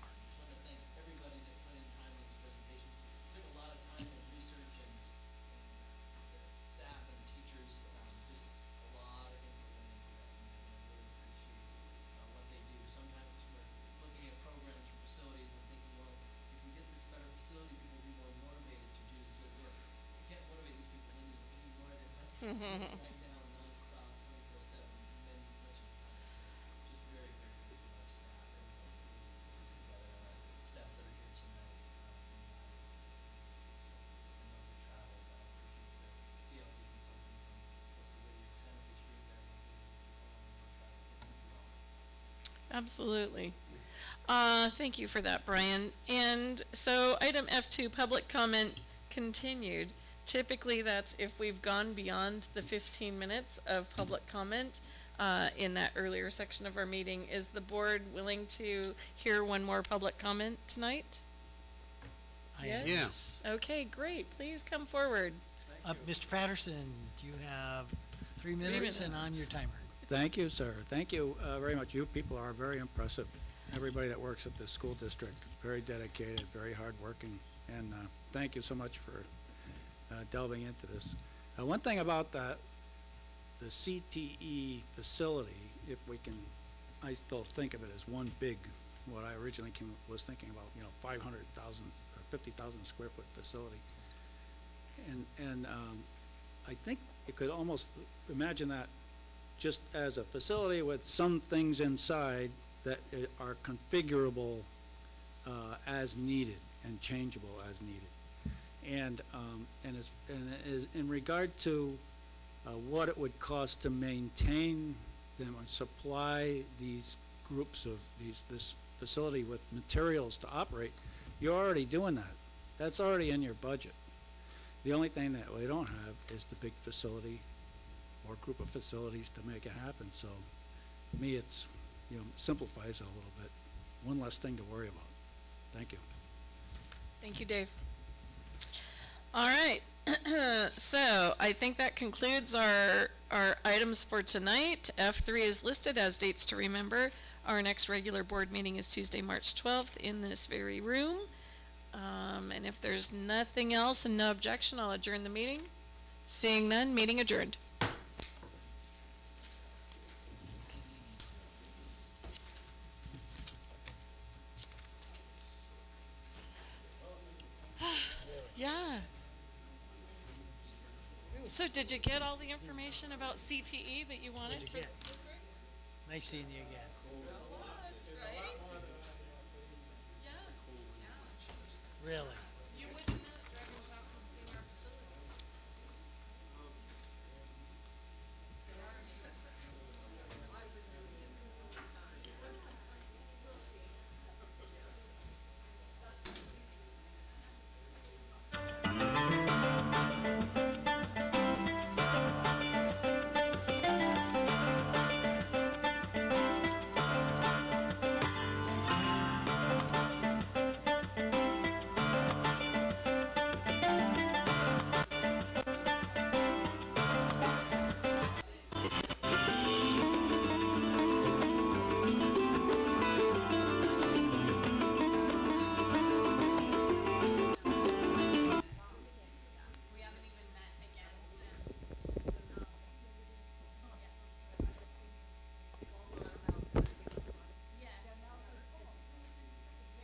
I want to thank everybody that put in time on these presentations. We took a lot of time and research, and the staff and the teachers, just a lot of input went into that tonight, and I really appreciate what they do. Sometimes we're looking at programs for facilities and thinking, well, if we get this better facility, people will be more motivated to do good work. We can't motivate these people any more than that. Right down nonstop, 24/7, many much of the time. So just very grateful to our staff, everybody that really put this together, and our staff that are here tonight in the audience. And those that traveled, I appreciate the CLC consulting from West Whittier, Santa Fe Springs area, and all more travel. So thank you all. Absolutely. Thank you for that, Brian. And so item F2, public comment continued. Typically, that's if we've gone beyond the 15 minutes of public comment in that earlier section of our meeting. Is the board willing to hear one more public comment tonight? Yes? Yes. Okay, great. Please come forward. Mr. Patterson, you have 3 minutes and on your timer. Thank you, sir. Thank you very much. You people are very impressive. Everybody that works at the school district, very dedicated, very hardworking, and thank you so much for delving into this. One thing about the CTE facility, if we can, I still think of it as one big, what I originally was thinking about, 500,000 or 50,000 square foot facility. And I think you could almost imagine that just as a facility with some things inside that are configurable as needed and changeable as needed. And in regard to what it would cost to maintain them or supply these groups of this facility with materials to operate, you're already doing that. That's already in your budget. The only thing that we don't have is the big facility or group of facilities to make it happen. So for me, it's, simplifies it a little bit. One less thing to worry about. Thank you. Thank you, Dave. All right. So I think that concludes our items for tonight. F3 is listed as dates to remember. Our next regular board meeting is Tuesday, March 12th in this very room. And if there's nothing else and no objection, I'll adjourn the meeting. Seeing none, meeting adjourned. Yeah. So did you get all the information about CTE that you wanted you for get? this district? Nice seeing you again. That's right. Yeah. Really?